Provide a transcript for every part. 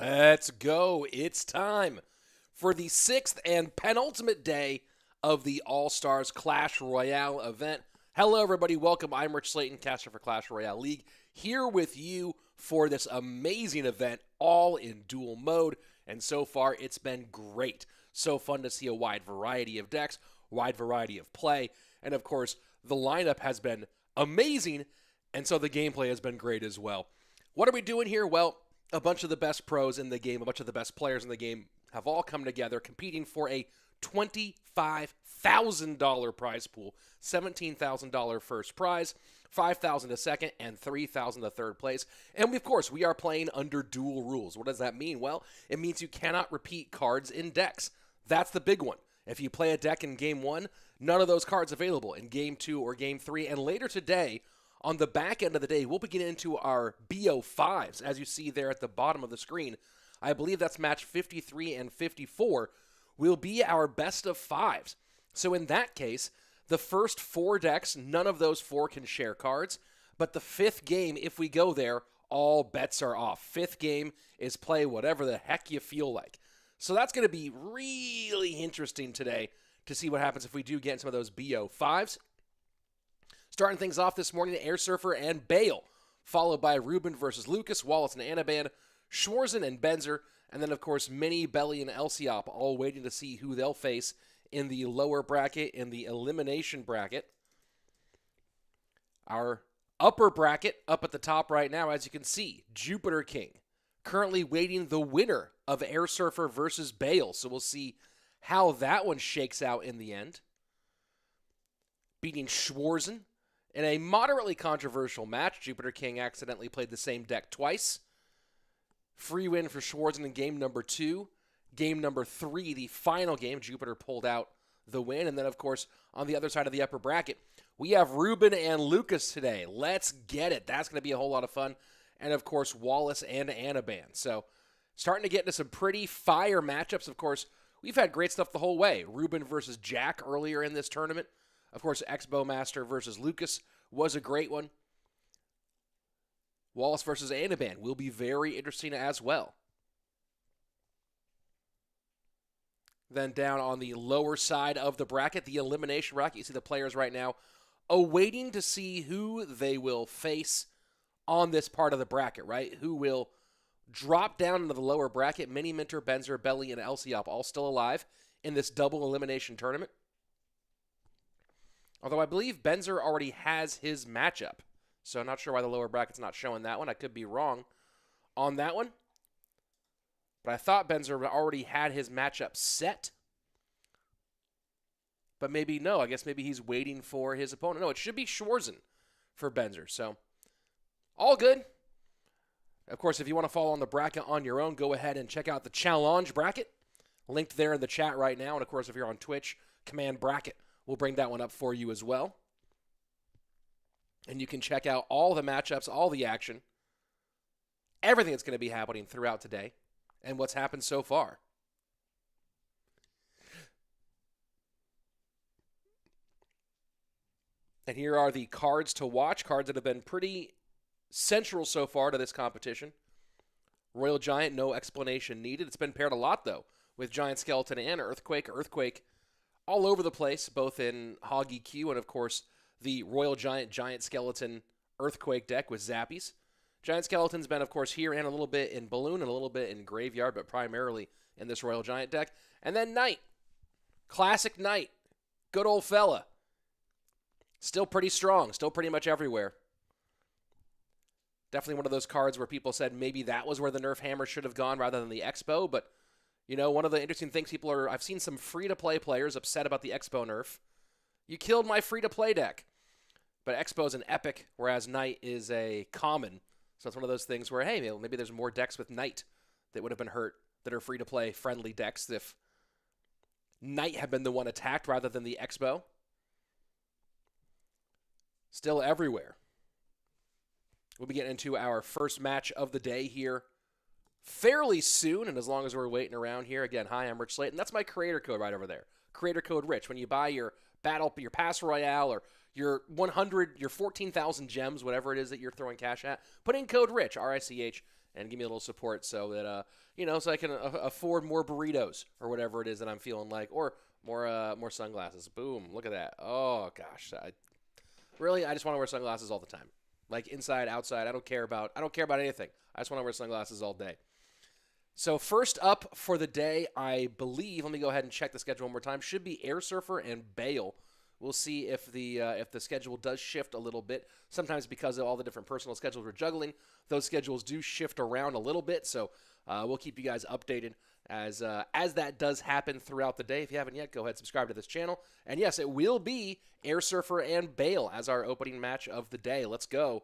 Let's go. It's time for the 6th and penultimate day of the All Stars Clash Royale event. Hello, everybody. Welcome. I'm Rich Slayton, caster for Clash Royale League, here with you for this amazing event, all in dual mode. And so far, it's been great. So fun to see a wide variety of decks, wide variety of play. And of course, the lineup has been amazing. And so the gameplay has been great as well. What are we doing here? Well, a bunch of the best pros in the game, a bunch of the best players in the game have all come together competing for a $25,000 prize pool, $17,000 first prize, $5,000 to second, and $3,000 to third place. And of course, we are playing under dual rules. What does that mean? Well, it means you cannot repeat cards in decks. That's the big one. If you play a deck in Game 1, none of those cards available in Game 2 or Game 3. And later today, on the back end of the day, we'll begin into our BO5s, as you see there at the bottom of the screen. I believe that's match 53 and 54 will be our best of 5s. So in that case, the first 4 decks, none of those 4 can share cards. But the 5th game, if we go there, all bets are off. 5th game is play whatever the heck you feel like. So that's going to be really interesting today to see what happens if we do get in some of those BO5s. Starting things off this morning, Airsurfer and Bale, followed by Rúben versus Lucas, Wallace and Anaban, Schwarzen and Benzer, and then, of course, Mini, Bale, and Lciop, all waiting to see who they'll face in the lower bracket, in the elimination bracket. Our upper bracket, up at the top right now, as you can see, Jupiter King, currently waiting the winner of Airsurfer versus Bale, so we'll see how that one shakes out in the end. Beating Schwarzen in a moderately controversial match. Jupiter King accidentally played the same deck twice. Free win for Schwarzen in game number 2. Game number 3, the final game, Jupiter pulled out the win. And then, of course, on the other side of the upper bracket, we have Rúben and Lucas today. Let's get it. That's going to be a whole lot of fun. And, of course, Wallace and Anaban. So, starting to get into some pretty fire matchups. Of course, we've had great stuff the whole way. Rúben versus Jack earlier in this tournament. Of course, Expo Master versus Lucas was a great one. Wallace versus Anaban will be very interesting as well. Then down on the lower side of the bracket, the elimination bracket, you see the players right now awaiting to see who they will face on this part of the bracket, right? Who will drop down into the lower bracket. Miniminter, Benzer, Belikin, and Lciop all still alive in this double elimination tournament. Although I believe Benzer already has his matchup. So I'm not sure why the lower bracket's not showing that one. I could be wrong on that one. But I thought Benzer already had his matchup set. But maybe no. I guess maybe he's waiting for his opponent. No, it should be Schwarzen for Benzer. So all good. Of course, if you want to follow on the bracket on your own, go ahead and check out the challenge bracket. Linked there in the chat right now. And of course, if you're on Twitch, command bracket. We'll bring that one up for you as well. And you can check out all the matchups, all the action, everything that's going to be happening throughout today, and what's happened so far. And here are the cards to watch, cards that have been pretty central so far to this competition. Royal Giant, no explanation needed. It's been paired a lot, though, with Giant Skeleton and Earthquake. Earthquake all over the place, both in Hog EQ and, of course, the Royal Giant, Giant Skeleton Earthquake deck with Zappies. Giant Skeleton's been, of course, here and a little bit in Balloon and a little bit in Graveyard, but primarily in this Royal Giant deck. And then Knight. Classic Knight. Good old fella. Still pretty strong. Still pretty much everywhere. Definitely one of those cards where people said maybe that was where the Nerf Hammer should have gone rather than the Expo, but you know, one of the interesting things I've seen some free-to-play players upset about the Expo nerf. You killed my free-to-play deck. But Expo is an epic, whereas Knight is a common. So it's one of those things where, hey, maybe there's more decks with Knight that would have been hurt that are free-to-play friendly decks if Knight had been the one attacked rather than the Expo. Still everywhere. We'll be getting into our first match of the day here fairly soon, and as long as we're waiting around here, again, hi, I'm Rich Slayton. That's my creator code right over there. Creator code Rich. When you buy your Pass Royale, or your 100, your 14,000 gems, whatever it is that you're throwing cash at, put in code Rich, R-I-C-H, and give me a little support so that, so I can afford more burritos or whatever it is that I'm feeling like, or more sunglasses. Boom, look at that. Oh, gosh. I just want to wear sunglasses all the time. Like inside, outside, I don't care about anything. I just want to wear sunglasses all day. So first up for the day, I believe, let me go ahead and check the schedule one more time, should be Airsurfer and Bale. We'll see if the schedule does shift a little bit. Sometimes because of all the different personal schedules we're juggling, those schedules do shift around a little bit. So we'll keep you guys updated as that does happen throughout the day. If you haven't yet, go ahead and subscribe to this channel. And yes, it will be Airsurfer and Bale as our opening match of the day. Let's go.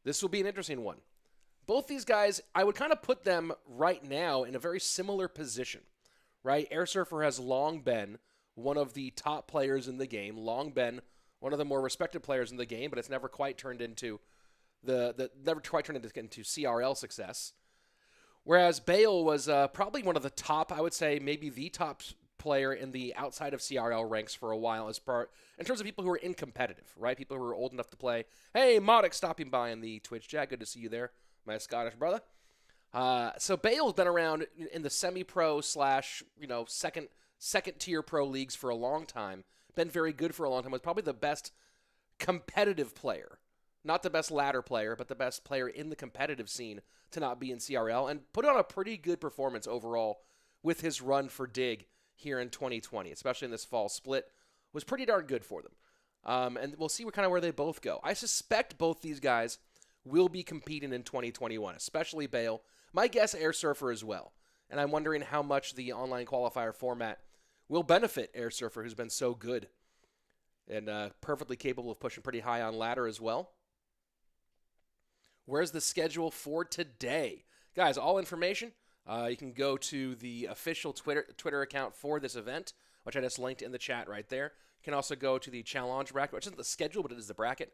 This will be an interesting one. Both these guys, I would kind of put them right now in a very similar position, right? Airsurfer has long been one of the top players in the game, long been one of the more respected players in the game, but it's never quite turned into into CRL success. Whereas Bale was probably one of the top, I would say maybe the top player in the outside of CRL ranks for a while in terms of people who are in competitive, right? People who are old enough to play. Hey, Modic stopping by in the Twitch chat. Good to see you there, my Scottish brother. So Bale's been around in the semi-pro / second tier pro leagues for a long time. Been very good for a long time. Was probably the best competitive player. Not the best ladder player, but the best player in the competitive scene to not be in CRL, and put on a pretty good performance overall with his run for Dig here in 2020, especially in this fall split. Was pretty darn good for them. And we'll see where they both go. I suspect both these guys will be competing in 2021, especially Bale. My guess, Airsurfer as well. And I'm wondering how much the online qualifier format will benefit Airsurfer, who's been so good and perfectly capable of pushing pretty high on ladder as well. Where's the schedule for today? Guys, all information, you can go to the official Twitter account for this event, which I just linked in the chat right there. You can also go to the challenge bracket, which isn't the schedule, but it is the bracket.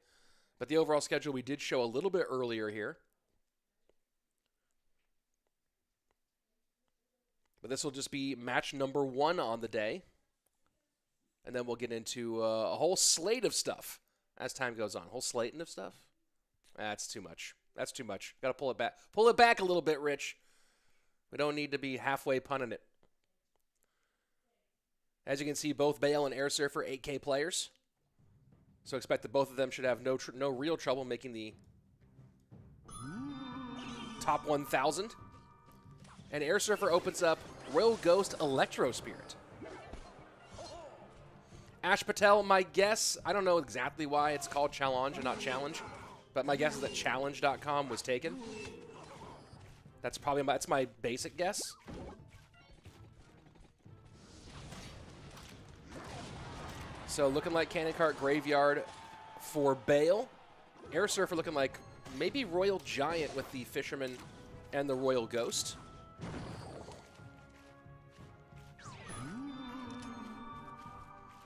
But the overall schedule we did show a little bit earlier here. But this will just be match number 1 on the day. And then we'll get into a whole slate of stuff as time goes on. A whole slate of stuff? That's too much. That's too much. Got to pull it back. Pull it back a little bit, Rich. We don't need to be halfway punning it. As you can see, both Bale and Airsurfer 8K players. So expect that both of them should have no real trouble making the top 1,000. And Airsurfer opens up Royal Ghost Electro Spirit. Ash Patel, my guess, I don't know exactly why it's called Challenge and not Challenge, but my guess is that Challenge.com was taken. That's my basic guess. So looking like Cannon Cart Graveyard for Bale. Airsurfer looking like maybe Royal Giant with the Fisherman and the Royal Ghost.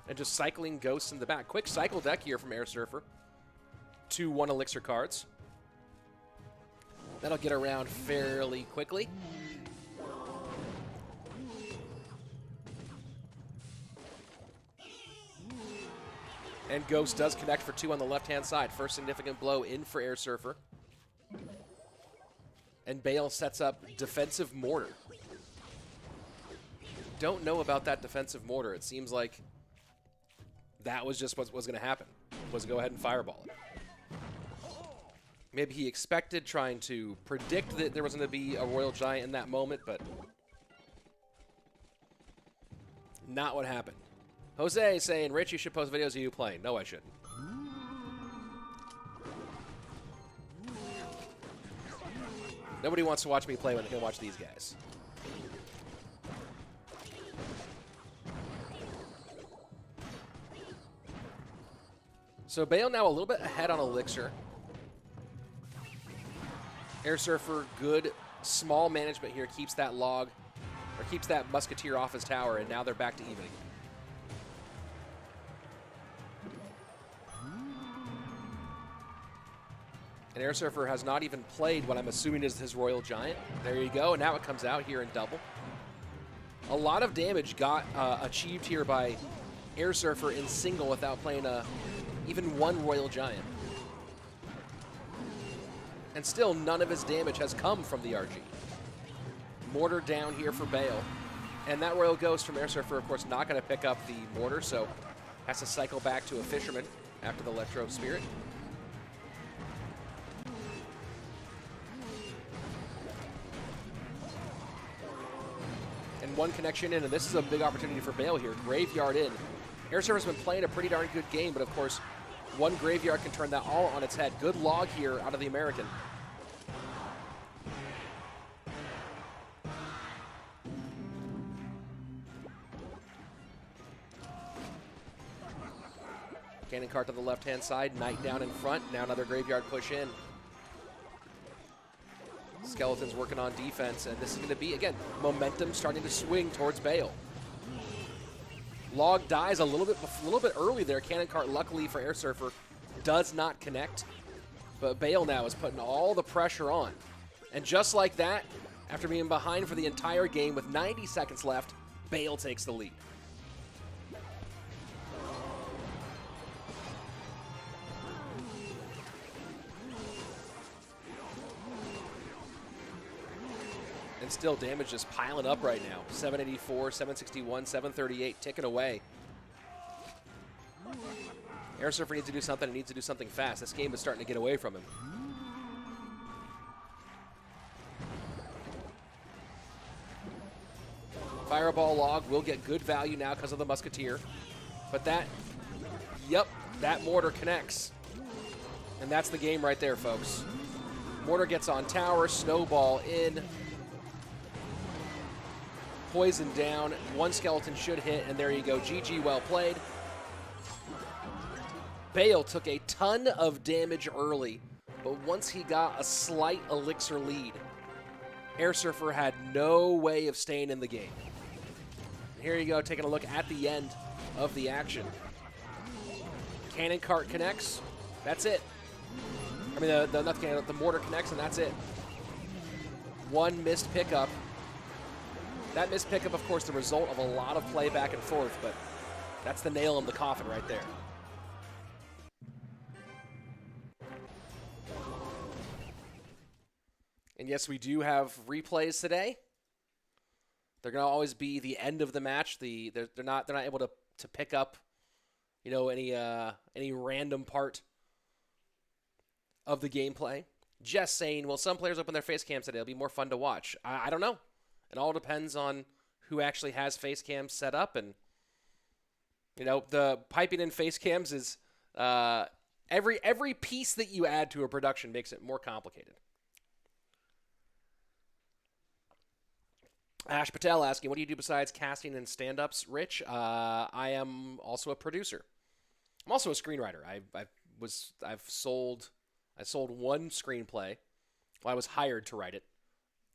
And just cycling ghosts in the back. Quick cycle deck here from Airsurfer. 2 1 elixir cards. That'll get around fairly quickly. And Ghost does connect for 2 on the left-hand side. First significant blow in for Airsurfer. And Bale sets up Defensive Mortar. Don't know about that Defensive Mortar. It seems like that was just what was going to happen, was to go ahead and fireball it. Maybe he expected, trying to predict that there was going to be a Royal Giant in that moment, but not what happened. Jose saying, Rich, you should post videos of you playing. No, I shouldn't. Nobody wants to watch me play when they can watch these guys. So Bale now a little bit ahead on Elixir. Airsurfer, good small management here, keeps that log, or keeps that Musketeer off his tower, and now they're back to evening. And Airsurfer has not even played what I'm assuming is his Royal Giant. There you go, and now it comes out here in double. A lot of damage got achieved here by Airsurfer in single without playing even one Royal Giant. And still, none of his damage has come from the RG. Mortar down here for Bale. And that Royal Ghost from Airsurfer, of course, not going to pick up the mortar, so has to cycle back to a Fisherman after the Electro Spirit. And one connection in, and this is a big opportunity for Bale here. Graveyard in. Airsurfer's been playing a pretty darn good game, but of course, one Graveyard can turn that all on its head. Good log here out of the American. Cannon cart to the left-hand side, Knight down in front, now another Graveyard push in. Skeleton's working on defense, and this is going to be, again, momentum starting to swing towards Bale. Log dies a little bit early there. Cannon cart, luckily for Airsurfer, does not connect. But Bale now is putting all the pressure on. And just like that, after being behind for the entire game with 90 seconds left, Bale takes the lead. And still, damage just piling up right now. 784, 761, 738, ticking away. Airsurfer needs to do something. He needs to do something fast. This game is starting to get away from him. Fireball log will get good value now because of the Musketeer. But that, yep, that mortar connects. And that's the game right there, folks. Mortar gets on tower, snowball in. Poison down, one skeleton should hit, and there you go. GG, well played. Bale took a ton of damage early, but once he got a slight elixir lead, Airsurfer had no way of staying in the game. And here you go, taking a look at the end of the action. Cannon cart connects, that's it. I mean, not the cannon, the mortar connects, and that's it. One missed pickup. That missed pickup, of course, the result of a lot of play back and forth, but that's the nail in the coffin right there. And yes, we do have replays today. They're going to always be the end of the match. They're not able to pick up, you know, any random part of the gameplay. Jess saying, well, some players open their face cams today. It'll be more fun to watch. I don't know. It all depends on who actually has face cams set up. And, you know, the piping in face cams is every piece that you add to a production makes it more complicated. Ash Patel asking, what do you do besides casting and stand-ups, Rich? I am also a producer. I'm also a screenwriter. I sold one screenplay. Well, I was hired to write it.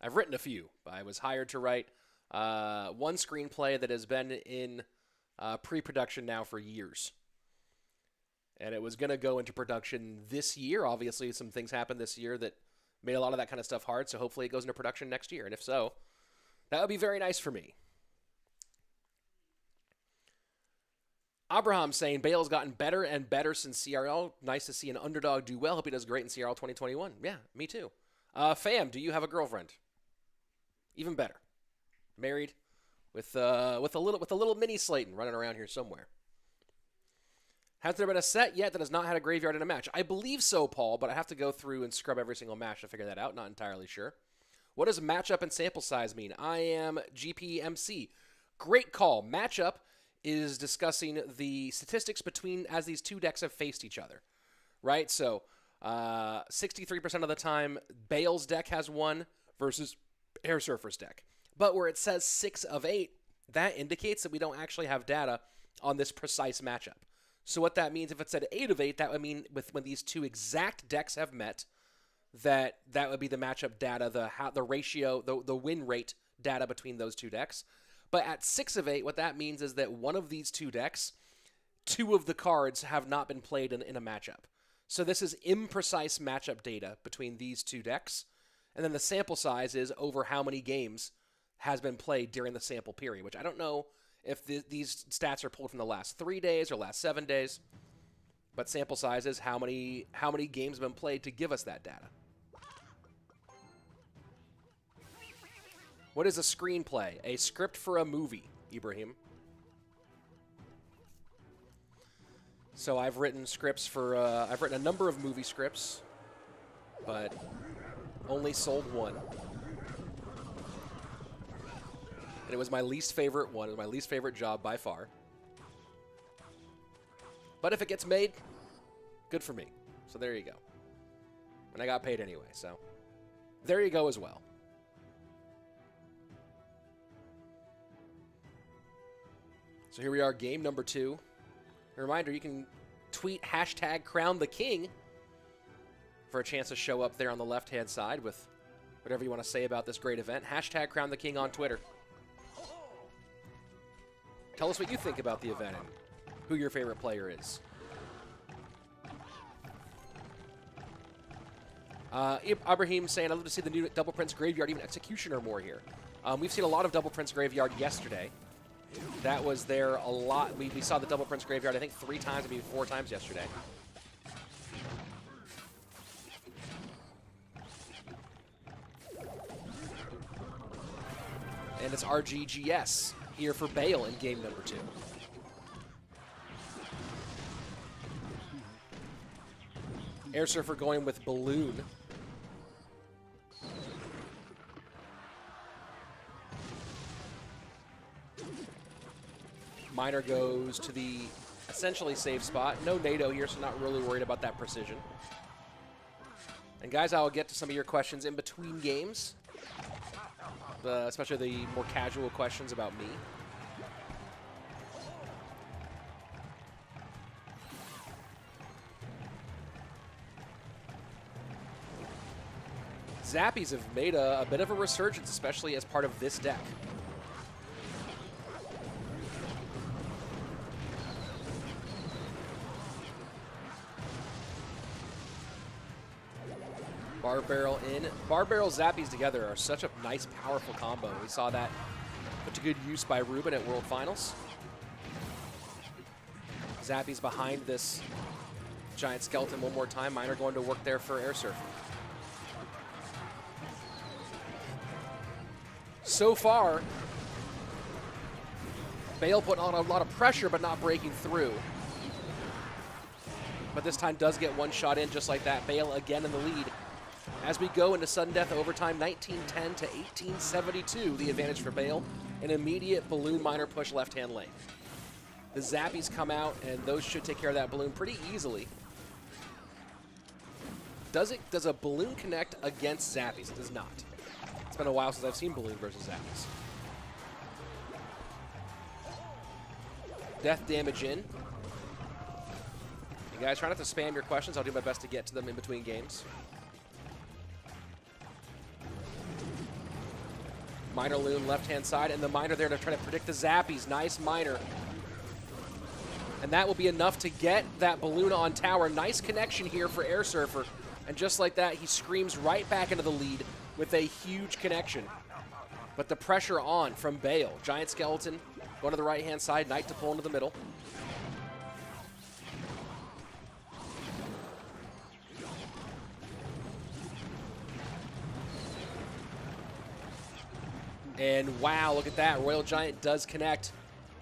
I've written a few, but I was hired to write one screenplay that has been in pre-production now for years. And it was going to go into production this year. Obviously, some things happened this year that made a lot of that kind of stuff hard, so hopefully it goes into production next year. And if so, that would be very nice for me. Abraham saying, Bale's gotten better and better since CRL. Nice to see an underdog do well. Hope he does great in CRL 2021. Yeah, me too. Fam, do you have a girlfriend? Even better. Married with a little mini Slayton running around here somewhere. Has there been a set yet that has not had a graveyard in a match? I believe so, Paul, but I have to go through and scrub every single match to figure that out. Not entirely sure. What does matchup and sample size mean? I am GPMC. Great call. Matchup is discussing the statistics between as these two decks have faced each other, right? So 63% of the time, Bale's deck has won versus Airsurfer's deck. But where it says 6 of 8, that indicates that we don't actually have data on this precise matchup. So what that means, if it said 8 of 8, that would mean when these two exact decks have met, that would be the matchup data, the ratio, the win rate data between those two decks. But at 6 of 8, what that means is that one of these two decks, 2 of the cards have not been played in a matchup. So this is imprecise matchup data between these two decks. And then the sample size is over how many games has been played during the sample period, which I don't know if these stats are pulled from the last 3 days or last 7 days. But sample size is how many games have been played to give us that data. What is a screenplay? A script for a movie, Ibrahim. So I've written scripts for, I've written a number of movie scripts, but only sold one. And it was my least favorite one. It was my least favorite job by far. But if it gets made, good for me. So there you go. And I got paid anyway, so there you go as well. So here we are, game number 2. A reminder, you can tweet hashtag #CrownTheKing for a chance to show up there on the left-hand side with whatever you want to say about this great event. Hashtag #CrownTheKing on Twitter. Tell us what you think about the event and who your favorite player is. Ibrahim saying, I'd love to see the new Double Prince Graveyard, even Executioner more here. We've seen a lot of Double Prince Graveyard yesterday. That was there a lot. We saw the Double Prince Graveyard, I think, 3 times, maybe 4 times yesterday. And it's RGGS here for Bale in game number 2. Airsurfer going with Balloon. Miner goes to the essentially safe spot. No NATO here, so not really worried about that precision. And guys, I will get to some of your questions in between games, especially the more casual questions about me. Zappies have made a bit of a resurgence, especially as part of this deck. Bar Barrel in. Bar Barrel Zappies together are such a nice, powerful combo. We saw that put to good use by Rúben at World Finals. Zappies behind this giant skeleton one more time. Miner going to work there for Airsurfer. So far, Bale putting on a lot of pressure but not breaking through. But this time does get one shot in just like that. Bale again in the lead. As we go into sudden death overtime, 1910 to 1872, the advantage for Bale. An immediate balloon miner push left-hand lane. The Zappies come out, and those should take care of that balloon pretty easily. Does a balloon connect against Zappies? It does not. It's been a while since I've seen balloon versus Zappies. Death damage in. You guys try not to spam your questions. I'll do my best to get to them in between games. Miner loon left-hand side, and the miner there to try to predict the Zappies. Nice miner. And that will be enough to get that balloon on tower. Nice connection here for Airsurfer. And just like that, he screams right back into the lead with a huge connection. But the pressure on from Bale. Giant skeleton going to the right-hand side. Knight to pull into the middle. And wow, look at that. Royal Giant does connect.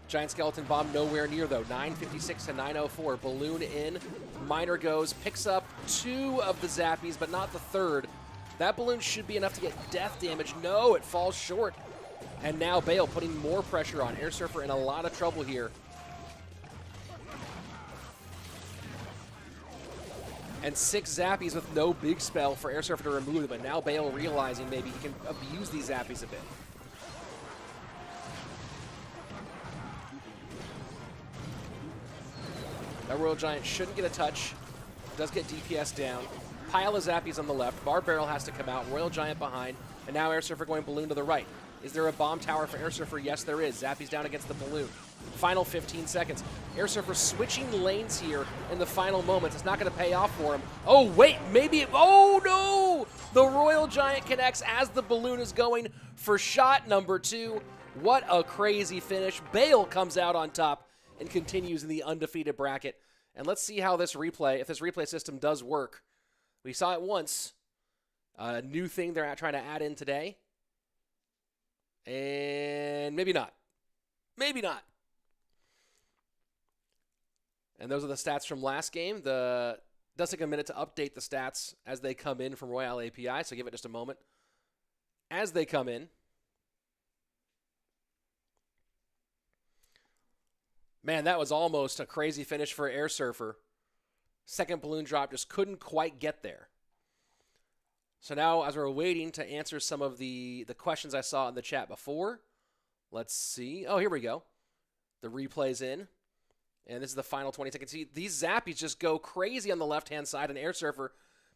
Giant Skeleton Bomb nowhere near, though. 956 to 904. Balloon in. Miner goes, picks up 2 of the Zappies, but not the 3rd. That balloon should be enough to get death damage. No, it falls short. And now Bale putting more pressure on. Airsurfer in a lot of trouble here. And 6 Zappies with no big spell for Airsurfer to remove them. And now Bale realizing maybe he can abuse these Zappies a bit. That Royal Giant shouldn't get a touch. Does get DPS down. Pile of Zappies on the left. Bar Barrel has to come out. Royal Giant behind. And now Airsurfer going balloon to the right. Is there a bomb tower for Airsurfer? Yes, there is. Zappies down against the balloon. Final 15 seconds. Airsurfer switching lanes here in the final moments. It's not going to pay off for him. Oh, wait. Maybe. Oh, no. The Royal Giant connects as the balloon is going for shot number 2. What a crazy finish. Bale comes out on top and continues in the undefeated bracket. And let's see how this replay, if this replay system does work. We saw it once. A new thing they're trying to add in today. And maybe not. Maybe not. And those are the stats from last game. It does take a minute to update the stats as they come in from Royale API, so give it just a moment. As they come in, man, that was almost a crazy finish for Airsurfer. Second balloon drop just couldn't quite get there. So now, as we're waiting to answer some of the questions I saw in the chat before, let's see. Oh, here we go. The replay's in. And this is the final 20 seconds. See, these zappies just go crazy on the left-hand side, and Airsurfer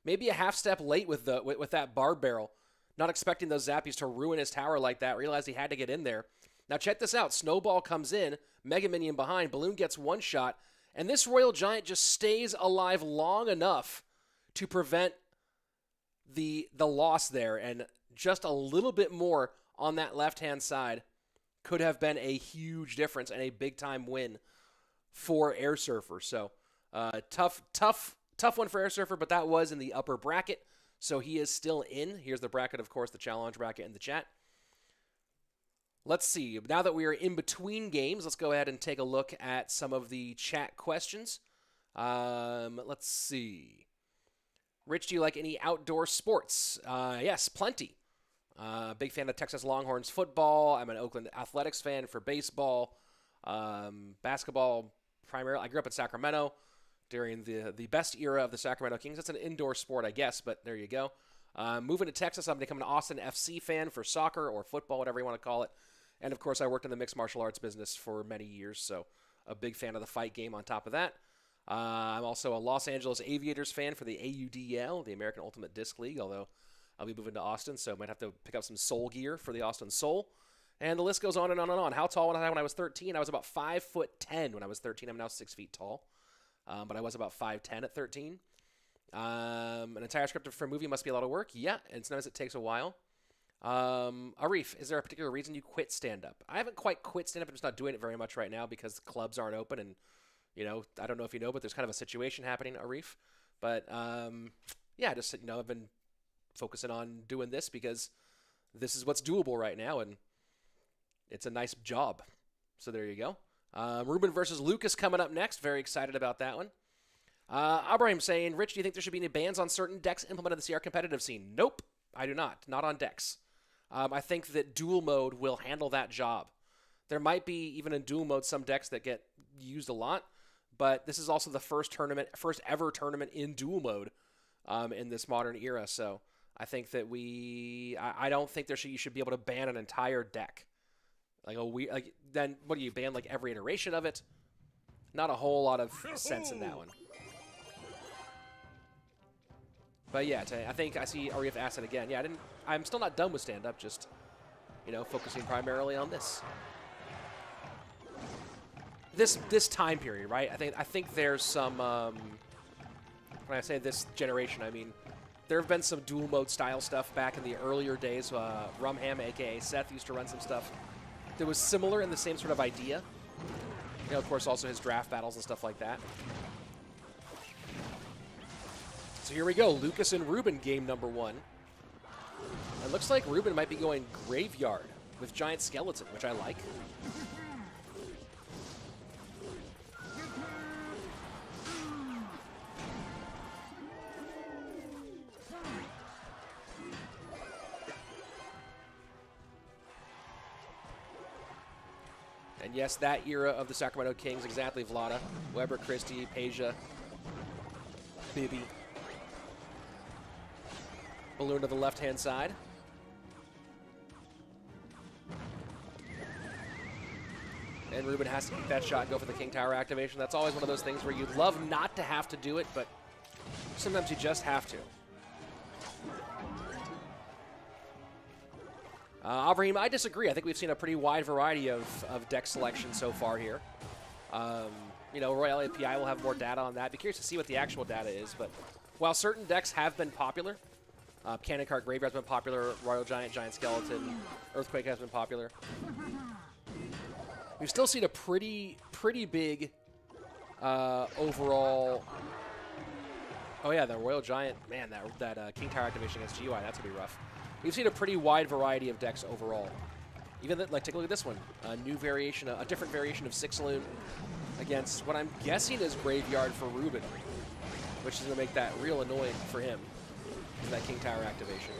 maybe a half step late with that barb barrel. Not expecting those zappies to ruin his tower like that. Realized he had to get in there. Now check this out. Snowball comes in. Mega Minion behind. Balloon gets one shot. And this Royal Giant just stays alive long enough to prevent the loss there. And just a little bit more on that left-hand side could have been a huge difference and a big-time win for Airsurfer. So tough one for Airsurfer, but that was in the upper bracket. So he is still in. Here's the bracket, of course, the challenge bracket in the chat. Let's see. Now that we are in between games, let's go ahead and take a look at some of the chat questions. Let's see. Rich, do you like any outdoor sports? Yes, plenty. Big fan of Texas Longhorns football. I'm an Oakland Athletics fan for baseball. Basketball, primarily. I grew up in Sacramento during the best era of the Sacramento Kings. That's an indoor sport, I guess, but there you go. Moving to Texas, I'm becoming an Austin FC fan for soccer or football, whatever you want to call it. And, of course, I worked in the mixed martial arts business for many years, so a big fan of the fight game on top of that. I'm also a Los Angeles Aviators fan for the AUDL, the American Ultimate Disc League, although I'll be moving to Austin, so I might have to pick up some Soul gear for the Austin Soul. And the list goes on and on and on. How tall was I when I was 13? I was about 5'10" when I was 13. I'm now 6 feet tall. But I was about 5'10" at 13. An entire script for a movie must be a lot of work. Yeah, and sometimes it takes a while. Arif, is there a particular reason you quit stand-up? I haven't quite quit stand-up. I'm just not doing it very much right now because clubs aren't open. And, you know, I don't know if you know, but there's kind of a situation happening, Arif. But, yeah, just, you know, I've been focusing on doing this because this is what's doable right now. And it's a nice job. So there you go. Rúben versus Lucas coming up next. Very excited about that one. Abraham saying, Rich, do you think there should be any bans on certain decks implemented in the CR competitive scene? Nope, I do not. Not on decks. I think that dual mode will handle that job. There might be, even in dual mode, some decks that get used a lot, but this is also the first ever tournament in dual mode in this modern era. So I think that I don't think you should be able to ban an entire deck. Then what do you ban, like every iteration of it? Not a whole lot of sense in that one. But yeah, I think I see Arif asked it again. Yeah, I'm still not done with stand-up, just, you know, focusing primarily on this. This time period, right? I think there's some, when I say this generation, I mean, there have been some dual mode style stuff back in the earlier days. Rumham, a.k.a. Seth, used to run some stuff that was similar in the same sort of idea. You know, of course, also his draft battles and stuff like that. So here we go, Lucas and Rúben, game number 1. It looks like Rúben might be going Graveyard with Giant Skeleton, which I like. And yes, that era of the Sacramento Kings, exactly, Vlada. Weber, Christie, Peja, Bibi. Balloon to the left-hand side. And Rúben has to keep that shot and go for the King Tower activation. That's always one of those things where you'd love not to have to do it, but sometimes you just have to. Abraham, I disagree. I think we've seen a pretty wide variety of deck selection so far here. You know, Royale API will have more data on that. Be curious to see what the actual data is, but while certain decks have been popular, Cannon Cart Graveyard has been popular, Royal Giant, Giant Skeleton, Earthquake has been popular. We've still seen a pretty big overall. Oh yeah, the Royal Giant, man, that King Tower activation against GUI, that's gonna be rough. We've seen a pretty wide variety of decks overall Even like, take a look at this one. A new variation, a different variation of Six Saloon against what I'm guessing is Graveyard for Rúben, which is going to make that real annoying for him, that King Tower activation.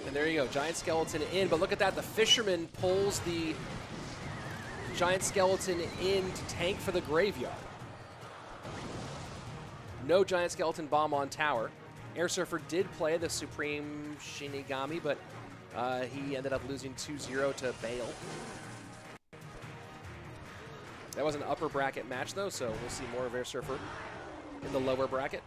And there you go, Giant Skeleton in, but look at that, the Fisherman pulls the Giant Skeleton in to tank for the Graveyard. No Giant Skeleton bomb on tower. Airsurfer did play the Supreme Shinigami, but he ended up losing 2-0 to Bale. That was an upper bracket match, though, so we'll see more of Airsurfer in the lower bracket.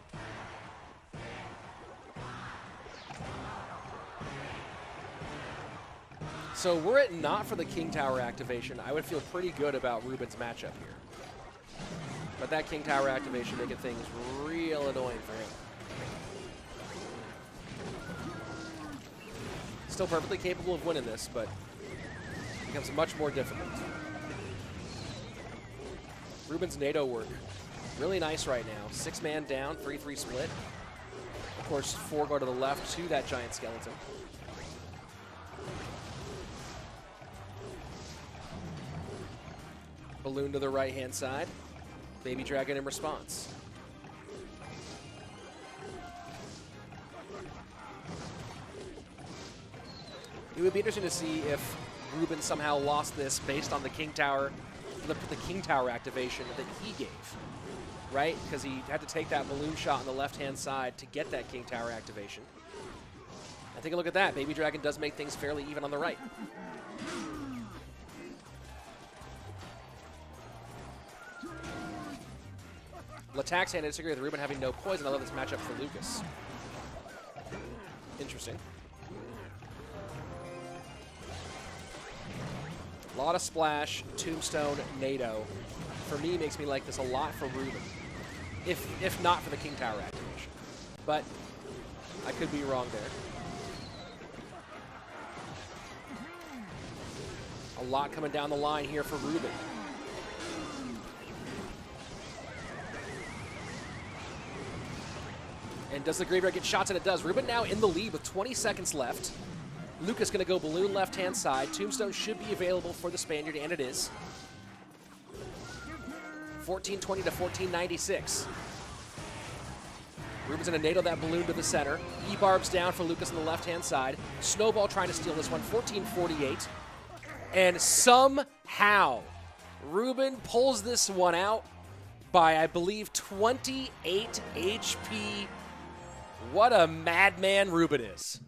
So were it not for the King Tower activation, I would feel pretty good about Rúben's matchup here. But that King Tower activation making things real annoying for him. Still perfectly capable of winning this, but it becomes much more difficult. Rúben's NATO work, really nice right now. 6-man down, 3-3 split. Of course, 4 go to the left to that Giant Skeleton. Balloon to the right-hand side. Baby Dragon in response. It would be interesting to see if Rúben somehow lost this based on the King Tower, the King Tower activation that he gave, right? Because he had to take that balloon shot on the left-hand side to get that King Tower activation. And take a look at that. Baby Dragon does make things fairly even on the right. Latak's hand, I disagree with Rúben having no poison. I love this matchup for Lucas. Interesting. A lot of splash, tombstone, NATO. For me, makes me like this a lot for Rúben. If not for the King Tower activation. But I could be wrong there. A lot coming down the line here for Rúben. And does the Graveyard get shots? And it does. Rúben now in the lead with 20 seconds left. Lucas going to go balloon left-hand side. Tombstone should be available for the Spaniard, and it is. 1420 to 1496. Rúben's going to NATO that balloon to the center. E-barbs down for Lucas on the left-hand side. Snowball trying to steal this one. 1448. And somehow, Rúben pulls this one out by, I believe, 28 HP. What a madman Rúben is.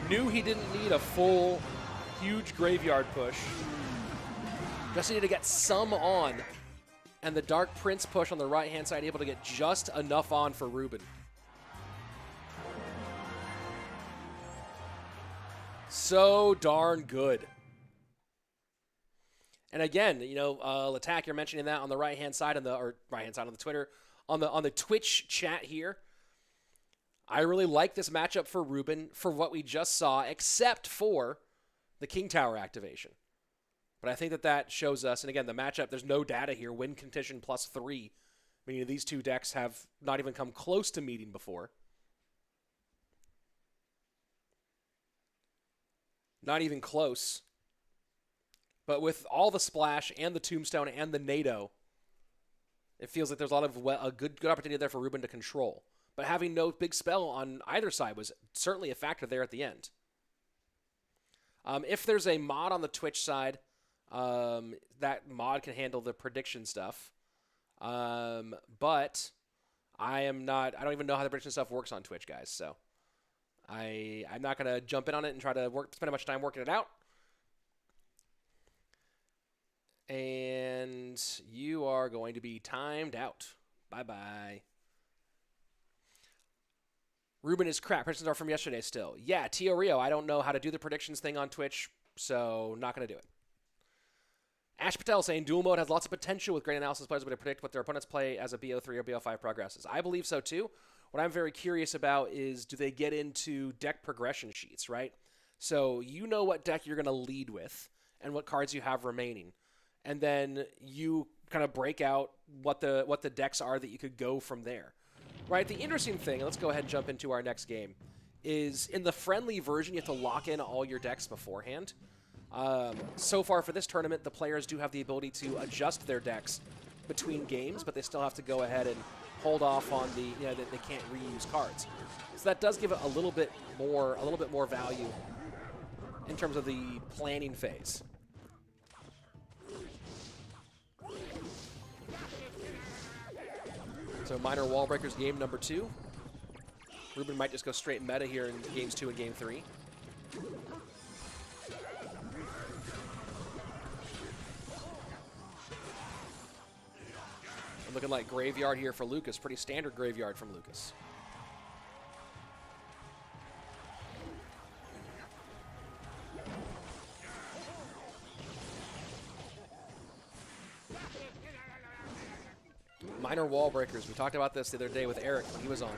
Knew he didn't need a full, huge Graveyard push. Just needed to get some on. And the Dark Prince push on the right-hand side, able to get just enough on for Rúben. So darn good. And again, you know, Latak, you're mentioning that on the right-hand side on the Twitter, on the Twitch chat here. I really like this matchup for Rúben for what we just saw, except for the King Tower activation. But I think that shows us, and again, the matchup, there's no data here. Win condition +3, meaning these two decks have not even come close to meeting before. Not even close. But with all the splash and the tombstone and the NATO, it feels like there's a lot of a good opportunity there for Rúben to control. But having no big spell on either side was certainly a factor there at the end. If there's a mod on the Twitch side, that mod can handle the prediction stuff. But I don't even know how the prediction stuff works on Twitch, guys. So I'm not going to jump in on it and try to spend much time working it out. And you are going to be timed out. Bye-bye. Rúben is crap. Predictions are from yesterday still. Yeah, Tio Rio, I don't know how to do the predictions thing on Twitch, so not going to do it. Ash Patel saying dual mode has lots of potential with great analysis players able to predict what their opponents play as a BO3 or BO5 progresses. I believe so too. What I'm very curious about is, do they get into deck progression sheets, right? So you know what deck you're going to lead with and what cards you have remaining. And then you kind of break out what the decks are that you could go from there. Right? The interesting thing, let's go ahead and jump into our next game, is in the friendly version, you have to lock in all your decks beforehand. So far for this tournament, the players do have the ability to adjust their decks between games, but they still have to go ahead and hold off on the, that they can't reuse cards. So that does give it a little bit more value in terms of the planning phase. So minor wall breakers game number 2. Rúben might just go straight meta here in games 2 and game 3. And looking like graveyard here for Lucas. Pretty standard graveyard from Lucas. Minor wall breakers. We talked about this the other day with Eric when he was on.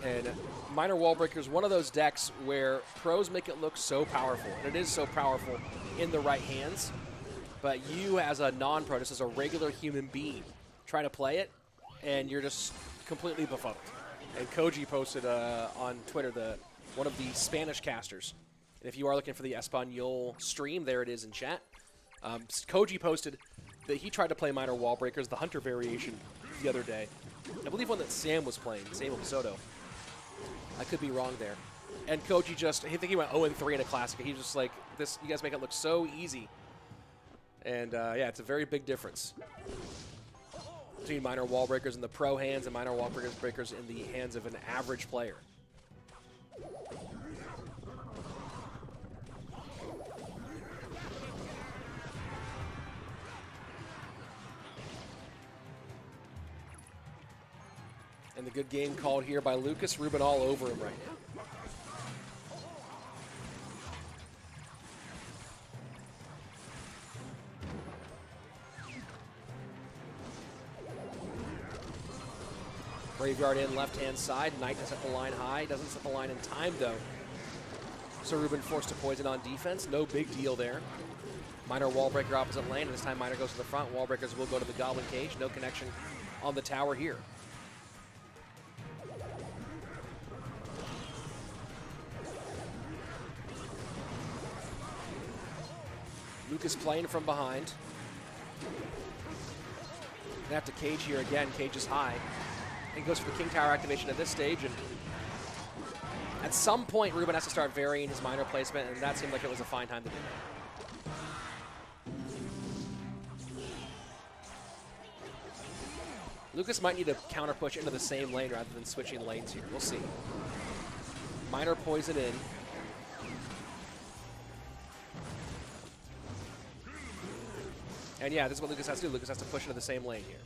And minor wall breakers, one of those decks where pros make it look so powerful, and it is so powerful in the right hands. But you, as a non-pro, just as a regular human being, try to play it, and you're just completely befuddled. And Koji posted on Twitter one of the Spanish casters. And if you are looking for the Espanol stream, there it is in chat. Koji posted that he tried to play minor wall breakers, the Hunter variation, the other day. I believe one that Sam was playing, Sam Soto. I could be wrong there. And Koji I think he went 0-3 in a Classic. He's just like, you guys make it look so easy. And yeah, it's a very big difference between minor wall breakers in the pro hands and minor wall breakers in the hands of an average player. And the good game called here by Lucas. Rúben all over him right now. Graveyard in left-hand side. Knight to set the line high. Doesn't set the line in time, though. So Rúben forced to poison on defense. No big deal there. Minor wall breaker opposite lane. And this time Minor goes to the front. Wall breakers will go to the Goblin Cage. No connection on the tower here. Lucas playing from behind. Gonna have to cage here again. Cage is high. And goes for the King Tower activation at this stage. And at some point, Rúben has to start varying his minor placement, and that seemed like it was a fine time to do that. Lucas might need to counter push into the same lane rather than switching lanes here. We'll see. Minor poison in. And yeah, this is what Lucas has to do. Lucas has to push into the same lane here.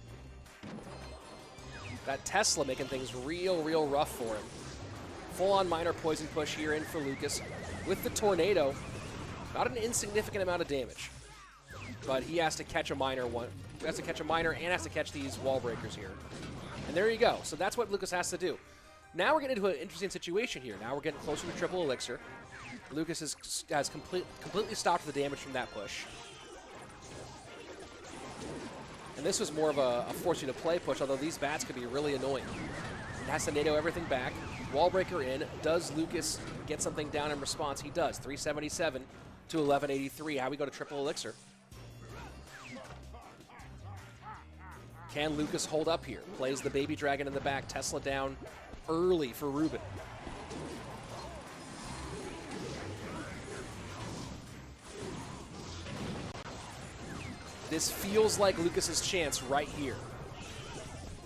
That Tesla making things real rough for him. Full-on minor poison push here in for Lucas. With the Tornado, not an insignificant amount of damage. But he has to catch a minor one. He has to catch a minor and has to catch these wall breakers here. And there you go. So that's what Lucas has to do. Now we're getting into an interesting situation here. Now we're getting closer to triple elixir. Lucas has completely stopped the damage from that push. And this was more of a force you to play push, although these bats could be really annoying. It has to NATO everything back. Wallbreaker in. Does Lucas get something down in response? He does. 377 to 1183. How we go to triple elixir. Can Lucas hold up here? Plays the baby dragon in the back. Tesla down early for Rúben. This feels like Lucas's chance right here.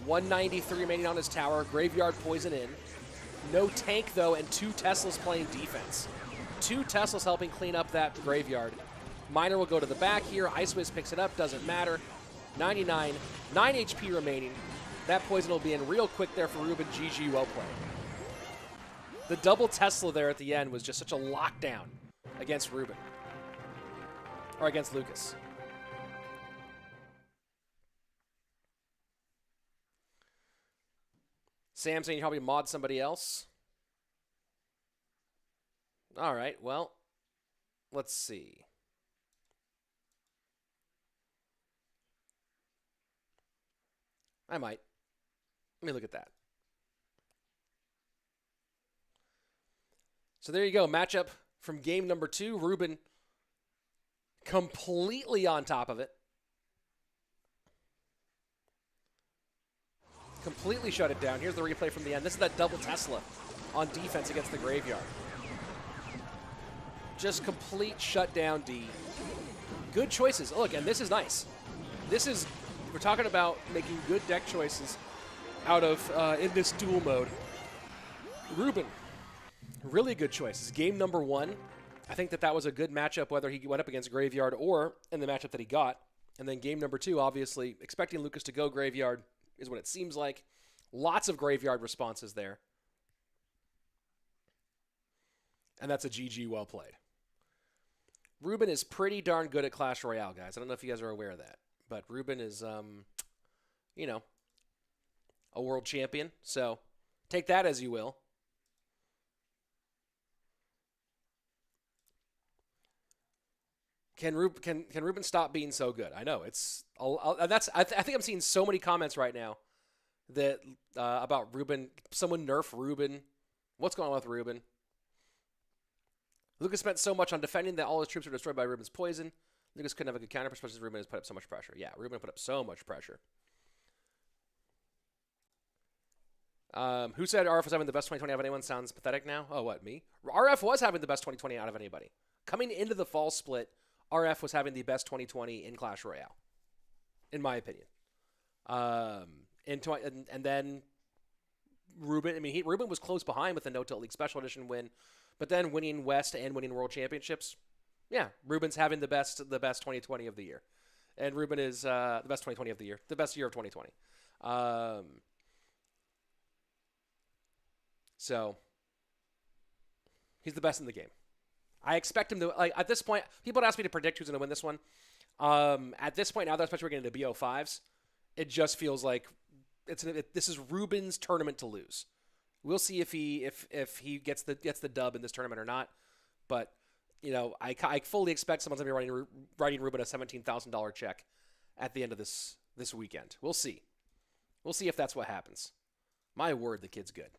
193 remaining on his tower. Graveyard poison in. No tank, though, and 2 Teslas playing defense. 2 Teslas helping clean up that graveyard. Minor will go to the back here. Ice Wiz picks it up. Doesn't matter. 99. 9 HP remaining. That poison will be in real quick there for Rúben. GG, well played. The double Tesla there at the end was just such a lockdown against Rúben. Or against Lucas. Sam saying you probably mod somebody else. All right, well, let's see. I might. Let me look at that. So there you go. Matchup from game number 2. Rúben completely on top of it. Completely shut it down. Here's the replay from the end. This is that double Tesla on defense against the Graveyard. Just complete shutdown D. Good choices. Look, and this is nice. This is, we're talking about making good deck choices out of, in this duel mode. Rúben, really good choices. Game number 1, I think that was a good matchup, whether he went up against Graveyard or in the matchup that he got. And then game number 2, obviously, expecting Lucas to go Graveyard is what it seems like. Lots of Graveyard responses there. And that's a GG well played. Rúben is pretty darn good at Clash Royale, guys. I don't know if you guys are aware of that. But Rúben is, you know, a world champion. So take that as you will. Can Rúben stop being so good? I know it's I think I'm seeing so many comments right now that about Rúben. Someone nerf Rúben. What's going on with Rúben? Lucas spent so much on defending that all his troops were destroyed by Rúben's poison. Lucas couldn't have a good counter, especially Rúben has put up so much pressure. Yeah, Rúben put up so much pressure. Who said RF was having the best 2020 out of anyone? Sounds pathetic now. Oh, what, me? RF was having the best 2020 out of anybody. Coming into the fall split, RF was having the best 2020 in Clash Royale, in my opinion. And then Rúben, I mean, Rúben was close behind with the No Tilt League Special Edition win, but then winning West and winning World Championships. Yeah, Rúben's having the best 2020 of the year. And Rúben is the best 2020 of the year, the best year of 2020. So he's the best in the game. I expect him to, like, at this point, people ask me to predict who's going to win this one. At this point, now that especially we're getting into BO5s, it just feels like this is Rúben's tournament to lose. We'll see if he gets the dub in this tournament or not. But, you know, I fully expect someone's going to be writing Rúben a $17,000 check at the end of this weekend. We'll see. We'll see if that's what happens. My word, the kid's good.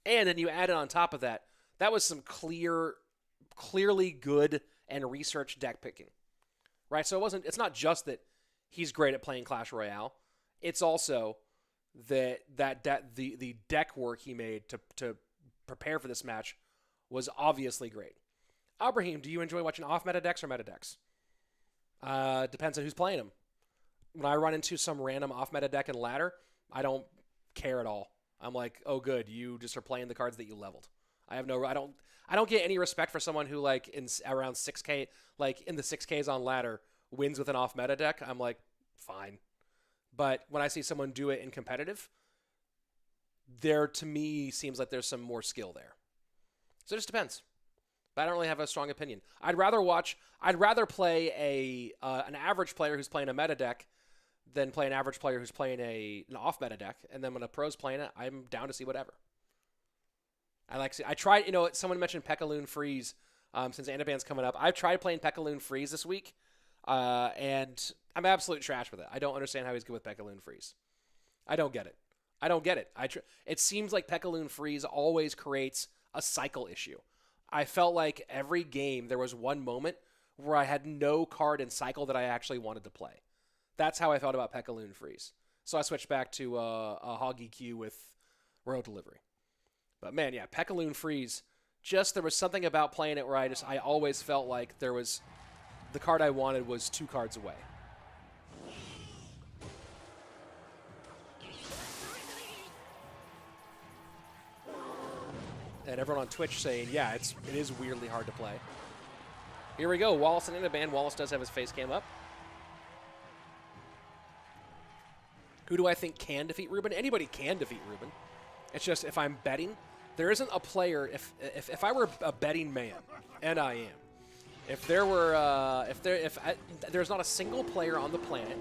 And then you add it on top of that, that was some clearly good and researched deck picking, right? So it's not just that he's great at playing Clash Royale. It's also the deck work he made to prepare for this match was obviously great. Abraham, do you enjoy watching off-meta decks or meta decks? Depends on who's playing them. When I run into some random off-meta deck in ladder, I don't care at all. I'm like, oh, good, you just are playing the cards that you leveled. I don't get any respect for someone who, like, in around 6K, like in the 6Ks on ladder, wins with an off-meta deck. I'm like, fine. But when I see someone do it in competitive, there to me seems like there's some more skill there. So it just depends. But I don't really have a strong opinion. I'd rather play an average player who's playing a meta deck than play an average player who's playing an off-meta deck. And then when a pro's playing it, I'm down to see whatever. I tried, you know, someone mentioned Pekka-Loon Freeze since Anaban's coming up. I've tried playing Pekka-Loon Freeze this week, and I'm absolute trash with it. I don't understand how he's good with Pekka-Loon Freeze. I don't get it. It seems like Pekka-Loon Freeze always creates a cycle issue. I felt like every game there was one moment where I had no card in cycle that I actually wanted to play. That's how I felt about Pekka-Loon Freeze. So I switched back to a Hoggy Q with Royal Delivery. But man, yeah, Pekka-Loon Freeze, there was something about playing it where I always felt like the card I wanted was 2 cards away. And everyone on Twitch saying, yeah, it is weirdly hard to play. Here we go, Wallace and Anaban. Wallace does have his face cam up. Who do I think can defeat Rúben? Anybody can defeat Rúben. It's just if I'm betting, there isn't a player. If I were a betting man, and I am, there's not a single player on the planet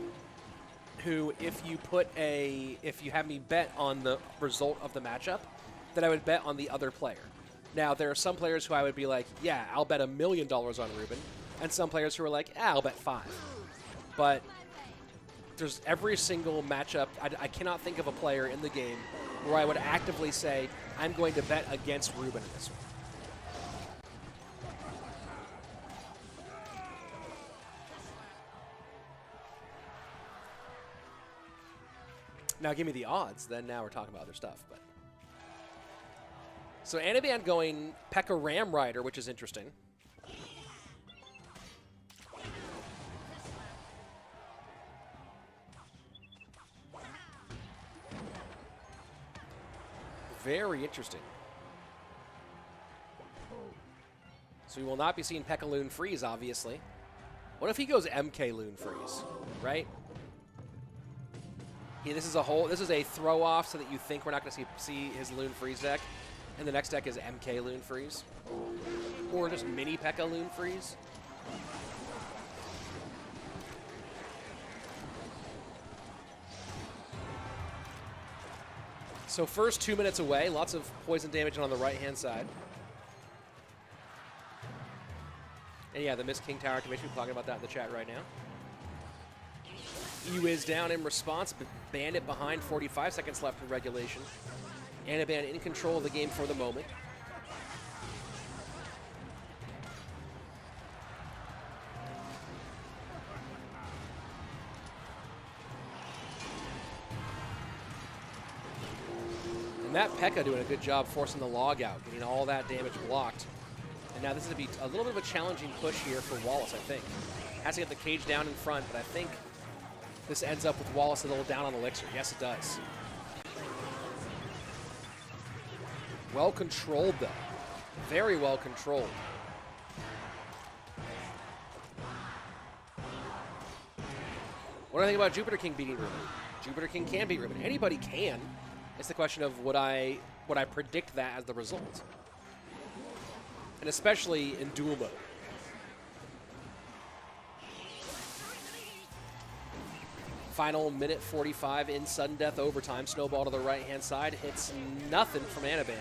who, if you have me bet on the result of the matchup, that I would bet on the other player. Now, there are some players who I would be like, yeah, I'll bet $1 million on Rúben, and some players who are like, I'll bet 5. But there's every single matchup. I cannot think of a player in the game where I would actively say, I'm going to bet against Rúben in this one. Now give me the odds, then now we're talking about other stuff. But so Anaban going P.E.K.K.A. Ram Rider, which is interesting. Very interesting. So we will not be seeing P.E.K.K.A. Loon Freeze, obviously. What if he goes MK Loon Freeze, right? This is a throw off so that you think we're not going to see his Loon Freeze deck, and the next deck is MK Loon Freeze, or just mini P.E.K.K.A. Loon Freeze. So first 2 minutes away, lots of poison damage on the right hand side. And yeah, the Miss King Tower Commission, we're talking about that in the chat right now. E is down in response, but Bandit behind, 45 seconds left in regulation. Anaban in control of the game for the moment. And that P.E.K.K.A. doing a good job forcing the log out, getting all that damage blocked. And now this is going to be a little bit of a challenging push here for Wallace, I think. Has to get the cage down in front, but I think this ends up with Wallace a little down on Elixir. Yes, it does. Well controlled, though. Very well controlled. What do I think about Jupiter King beating Rúben? Jupiter King can beat Rúben. Anybody can. It's the question of would I predict that as the result? And especially in duel mode. Final minute 45 in sudden death overtime. Snowball to the right-hand side. Hits nothing from Anaban.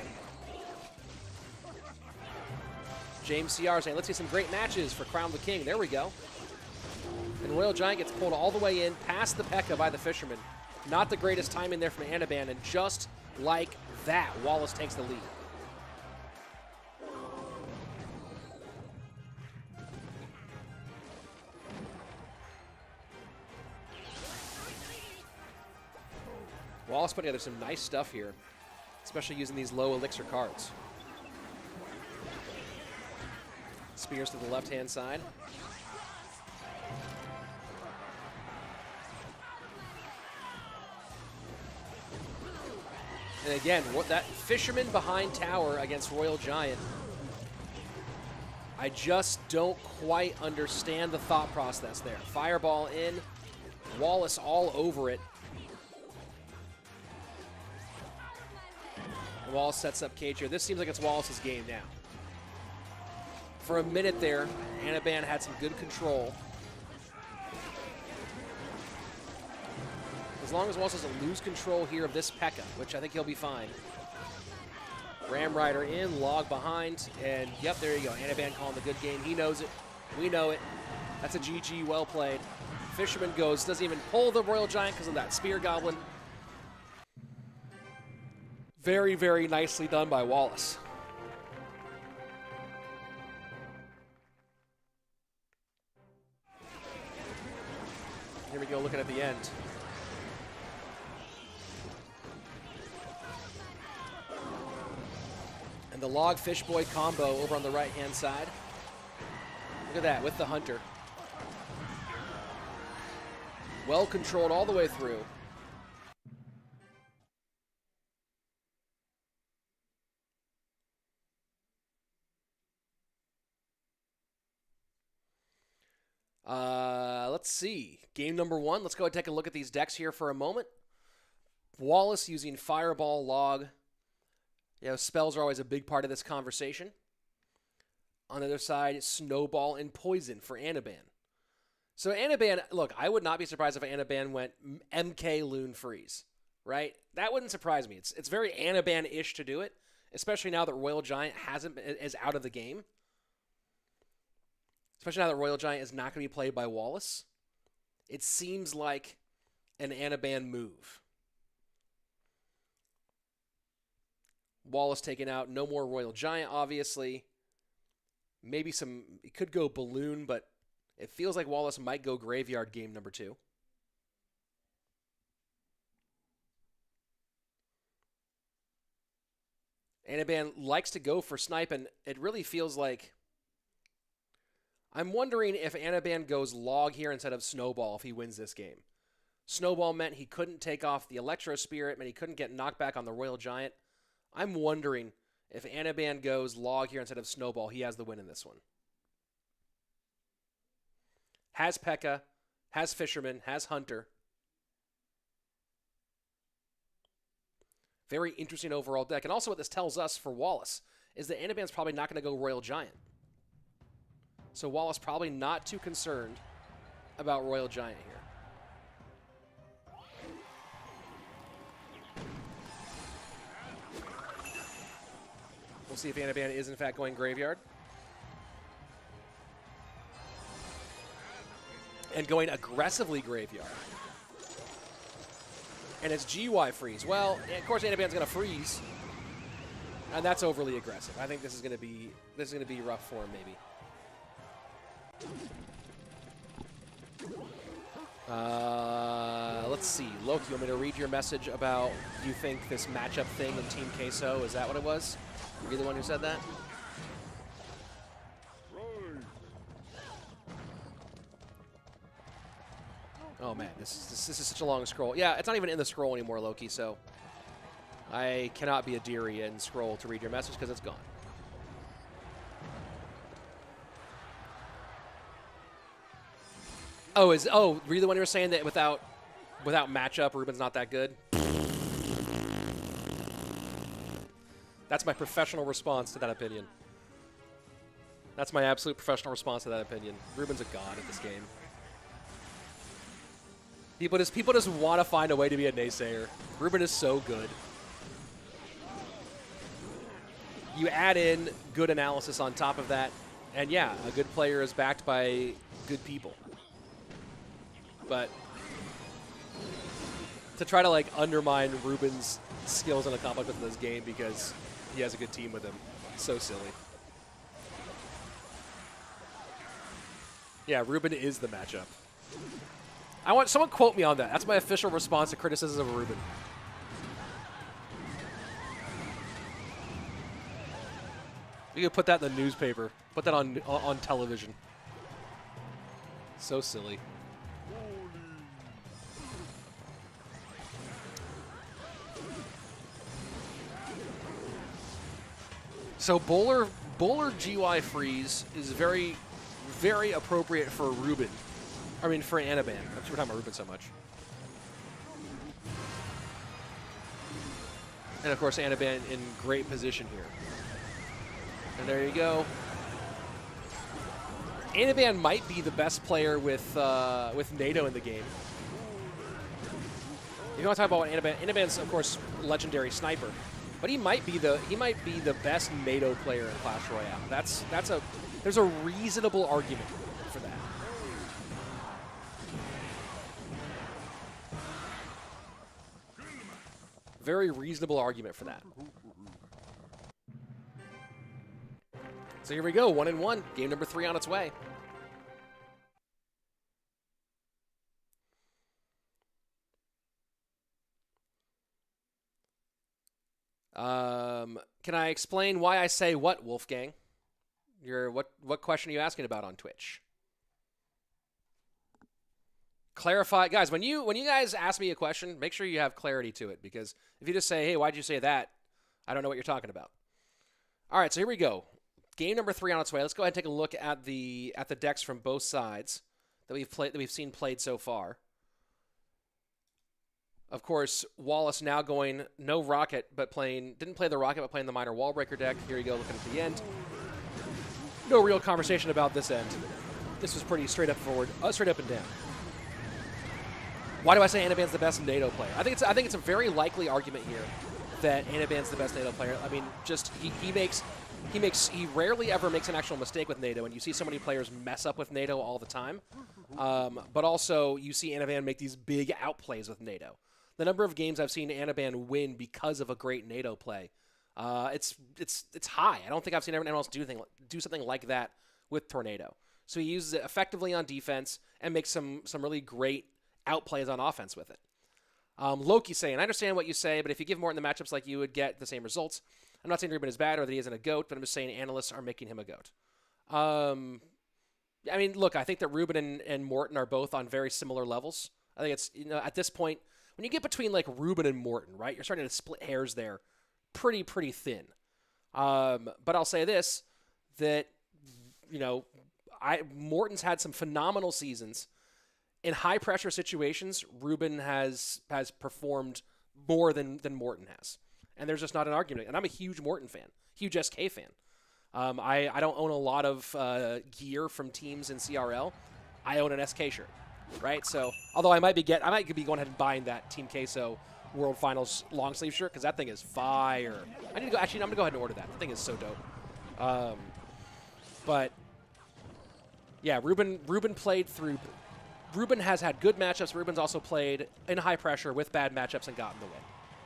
James CR saying, let's see some great matches for Crown the King. There we go. And Royal Giant gets pulled all the way in, past the P.E.K.K.A. by the Fisherman. Not the greatest timing there from Anaban, and just like that, Wallace takes the lead. Wallace put together some nice stuff here, especially using these low elixir cards. Spears to the left-hand side. And again, what that Fisherman behind tower against Royal Giant, I just don't quite understand the thought process there. Fireball in, Wallace all over it. Wallace sets up cage here. This seems like it's Wallace's game now. For a minute there, Anaban had some good control. As long as Wallace doesn't lose control here of this P.E.K.K.A., which I think he'll be fine. Ram Rider in, log behind, and yep, there you go. Anaban calling the good game. He knows it. We know it. That's a GG, well played. Fisherman goes, doesn't even pull the Royal Giant because of that Spear Goblin. Very, very nicely done by Wallace. Here we go, looking at the end. And the log fish boy combo over on the right-hand side. Look at that, with the Hunter. Well controlled all the way through. Let's see. Game number 1. Let's go ahead and take a look at these decks here for a moment. Wallace using Fireball, Log. You know, spells are always a big part of this conversation. On the other side, Snowball and Poison for Anaban. So Anaban, look, I would not be surprised if Anaban went MK Loon Freeze, right? That wouldn't surprise me. It's very Anaban-ish to do it, especially now that Royal Giant is out of the game. Especially now that Royal Giant is not going to be played by Wallace. It seems like an Anaban move. Wallace taken out. No more Royal Giant, obviously. Maybe it could go Balloon, but it feels like Wallace might go Graveyard game number 2. Anaban likes to go for Snipe, and it really feels like... I'm wondering if Anaban goes Log here instead of Snowball if he wins this game. Snowball meant he couldn't take off the Electro Spirit, meant he couldn't get knocked back on the Royal Giant. I'm wondering if Anaban goes Log here instead of Snowball, he has the win in this one. Has P.E.K.K.A., has Fisherman, has Hunter. Very interesting overall deck. And also what this tells us for Wallace is that Anaban's probably not going to go Royal Giant. So Wallace probably not too concerned about Royal Giant here. We'll see if Anaban is in fact going Graveyard. And going aggressively Graveyard. And it's GY Freeze. Well, of course Anaban's going to freeze. And that's overly aggressive. I think this is going to be rough for him maybe. Let's see. Loki, you want me to read your message about you think this matchup thing in Team Queso, is that what it was? Were you the one who said that? Oh man, this is such a long scroll. Yeah, it's not even in the scroll anymore, Loki, so I cannot be a dearie and scroll to read your message because it's gone. Were you the one who was saying that without matchup, Rúben's not that good? That's my professional response to that opinion. That's my absolute professional response to that opinion. Rúben's a god at this game. People just want to find a way to be a naysayer. Rúben is so good. You add in good analysis on top of that, and yeah, a good player is backed by good people. But to try to like undermine Rúben's skills and accomplishments in this game because he has a good team with him, so silly. Yeah, Rúben is the matchup. I want someone quote me on that. That's my official response to criticism of Rúben. You could put that in the newspaper. Put that on television. So silly. So Bowler GY Freeze is very, very appropriate for Rúben. I mean, for Anaban. We're talking about Rúben so much. And of course, Anaban in great position here. And there you go. Anaban might be the best player with NATO in the game. If you want to talk about Anaban, Anaban's of course legendary sniper, but he might be the best NATO player in Clash Royale. There's a reasonable argument for that. Very reasonable argument for that. So here we go, 1-1. Game number 3 on its way. Can I explain why I say what, Wolfgang? What question are you asking about on Twitch? Clarify, guys. When you guys ask me a question, make sure you have clarity to it, because if you just say, "Hey, why'd you say that?" I don't know what you're talking about. All right, so here we go. Game number 3 on its way. Let's go ahead and take a look at the decks from both sides that we've seen played so far. Of course, Wallace now going no Rocket, but didn't play the Rocket, but playing the Minor Wallbreaker deck. Here you go, looking at the end. No real conversation about this end. this was pretty straight up forward, straight up and down. Why do I say Anaban's the best NATO player? I think it's a very likely argument here that Anaban's the best NATO player. I mean, just he rarely ever makes an actual mistake with NATO, and you see so many players mess up with NATO all the time. But also, you see Anaban make these big outplays with NATO. The number of games I've seen Anaban win because of a great NATO play, it's high. I don't think I've seen anyone else do something like that with Tornado. So he uses it effectively on defense and makes some really great outplays on offense with it. Loki saying, I understand what you say, but if you give Morten the matchups like you would get the same results. I'm not saying Rúben is bad or that he isn't a GOAT, but I'm just saying analysts are making him a GOAT. I mean, look, I think that Rúben and Morten are both on very similar levels. I think it's, at this point, when you get between like Rúben and Morten, right, you're starting to split hairs there pretty thin. But I'll say this, that, Morten's had some phenomenal seasons. In high-pressure situations, Rúben has performed more than Morten has. And there's just not an argument. And I'm a huge Morten fan, huge SK fan. I don't own a lot of gear from teams in CRL. I own an SK shirt, right? So, although I might be going ahead and buying that Team Queso World Finals long sleeve shirt because that thing is fire. I'm gonna go ahead and order that. The thing is so dope. But yeah, Rúben played through. Rúben has had good matchups. Rúben's also played in high pressure with bad matchups and gotten the win.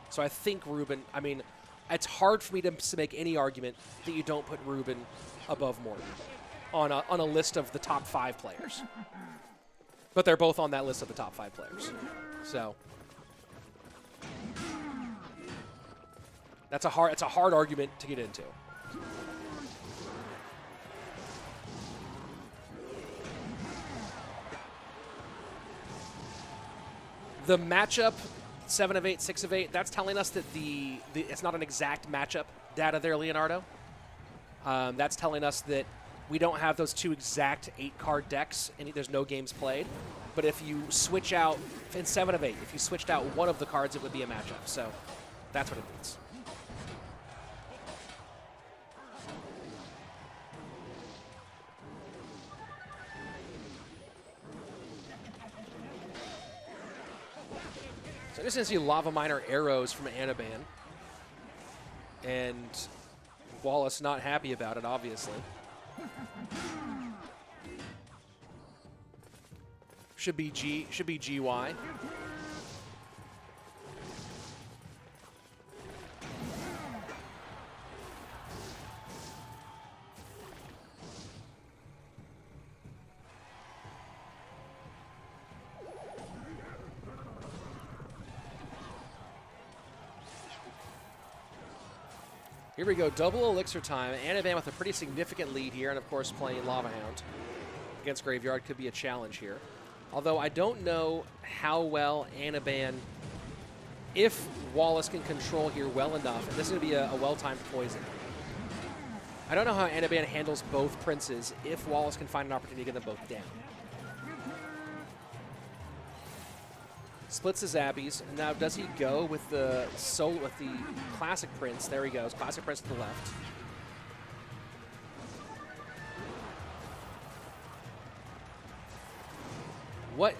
So I think Rúben, I mean, it's hard for me to make any argument that you don't put Rúben above Morten on a list of the top 5 players. But they're both on that list of the top 5 players. So it's a hard argument to get into. The matchup, 7 of 8, 6 of 8, that's telling us that it's not an exact matchup data there, Leonardo. That's telling us that we don't have those 2 exact 8-card decks, and there's no games played. But if you switch out, in 7 of 8, if you switched out one of the cards, it would be a matchup. So that's what it means. So I'm just going to see Lava Miner arrows from Anaban. And Wallace not happy about it, obviously. Should be GY. Here we go, double elixir time. Anaban with a pretty significant lead here, and of course playing Lava Hound against Graveyard could be a challenge here. Although I don't know how well Anaban, if Wallace can control here well enough, and this is going to be a well-timed poison. I don't know how Anaban handles both Princes if Wallace can find an opportunity to get them both down. Splits his Abbeys, and now does he go with the Classic Prince? There he goes, Classic Prince to the left. What?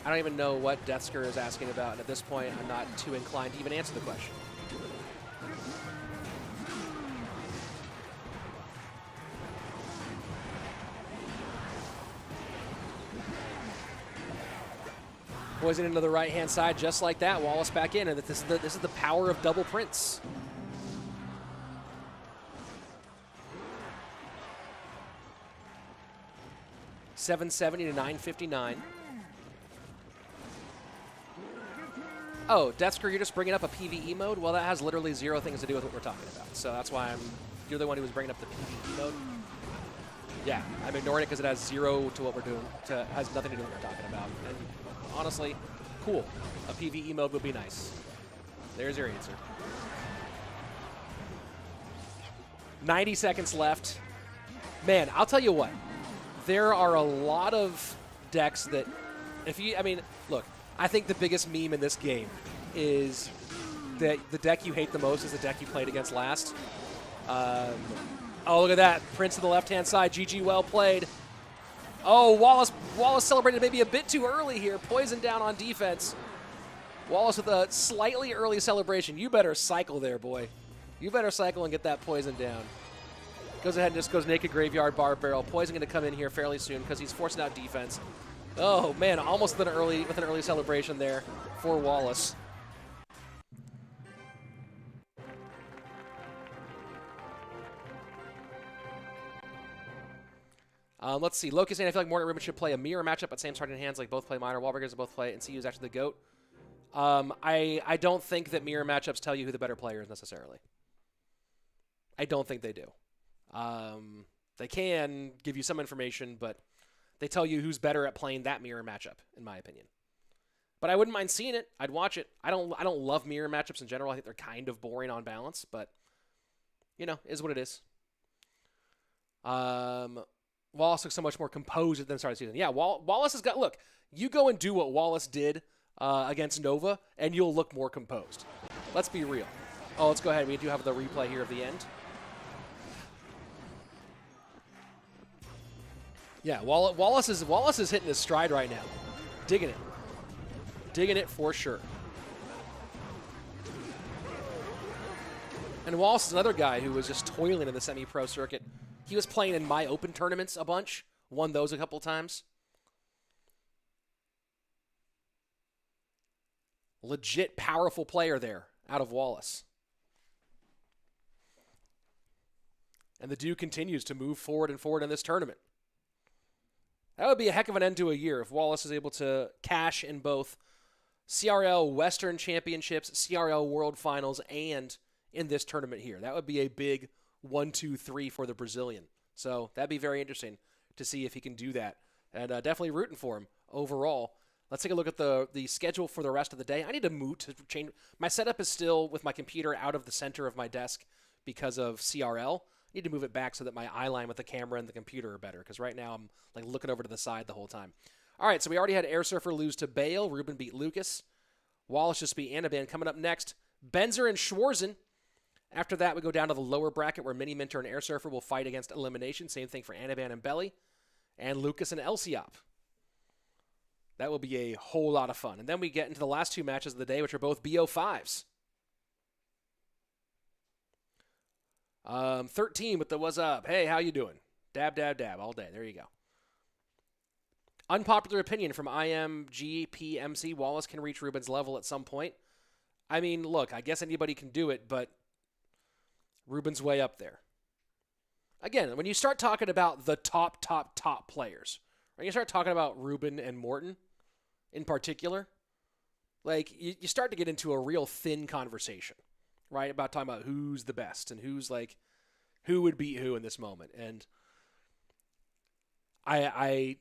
I don't even know what Deathsker is asking about, and at this point, I'm not too inclined to even answer the question. Poison into the right-hand side just like that. Wallace back in, and this is the power of double Prince. $770 to $959. Oh, Deathsker, you're just bringing up a PvE mode? Well, that has literally 0 things to do with what we're talking about. So that's why you're the one who was bringing up the PvE mode. Yeah, I'm ignoring it because it has 0 to what we're doing. Has nothing to do with what we're talking about. And honestly, cool. A PvE mode would be nice. There's your answer. 90 seconds left. Man, I'll tell you what. There are a lot of decks that, look, I think the biggest meme in this game is that the deck you hate the most is the deck you played against last. Oh, look at that. Prince to the left-hand side. GG, well played. Oh, Wallace celebrated maybe a bit too early here. Poison down on defense. Wallace with a slightly early celebration. You better cycle there, boy. You better cycle and get that poison down. Goes ahead and just goes naked graveyard bar barrel. Poison going to come in here fairly soon because he's forcing out defense. Oh, man, almost with an early celebration there for Wallace. Let's see. Locust saying, I feel like Morton and Rúben should play a mirror matchup, but same starting hands, like both play minor. Wahlburgers both play, and CU is actually the GOAT. I don't think that mirror matchups tell you who the better player is necessarily. I don't think they do. They can give you some information, but they tell you who's better at playing that mirror matchup, in my opinion. But I wouldn't mind seeing it. I'd watch it. I don't love mirror matchups in general. I think they're kind of boring on balance, but you know, is what it is. Wallace looks so much more composed than the start of the season. Yeah, Wallace has got, look, you go and do what Wallace did against Nova, and you'll look more composed. Let's be real. Oh, let's go ahead. We do have the replay here of the end. Yeah, Wallace is hitting his stride right now. Digging it. Digging it for sure. And Wallace is another guy who was just toiling in the semi-pro circuit. He was playing in my open tournaments a bunch. Won those a couple times. Legit powerful player there out of Wallace. And the dude continues to move forward and forward in this tournament. That would be a heck of an end to a year if Wallace is able to cash in both CRL Western Championships, CRL World Finals, and in this tournament here. That would be a big 1, 2, 3 for the Brazilian. So that'd be very interesting to see if he can do that. And definitely rooting for him overall. Let's take a look at the schedule for the rest of the day. I need to move to change. My setup is still with my computer out of the center of my desk because of CRL. I need to move it back so that my eye line with the camera and the computer are better, because right now I'm like looking over to the side the whole time. All right, so we already had Airsurfer lose to Bale. Rúben beat Lucas. Wallace just beat Anaban. Coming up next, Benzer and Schwarzen. After that, we go down to the lower bracket where Miniminter and Airsurfer will fight against elimination. Same thing for Anaban and Belikin, and Lucas and Lciop. That will be a whole lot of fun. And then we get into the last two matches of the day, which are both BO5s. 13 with the what's up. Hey, how you doing? Dab, dab, dab all day. There you go. Unpopular opinion from IMGPMC. Wallace can reach Rúben's level at some point. I mean, look, I guess anybody can do it, but Rúben's way up there. Again, when you start talking about the top players, when you start talking about Rúben and Morton in particular, like you start to get into a real thin conversation, right? About talking about who's the best and who's like, who would beat who in this moment. And I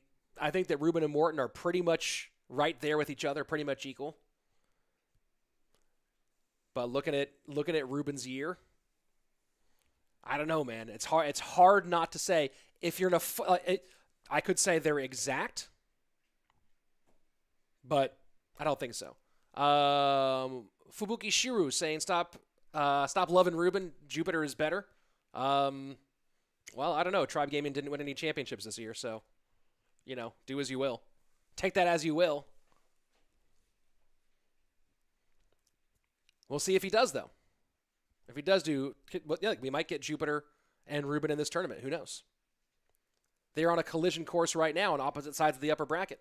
think that Rúben and Morton are pretty much right there with each other, pretty much equal. But looking at Rúben's year, I don't know, man. It's hard not to say. If you're in I could say they're exact, but I don't think so. Fubuki Shiru saying stop loving Rúben. Jupiter is better. Well, I don't know. Tribe Gaming didn't win any championships this year, so do as you will. Take that as you will. We'll see if he does, though. If he does we might get Jupiter and Rúben in this tournament. Who knows? They're on a collision course right now on opposite sides of the upper bracket.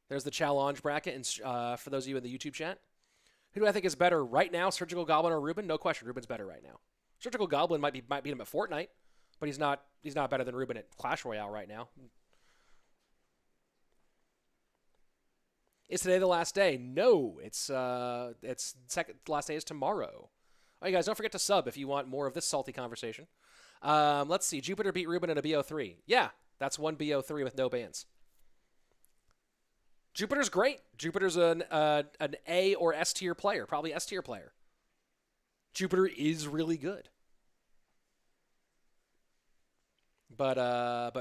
There's the challenge bracket, and for those of you in the YouTube chat. Who do I think is better right now, Surgical Goblin or Rúben? No question, Rúben's better right now. Surgical Goblin might beat him at Fortnite, but he's not better than Rúben at Clash Royale right now. Is today the last day? No, it's last day is tomorrow. All right, guys, don't forget to sub if you want more of this salty conversation. Let's see. Jupiter beat Rúben in a BO3. Yeah, that's one BO3 with no bans. Jupiter's great. Jupiter's an A or S tier player, probably S tier player. Jupiter is really good. But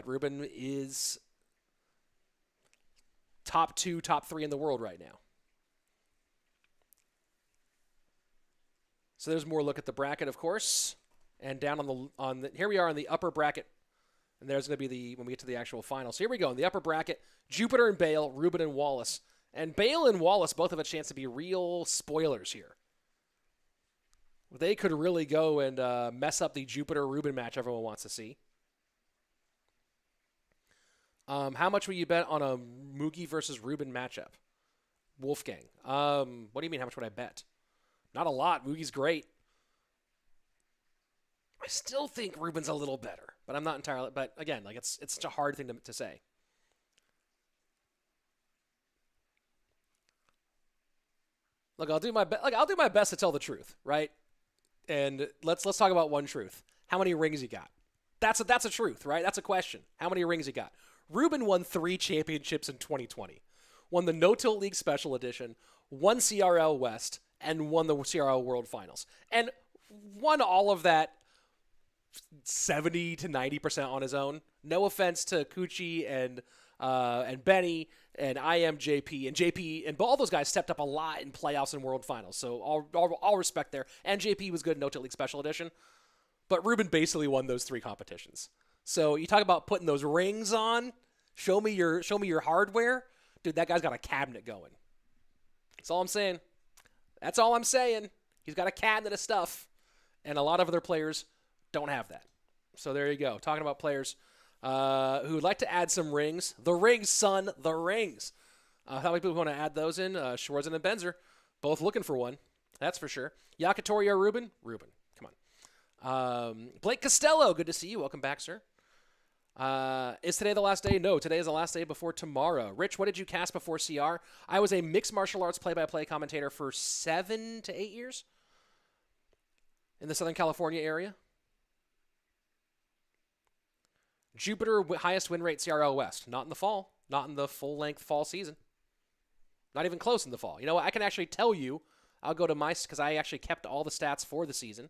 Rúben is top 2, top 3 in the world right now. So there's more look at the bracket, of course. And down on the here we are in the upper bracket. And there's going to be when we get to the actual final. So here we go in the upper bracket. Jupiter and Bale, Rúben and Wallace. And Bale and Wallace both have a chance to be real spoilers here. They could really go and mess up the Jupiter-Rúben match everyone wants to see. How much will you bet on a Mugi versus Rúben matchup? Wolfgang. What do you mean, how much would I bet? Not a lot. Mugi's great. I still think Rúben's a little better, but I'm not entirely. But again, like it's such a hard thing to say. Look, I'll do my best to tell the truth, right? And let's talk about one truth. How many rings you got? That's a truth, right? That's a question. How many rings you got? Rúben won 3 championships in 2020. Won the No-Tilt League Special Edition, won CRL West, and won the CRL World Finals. And won all of that 70 to 90% on his own. No offense to Kuchi and Benny and JP. And JP and all those guys stepped up a lot in playoffs and World Finals. So all respect there. And JP was good in No-Tilt League Special Edition. But Rúben basically won those 3 competitions. So you talk about putting those rings on. Show me your hardware. Dude, that guy's got a cabinet going. That's all I'm saying. That's all I'm saying. He's got a cabinet of stuff. And a lot of other players don't have that. So there you go. Talking about players who would like to add some rings. The rings, son. The rings. How many people want to add those in? Schwarzen and Benzer. Both looking for one. That's for sure. Yakitori or Rúben? Rúben. Come on. Blake Costello. Good to see you. Welcome back, sir. Is today the last day? No, today is the last day before tomorrow. Rich, what did you cast before CR? I was a mixed martial arts play-by-play commentator for 7 to 8 years in the Southern California area. Jupiter, highest win rate CRL West. Not in the fall. Not in the full-length fall season. Not even close in the fall. You know what? I can actually tell you. I'll go to because I actually kept all the stats for the season.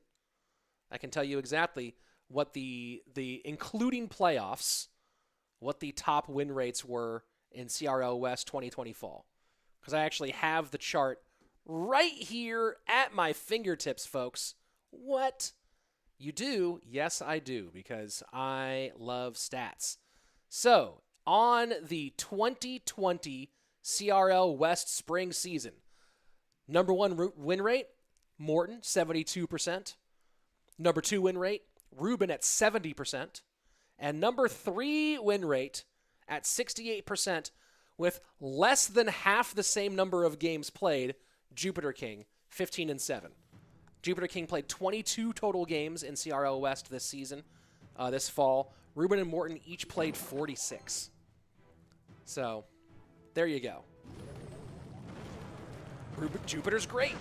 I can tell you exactly what the including playoffs, what the top win rates were in CRL West 2020 fall. Because I actually have the chart right here at my fingertips, folks. What? You do? Yes, I do, because I love stats. So, on the 2020 CRL West spring season, number 1 win rate, Morton, 72%. Number 2 win rate, Rúben at 70%, and number 3 win rate at 68%, with less than half the same number of games played, Jupiter King, 15-7. Jupiter King played 22 total games in CRL West this season, this fall. Rúben and Morton each played 46. So, there you go. Jupiter's great.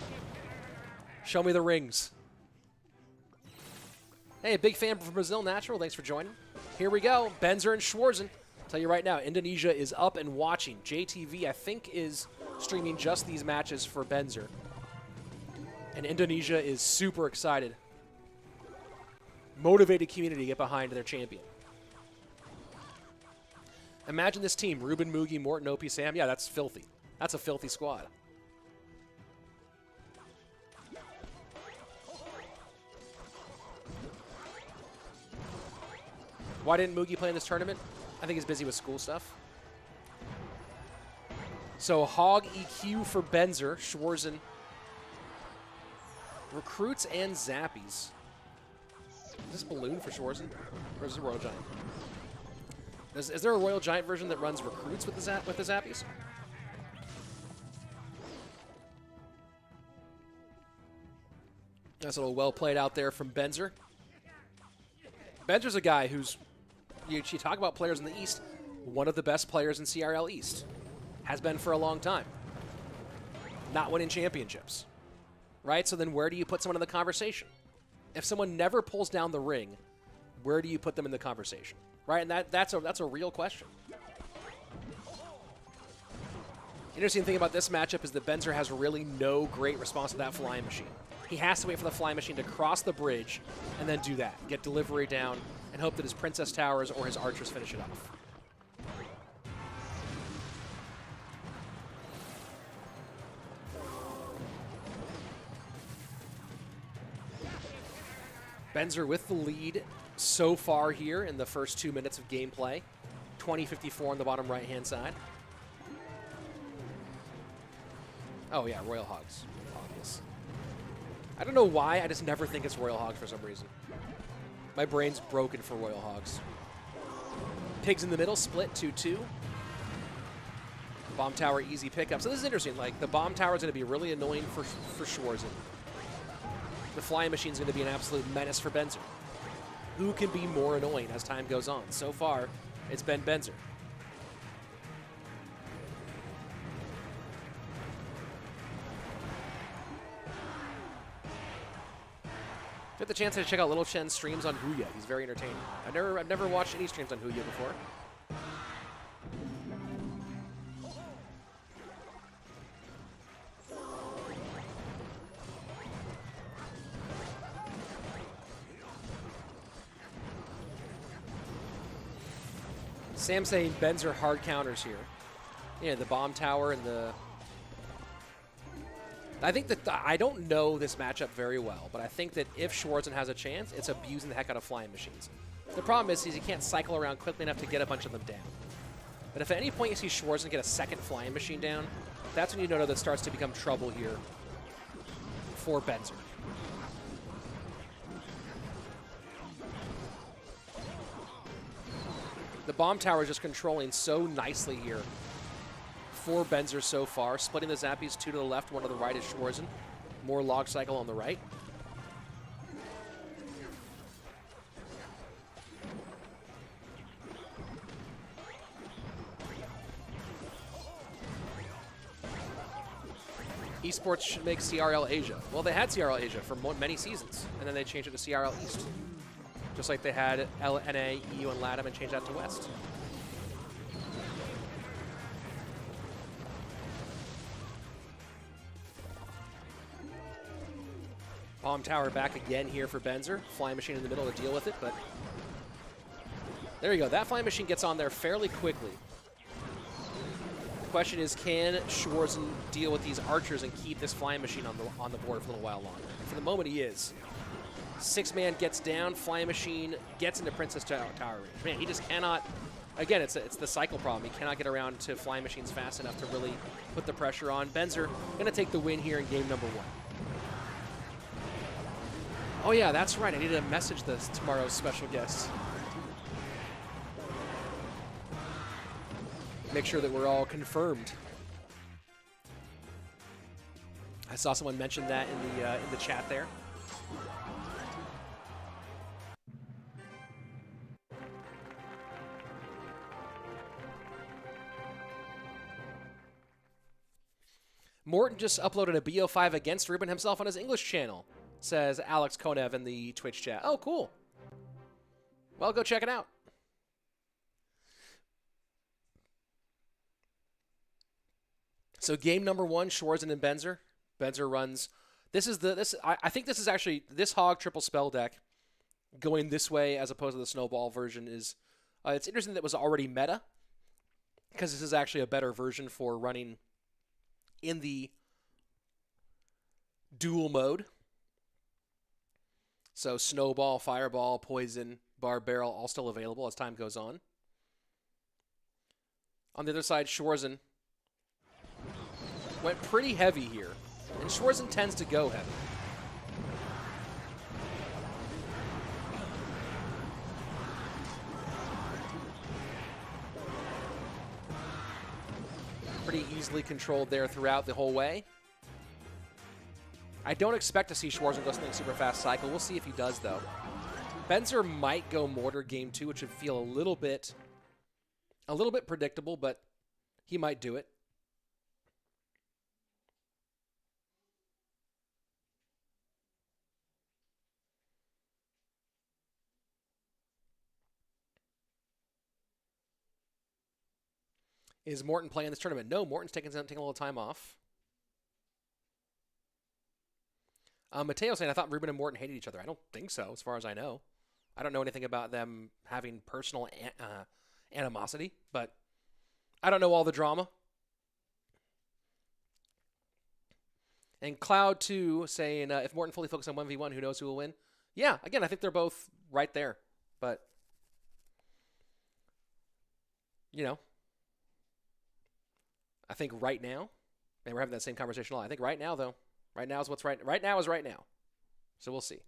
Show me the rings. Hey, big fan from Brazil Natural. Thanks for joining. Here we go. Benzer and Schwarzen. I'll tell you right now, Indonesia is up and watching. JTV, I think, is streaming just these matches for Benzer. And Indonesia is super excited. Motivated community to get behind their champion. Imagine this team. Rúben, Mugi, Morton, OP, Sam. Yeah, that's filthy. That's a filthy squad. Why didn't Mugi play in this tournament? I think he's busy with school stuff. So Hog EQ for Benzer, Schwarzen. Recruits and Zappies. Is this Balloon for Schwarzen? Or is it Royal Giant? Is there a Royal Giant version that runs recruits with the Zappies? That's a little well played out there from Benzer. Benzer's a guy who's, you talk about players in the East, one of the best players in CRL East. Has been for a long time. Not winning championships. Right? So then where do you put someone in the conversation? If someone never pulls down the ring, where do you put them in the conversation? Right? And that's a real question. Interesting thing about this matchup is that Benzer has really no great response to that flying machine. He has to wait for the flying machine to cross the bridge and then do that. Get delivery down and hope that his Princess Towers or his archers finish it off. Benzer with the lead so far here in the first 2 minutes of gameplay. 20-54 on the bottom right-hand side. Oh, yeah, Royal Hogs. Obvious. I don't know why, I just never think it's Royal Hogs for some reason. My brain's broken for Royal Hogs. Pigs in the middle, split 2-2. Bomb tower, easy pickup. So this is interesting. Like, the bomb tower is going to be really annoying for Schwarzen. The flying machine is going to be an absolute menace for Benzer. Who can be more annoying as time goes on? So far, it's been Benzer. Get the chance to check out Little Shen's streams on Huya. He's very entertaining. I've never watched any streams on Huya before. Sam saying Benzer hard counters here. Yeah, the bomb tower and the... I think that I don't know this matchup very well, but I think that if Schwarzen has a chance, it's abusing the heck out of flying machines. The problem is he can't cycle around quickly enough to get a bunch of them down. But if at any point you see Schwarzen get a second flying machine down, that's when you know that starts to become trouble here for Benzer. The bomb tower is just controlling so nicely here for Benzer so far. Splitting the Zappies, 2 to the left, 1 to the right is Schwarzen. More log cycle on the right. Esports should make CRL Asia. Well, they had CRL Asia for many seasons, and then they changed it to CRL East. Just like they had LNA, EU, and LATAM and changed that to West. Bomb tower back again here for Benzer. Flying machine in the middle to deal with it, but there you go. That flying machine gets on there fairly quickly. The question is, can Schwarzen deal with these archers and keep this flying machine on the board for a little while longer? For the moment, he is. 6-man gets down, flying machine gets into Princess Tower range. Man, he just cannot, again, it's the cycle problem. He cannot get around to flying machines fast enough to really put the pressure on. Benzer gonna take the win here in game number 1. Oh yeah, that's right, I need to message tomorrow's special guest. Make sure that we're all confirmed. I saw someone mention that in the chat there. Morton just uploaded a BO5 against Rúben himself on his English channel, says Alex Konev in the Twitch chat. Oh, cool. Well, go check it out. So game number 1, Schwarzen and Benzer. Benzer runs. I think this is actually this hog triple spell deck going this way as opposed to the snowball version is. It's interesting that it was already meta because this is actually a better version for running in the dual mode. So snowball, fireball, poison, bar barrel, all still available as time goes on. On the other side, Schwarzen went pretty heavy here. And Schwarzen tends to go heavy. Pretty easily controlled there throughout the whole way. I don't expect to see Schwarzen go something super fast cycle. We'll see if he does, though. Benzer might go Mortar game 2, which would feel a little bit predictable, but he might do it. Is Morton playing this tournament? No, Morton's taking a little time off. Mateo saying, I thought Rúben and Morton hated each other. I don't think so, as far as I know. I don't know anything about them having personal animosity, but I don't know all the drama. And Cloud2 saying, if Morton fully focused on 1v1, who knows who will win? Yeah, again, I think they're both right there. But, you know, I think right now, and we're having that same conversation a lot. I think right now, though, right now is what's right. Right now is right now. So we'll see.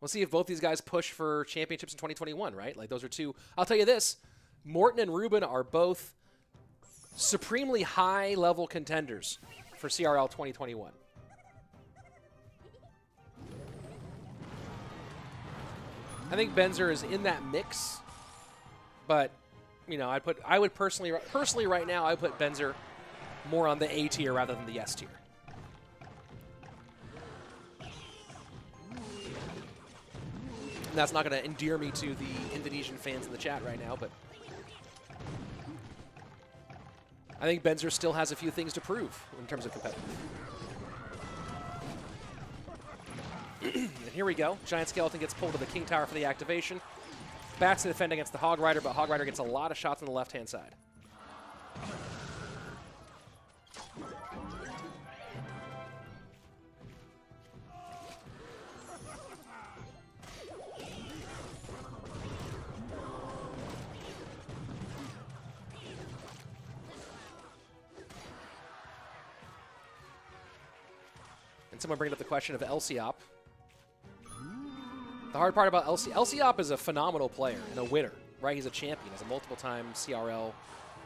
We'll see if both these guys push for championships in 2021, right? Like, those are two. I'll tell you this. Morten and Rúben are both supremely high-level contenders for CRL 2021. I think Benzer is in that mix, but you know, I would personally right now, I put Benzer more on the A tier rather than the S tier. And that's not going to endear me to the Indonesian fans in the chat right now, but I think Benzer still has a few things to prove in terms of competitive. And here we go. Giant Skeleton gets pulled to the King Tower for the activation. Bats to defend against the Hog Rider, but Hog Rider gets a lot of shots on the left-hand side. And someone bringing up the question of Lciop. The hard part about Lciop is a phenomenal player and a winner, right? He's a champion. He's a multiple-time CRL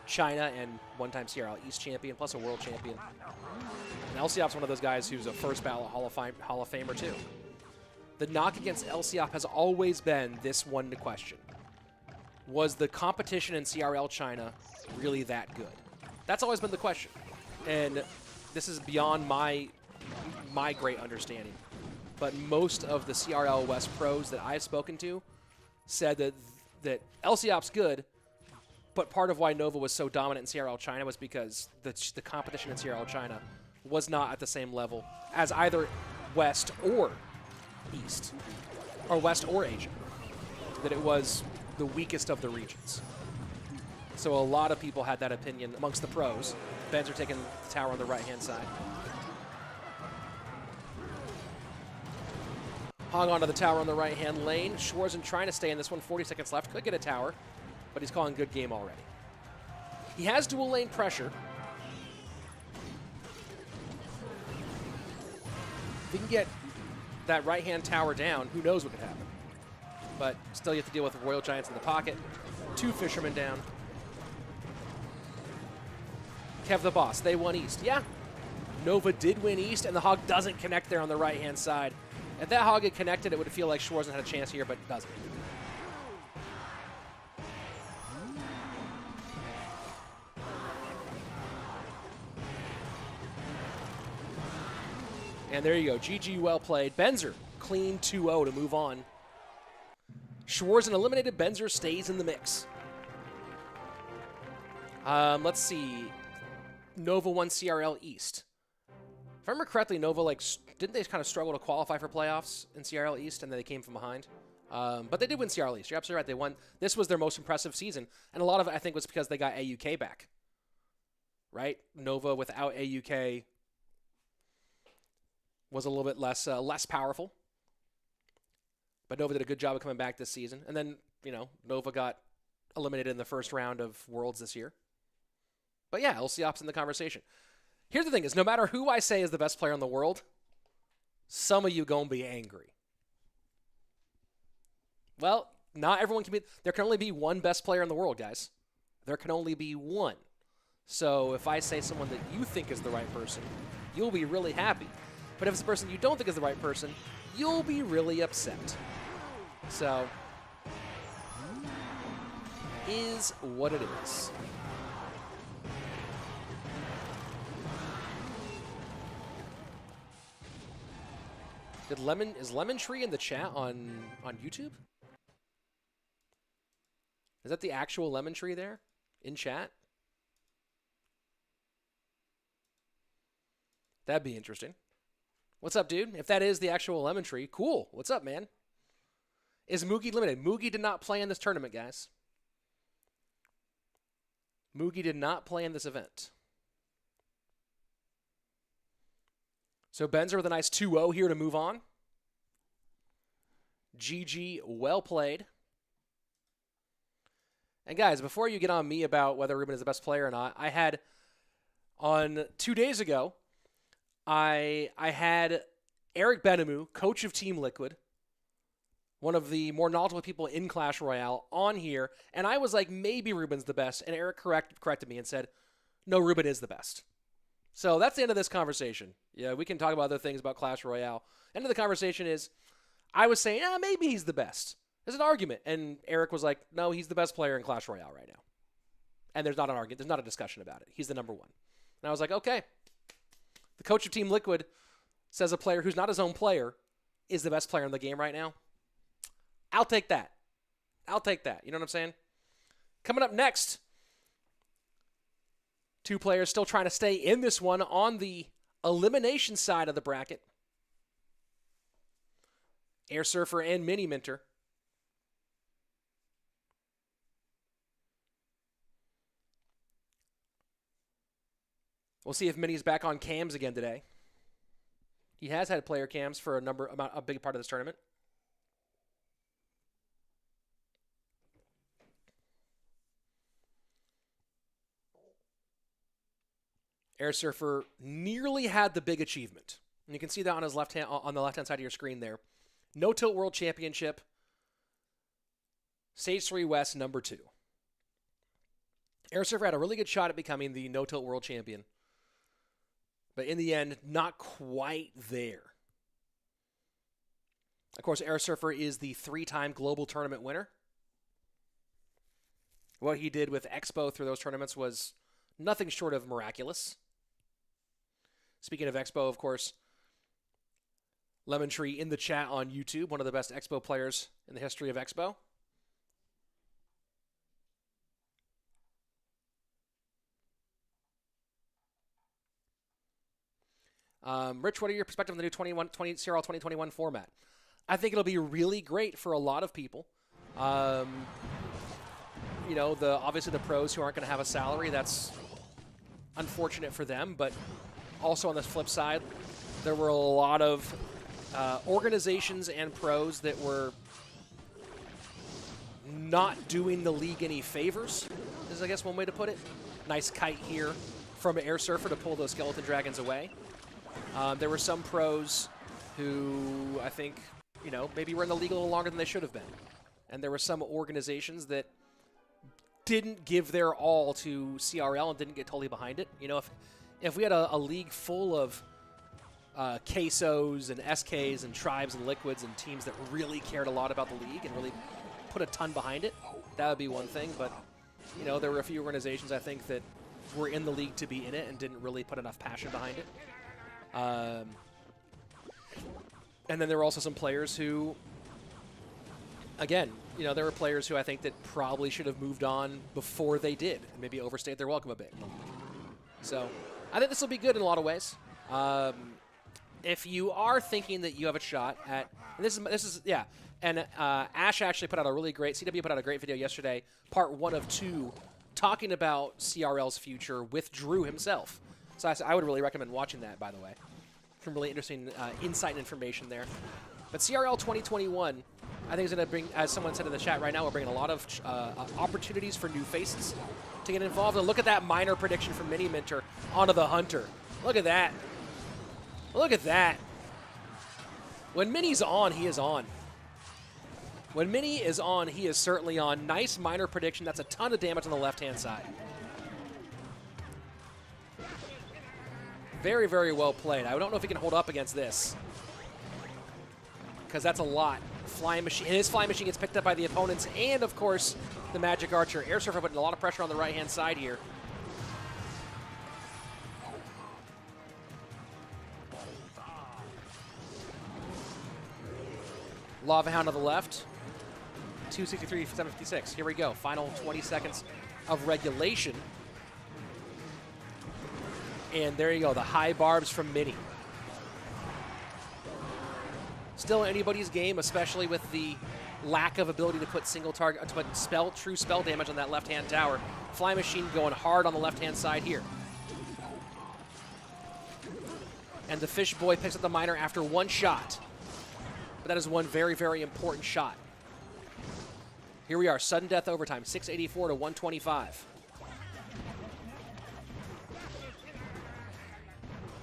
China and one-time CRL East champion, plus a world champion. And Lciop's one of those guys who's a first ballot Hall of Famer, too. The knock against Lciop has always been this one question. Was the competition in CRL China really that good? That's always been the question. And this is beyond my great understanding. But most of the CRL West pros that I've spoken to said that Lciop's good, but part of why Nova was so dominant in CRL China was because the competition in CRL China was not at the same level as either West or East, or West or Asia, that it was the weakest of the regions. So a lot of people had that opinion amongst the pros. Benzer taking the tower on the right-hand side. Hog onto the tower on the right-hand lane. Schwarzen trying to stay in this one. 40 seconds left. Could get a tower, but he's calling good game already. He has dual lane pressure. If he can get that right-hand tower down, who knows what could happen. But still you have to deal with Royal Giants in the pocket. 2 Fishermen down. Kev the boss. They won East. Yeah. Nova did win East, and the Hog doesn't connect there on the right-hand side. If that Hog had connected, it would feel like Schwarzen had a chance here, but it doesn't. And there you go. GG, well played. Benzer, clean 2-0 to move on. Schwarzen eliminated. Benzer stays in the mix. Let's see. Nova won CRL East. If I remember correctly, Nova, didn't they kind of struggle to qualify for playoffs in CRL East, and then they came from behind? But they did win CRL East. You're absolutely right. They won. This was their most impressive season, and a lot of it, I think, was because they got AUK back. Right? Nova without AUK was a little bit less powerful. But Nova did a good job of coming back this season. And then, you know, Nova got eliminated in the first round of Worlds this year. But yeah, Lciop's in the conversation. Here's the thing is, no matter who I say is the best player in the world, some of you gonna be angry. Well, not everyone can be. There can only be one best player in the world, guys. There can only be one. So if I say someone that you think is the right person, you'll be really happy. But if it's a person you don't think is the right person, you'll be really upset. So, is what it is. Is Lemon Tree in the chat on YouTube? Is that the actual Lemon Tree there in chat? That'd be interesting. What's up, dude? If that is the actual Lemon Tree, cool. What's up, man? Is Moogie limited? Moogie did not play in this tournament, guys. Moogie did not play in this event. So Benzer with a nice 2-0 here to move on. GG, well played. And guys, before you get on me about whether Rúben is the best player or not, I had, on 2 days ago, I had Eric Benamou, coach of Team Liquid, one of the more knowledgeable people in Clash Royale, on here, and I was like, maybe Rúben's the best, and Eric corrected me and said, no, Rúben is the best. So that's the end of this conversation. Yeah, we can talk about other things about Clash Royale. End of the conversation is, I was saying, maybe he's the best. There's an argument, and Eric was like, no, he's the best player in Clash Royale right now. And there's not an argument. There's not a discussion about it. He's the number one. And I was like, okay. The coach of Team Liquid says a player who's not his own player is the best player in the game right now. I'll take that. I'll take that. You know what I'm saying? Coming up next, two players still trying to stay in this one on the elimination side of the bracket. Airsurfer and Miniminter. We'll see if Mini's back on cams again today. He has had player cams for a big part of this tournament. Airsurfer nearly had the big achievement. And you can see that on his on the left-hand side of your screen there. No Tilt World Championship. Stage 3 West, number 2. Airsurfer had a really good shot at becoming the No Tilt World Champion. But in the end, not quite there. Of course, Airsurfer is the 3-time global tournament winner. What he did with Expo through those tournaments was nothing short of miraculous. Speaking of Expo, of course, Lemon Tree in the chat on YouTube, one of the best Expo players in the history of Expo. Rich, what are your perspectives on the new CRL 2021 format? I think it'll be really great for a lot of people. You know, obviously the pros who aren't going to have a salary, that's unfortunate for them. But also on the flip side, there were a lot of organizations and pros that were not doing the league any favors, is I guess one way to put it. Nice kite here from Airsurfer to pull those Skeleton Dragons away. There were some pros who I think, you know, maybe were in the league a little longer than they should have been. And there were some organizations that didn't give their all to CRL and didn't get totally behind it. You know, if we had a league full of quesos and SKs and tribes and liquids and teams that really cared a lot about the league and really put a ton behind it, that would be one thing. But, you know, there were a few organizations, I think, that were in the league to be in it and didn't really put enough passion behind it. And then there were also some players who, again, you know, there were players who I think that probably should have moved on before they did and maybe overstayed their welcome a bit. So I think this will be good in a lot of ways. If you are thinking that you have a shot at, and this is yeah, and Ash actually put out a really great, CW put out a great video yesterday, part 1 of 2, talking about CRL's future with Drew himself. So I would really recommend watching that, by the way. Some really interesting insight and information there. But CRL 2021, I think is going to bring, as someone said in the chat right now, we're bringing a lot of opportunities for new faces to get involved. And look at that minor prediction from Miniminter onto the Hunter. Look at that. Look at that. When Mini's on, he is on. When Mini is on, he is certainly on. Nice minor prediction. That's a ton of damage on the left-hand side. Very, very well played. I don't know if he can hold up against this, because that's a lot. Flying machine. His flying machine gets picked up by the opponents, and of course, the Magic Archer. Airsurfer putting a lot of pressure on the right-hand side here. Lava Hound on the left. 263, 756. Here we go. Final 20 seconds of regulation. And there you go, the high barbs from Mini. Still anybody's game, especially with the lack of ability to put single target, to put true spell damage on that left-hand tower. Fly Machine going hard on the left-hand side here. And the Fish Boy picks up the miner after one shot. But that is one very, very important shot. Here we are, sudden death overtime, 684 to 125.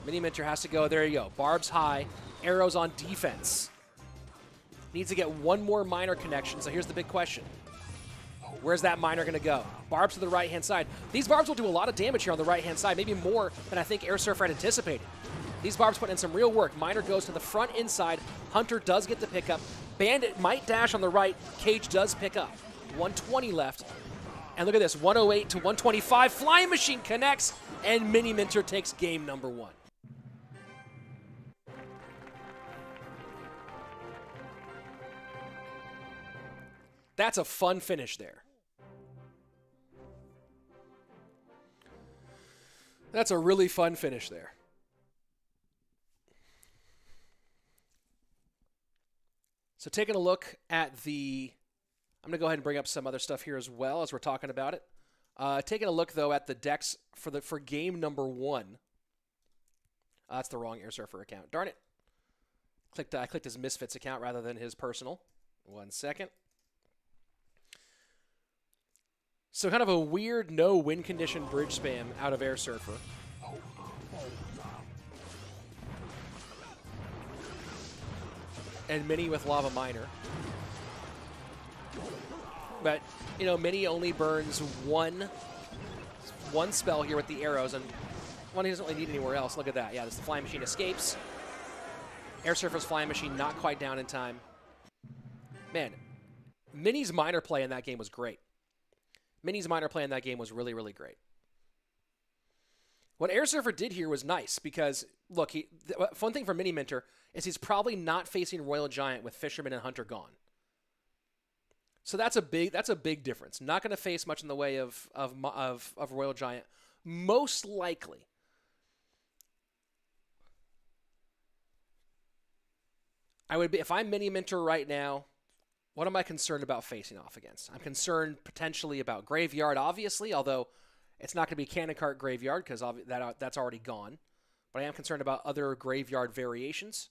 Miniminter has to go. There you go. Barbs high. Arrows on defense. Needs to get one more miner connection. So here's the big question. Where's that miner going to go? Barbs to the right-hand side. These barbs will do a lot of damage here on the right-hand side, maybe more than I think Airsurfer had anticipated. These barbs put in some real work. Miner goes to the front inside. Hunter does get the pickup. Bandit might dash on the right. Cage does pick up. 120 left. And look at this, 108 to 125. Flying Machine connects, and Miniminter takes game number 1. That's a fun finish there. That's a really fun finish there. So taking a look at the... I'm going to go ahead and bring up some other stuff here as well as we're talking about it. Taking a look, though, at the decks for game number 1. That's the wrong Airsurfer account. Darn it. I clicked his Misfits account rather than his personal. 1 second. So kind of a weird no win condition bridge spam out of Airsurfer. And Mini with Lava Miner. But, you know, Mini only burns one spell here with the arrows, and one he doesn't really need anywhere else. Look at that. Yeah, the Flying Machine escapes. Airsurfer's Flying Machine not quite down in time. Man, Mini's miner play in that game was great. Mini's miner play in that game was really, really great. What Airsurfer did here was nice because, look, the fun thing for Miniminter is he's probably not facing Royal Giant with Fisherman and Hunter gone. So that's a big difference. Not going to face much in the way of Royal Giant, most likely. I would be, if I'm Miniminter right now, what am I concerned about facing off against? I'm concerned potentially about Graveyard, obviously, although it's not going to be Cannon Cart Graveyard because that's already gone. But I am concerned about other Graveyard variations.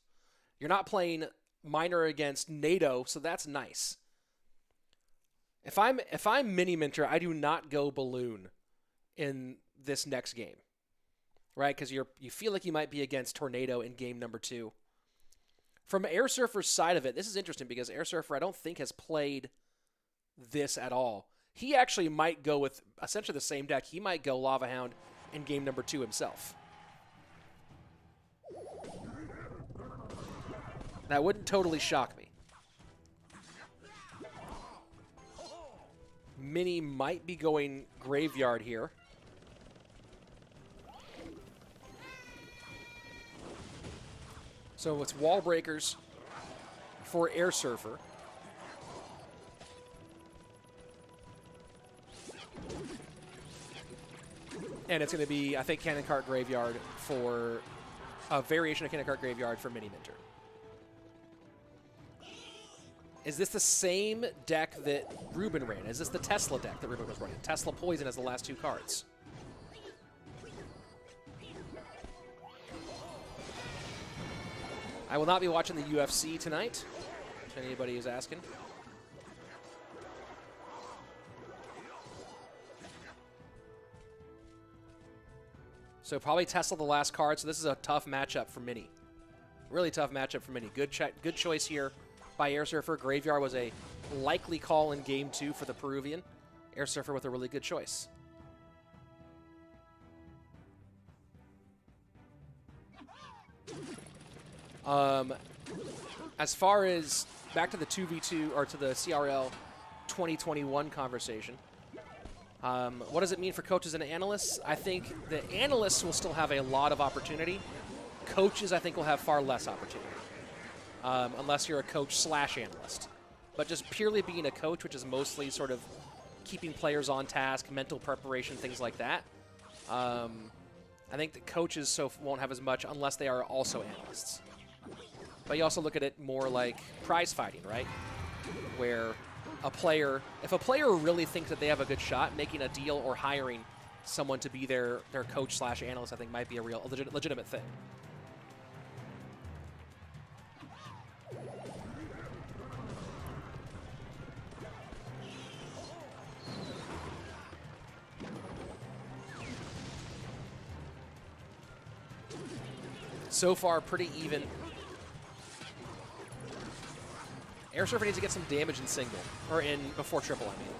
You're not playing Miner against NATO, so that's nice. If I'm Miniminter, I do not go Balloon in this next game, right? Because you feel like you might be against Tornado in game number 2. From Airsurfer's side of it, this is interesting because Airsurfer, I don't think, has played this at all. He actually might go with essentially the same deck. He might go Lava Hound in game number 2 himself. That wouldn't totally shock me. Mini might be going Graveyard here. So it's Wall Breakers for Airsurfer. And it's going to be, I think, Cannon Cart Graveyard for a variation of Cannon Cart Graveyard for Miniminter. Is this the same deck that Rúben ran? Is this the Tesla deck that Rúben was running? Tesla Poison as the last 2 cards. I will not be watching the UFC tonight, if anybody is asking. So probably Tesla the last card, so this is a tough matchup for Mini. Really tough matchup for Mini. Good choice here by Airsurfer. Graveyard was a likely call in game 2 for the Peruvian. Airsurfer with a really good choice. As far as back to the 2v2 or to the CRL 2021 conversation, what does it mean for coaches and analysts? I think the analysts will still have a lot of opportunity. Coaches, I think, will have far less opportunity, unless you're a coach/analyst. But just purely being a coach, which is mostly sort of keeping players on task, mental preparation, things like that, I think the coaches won't have as much unless they are also analysts. But you also look at it more like prize fighting, right? Where if a player really thinks that they have a good shot, making a deal or hiring someone to be their coach/analyst, I think might be a legitimate thing. So far, pretty even. Airsurfer needs to get some damage in single, or in before triple, I mean.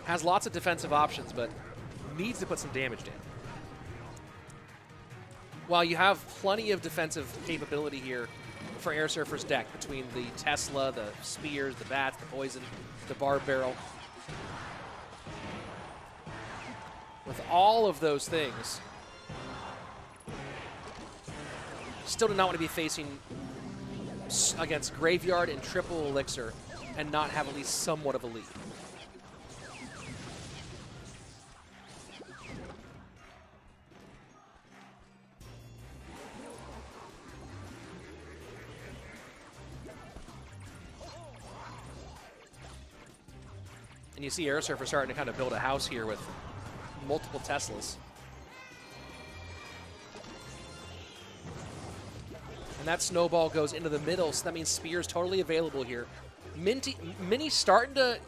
Has lots of defensive options, but needs to put some damage in. While you have plenty of defensive capability here for Airsurfer's deck, between the Tesla, the spears, the bats, the poison, the barb barrel. With all of those things, still do not want to be facing against Graveyard and triple Elixir and not have at least somewhat of a lead. And you see Airsurfer starting to kind of build a house here with multiple Teslas. And that snowball goes into the middle, so that means Spear's totally available here. Mini's starting to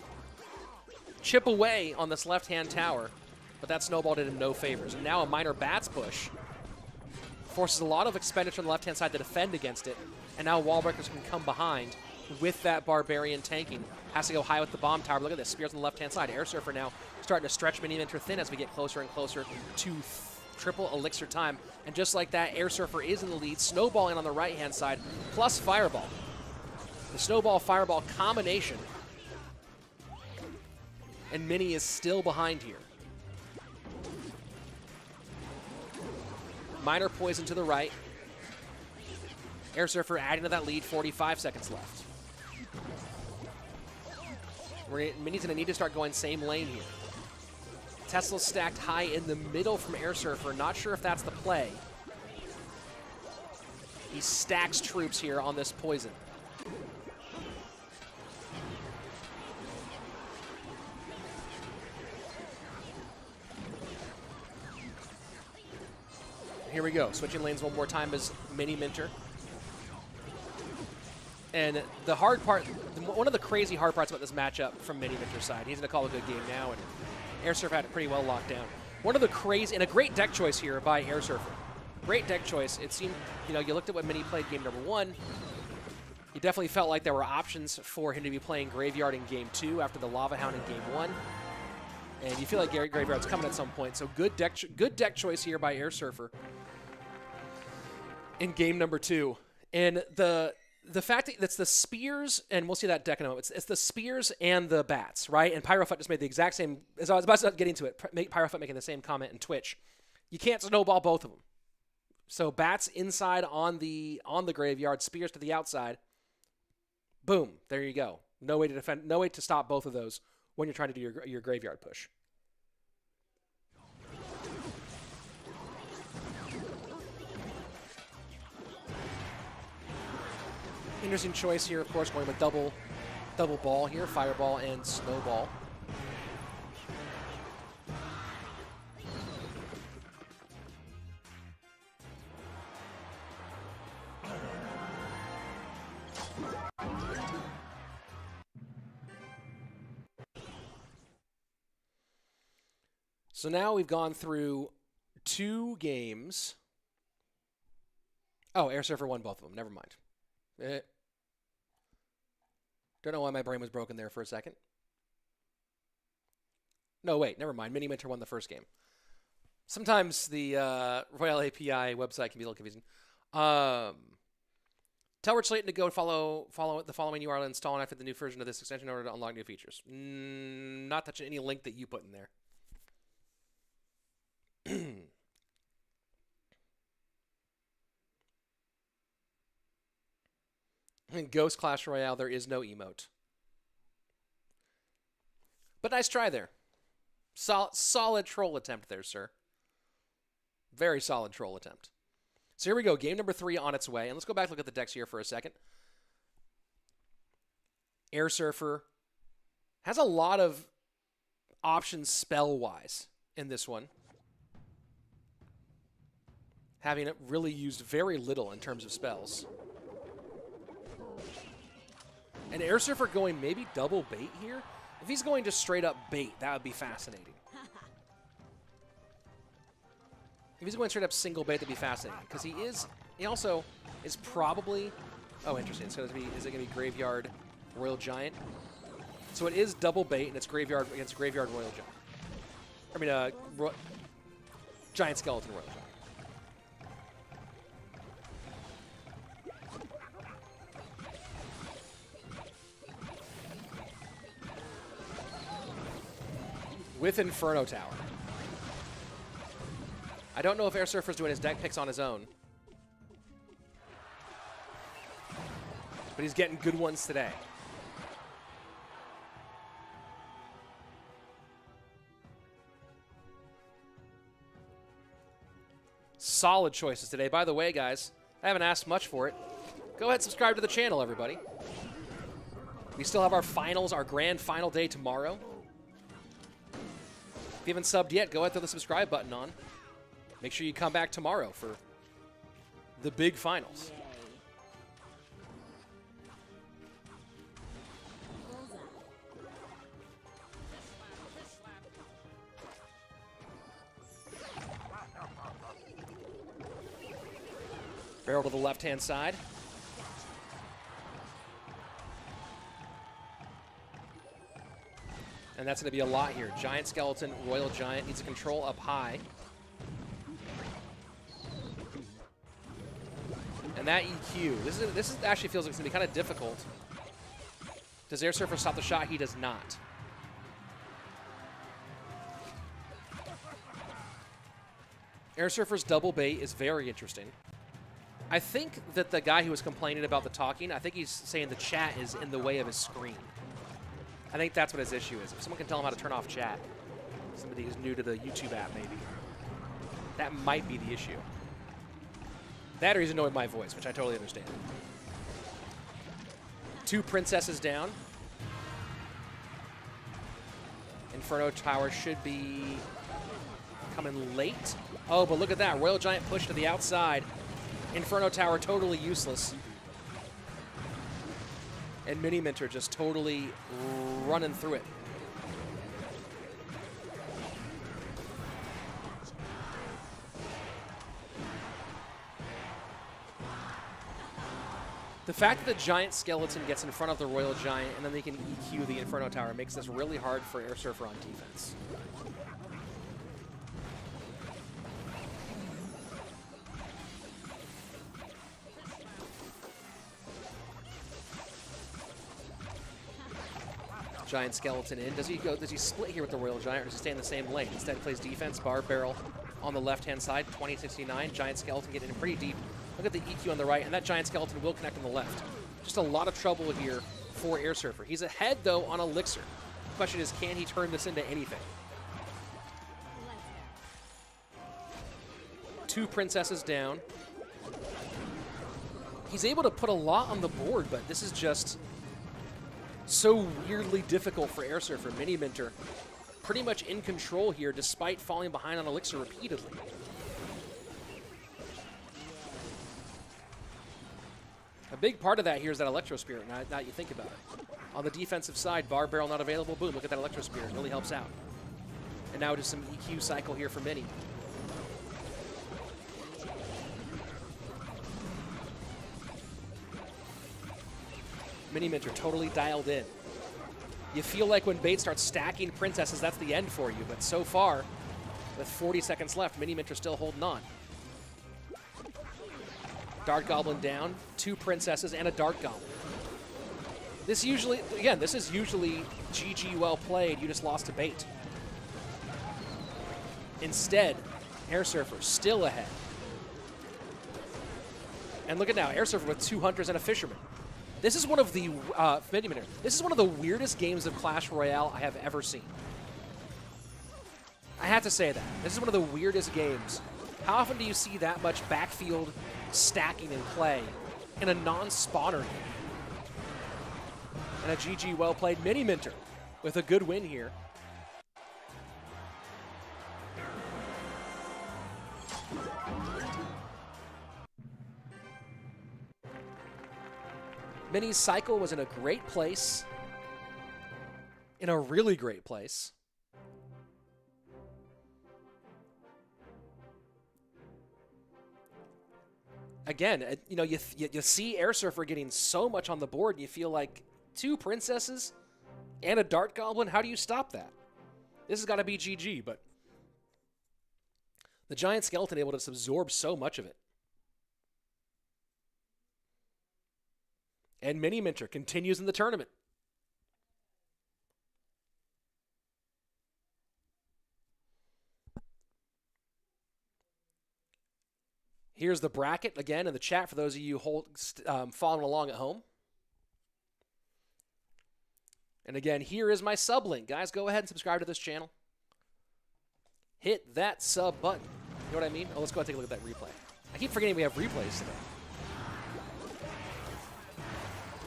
chip away on this left-hand tower, but that snowball did him no favors. And now a minor bats push forces a lot of expenditure on the left-hand side to defend against it, and now wall breakers can come behind with that Barbarian tanking. Has to go high with the bomb tower. Look at this, Spears on the left-hand side. Airsurfer now starting to stretch Miniminter thin as we get closer and closer to triple Elixir time. And just like that, Airsurfer is in the lead, snowballing on the right-hand side, plus Fireball. The Snowball-Fireball combination. And Mini is still behind here. Minor poison to the right. Airsurfer adding to that lead, 45 seconds left. Mini's going to need to start going same lane here. Tesla's stacked high in the middle from Airsurfer. Not sure if that's the play. He stacks troops here on this poison. Here we go. Switching lanes one more time is Miniminter. And the hard part, one of the crazy hard parts about this matchup from Miniminter's side, he's going to call a good game now, and Airsurfer had it pretty well locked down. One of the crazy, and a great deck choice here by Airsurfer. Great deck choice. It seemed, you know, you looked at what Mini played game number 1. You definitely felt like there were options for him to be playing Graveyard in game 2 after the Lava Hound in game 1. And you feel like Graveyard's coming at some point. So good deck choice here by Airsurfer in game number 2. And the fact that it's the Spears, and we'll see that deck in a moment, it's the Spears and the Bats, right? And Pyrofoot just made the exact same, as I was about to get into it, Pyrofoot making the same comment in Twitch. You can't snowball both of them. So Bats inside on the Graveyard, Spears to the outside. Boom, there you go. No way to defend, no way to stop both of those when you're trying to do your Graveyard push. Interesting choice here, of course, going with double ball here, Fireball and Snowball. So now we've gone through 2 games. Oh, Airsurfer won both of them. Never mind. Don't know why my brain was broken there for a second. No, wait, never mind. Miniminter won the first game. Sometimes the Royale API website can be a little confusing. Tell Rich Layton to go follow the following URL and install and after the new version of this extension in order to unlock new features. Not touching any link that you put in there. In Ghost Clash Royale, there is no emote. But nice try there. Solid troll attempt there, sir. Very solid troll attempt. So here we go. Game number 3 on its way. And let's go back and look at the decks here for a second. Airsurfer has a lot of options spell-wise in this one. Having it really used very little in terms of spells. And Airsurfer going maybe double bait here? If he's going to straight up bait, that would be fascinating. If he's going straight up single bait, that'd be fascinating. Because he also is probably, oh, interesting. So is it going to be Graveyard Royal Giant? So it is double bait, and it's Graveyard against Graveyard Royal Giant. I mean, Giant Skeleton Royal Giant. With Inferno Tower. I don't know if Airsurfer's doing his deck picks on his own. But he's getting good ones today. Solid choices today. By the way, guys, I haven't asked much for it. Go ahead and subscribe to the channel, everybody. We still have our finals, our grand final day tomorrow. If you haven't subbed yet, go ahead and throw the subscribe button on. Make sure you come back tomorrow for the big finals. Barrel to the left-hand side. And that's going to be a lot here. Giant Skeleton, Royal Giant needs to control up high. And that EQ, this actually feels like it's going to be kind of difficult. Does Airsurfer stop the shot? He does not. Airsurfer's double bait is very interesting. I think that the guy who was complaining about the talking, I think he's saying the chat is in the way of his screen. I think that's what his issue is. If someone can tell him how to turn off chat, somebody who's new to the YouTube app maybe, that might be the issue. That or he's annoyed by my voice, which I totally understand. 2 princesses down. Inferno Tower should be coming late. Oh, but look at that. Royal Giant push to the outside. Inferno Tower totally useless. And Miniminter just totally running through it. The fact that the Giant Skeleton gets in front of the Royal Giant and then they can EQ the Inferno Tower makes this really hard for Airsurfer on defense. Giant Skeleton in. Does he split here with the Royal Giant, or does he stay in the same lane? Instead plays defense, Bar Barrel on the left-hand side, 2069. Giant Skeleton getting in pretty deep. Look at the EQ on the right, and that Giant Skeleton will connect on the left. Just a lot of trouble here for Airsurfer. He's ahead, though, on Elixir. The question is, can he turn this into anything? 2 princesses down. He's able to put a lot on the board, but this is just so weirdly difficult for Airsurfer. Miniminter pretty much in control here despite falling behind on Elixir repeatedly. A big part of that here is that Electro Spirit, now that you think about it. On the defensive side, Bar Barrel not available. Boom, look at that Electro Spirit. Really helps out. And now just some EQ cycle here for Mini. Miniminter totally dialed in. You feel like when Bait starts stacking princesses, that's the end for you. But so far, with 40 seconds left, Miniminter still holding on. Dart Goblin down, 2 princesses and a Dart Goblin. This is usually GG well played, you just lost to Bait. Instead, Airsurfer still ahead. And look at now, Airsurfer with 2 Hunters and a Fisherman. This is one of the this is one of the weirdest games of Clash Royale I have ever seen. I have to say that. This is one of the weirdest games. How often do you see that much backfield stacking in play in a non-spawner game? And a GG well played Miniminter with a good win here. Mini's cycle was in a great place. In a really great place. again, you know, you see Airsurfer getting so much on the board, and you feel like 2 princesses and a dart goblin. How do you stop that? This has got to be GG, but the giant skeleton able to absorb so much of it. And Miniminter continues in the tournament. Here's the bracket again in the chat for those of you following along at home. And again, here is my sub link. Guys, go ahead and subscribe to this channel. Hit that sub button. You know what I mean? Oh, let's go ahead and take a look at that replay. I keep forgetting we have replays today.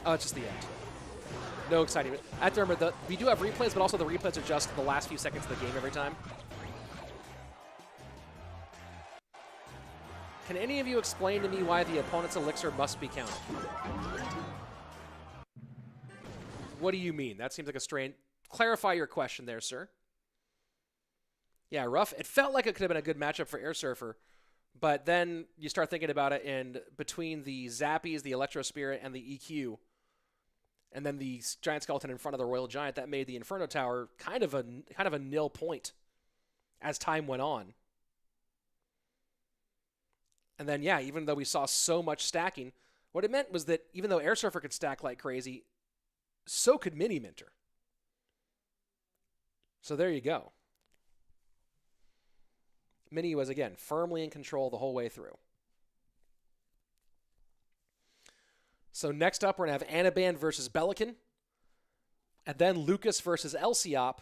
Oh, it's just the end. No exciting. I have to remember, we do have replays, but also the replays are just the last few seconds of the game every time. Can any of you explain to me why the opponent's elixir must be counted? What do you mean? That seems like a strange... Clarify your question there, sir. Yeah, rough. It felt like it could have been a good matchup for Airsurfer, but then you start thinking about it, and between the Zappies, the Electro Spirit, and the EQ, and then the Giant Skeleton in front of the Royal Giant, that made the Inferno Tower kind of a nil point as time went on. And then, yeah, even though we saw so much stacking, what it meant was that even though Airsurfer could stack like crazy, so could Miniminter. So there you go. Mini was, again, firmly in control the whole way through. So next up, we're going to have Anaban versus Belikin, and then Lucas versus Lciop,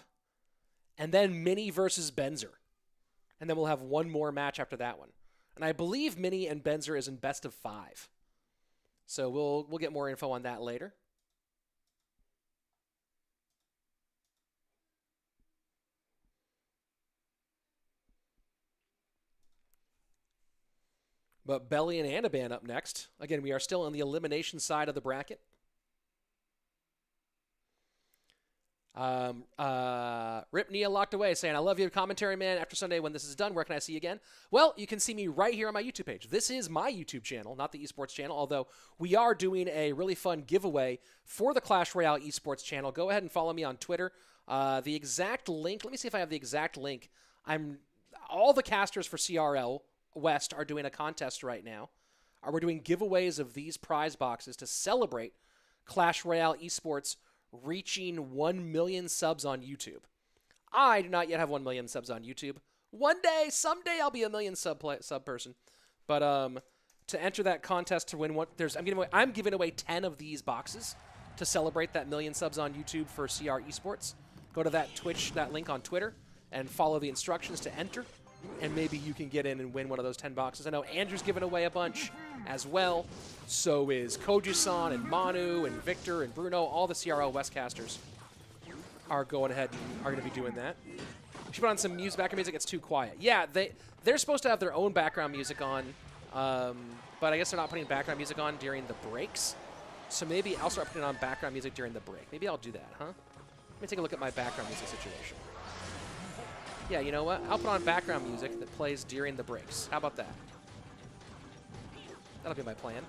and then Mini versus Benzer. And then we'll have one more match after that one. And I believe Mini and Benzer is in best of 5. So we'll get more info on that later. But Belly and Anaban up next. Again, we are still on the elimination side of the bracket. Rip Nia locked away saying, I love your commentary, man. After Sunday, when this is done, where can I see you again? Well, you can see me right here on my YouTube page. This is my YouTube channel, not the esports channel, although we are doing a really fun giveaway for the Clash Royale esports channel. Go ahead and follow me on Twitter. The exact link, let me see if I have the exact link. All the casters for CRL West are doing a contest right now. We're doing giveaways of these prize boxes to celebrate Clash Royale esports reaching 1 million subs on YouTube. I do not yet have 1 million subs on YouTube. One day, someday, I'll be a million sub person. But to enter that contest to win one, I'm giving away 10 of these boxes to celebrate that million subs on YouTube for CR Esports. Go to that that link on Twitter, and follow the instructions to enter. And maybe you can get in and win one of those 10 boxes. I know Andrew's giving away a bunch as well. So is Koji-san and Manu and Victor and Bruno. All the CRL West casters are going ahead and are going to be doing that. We should put on some background music. It's too quiet. Yeah, they're supposed to have their own background music on, but I guess they're not putting background music on during the breaks. So maybe I'll start putting on background music during the break. Maybe I'll do that, huh? Let me take a look at my background music situation. Yeah, you know what? I'll put on background music that plays during the breaks. How about that? That'll be my plan.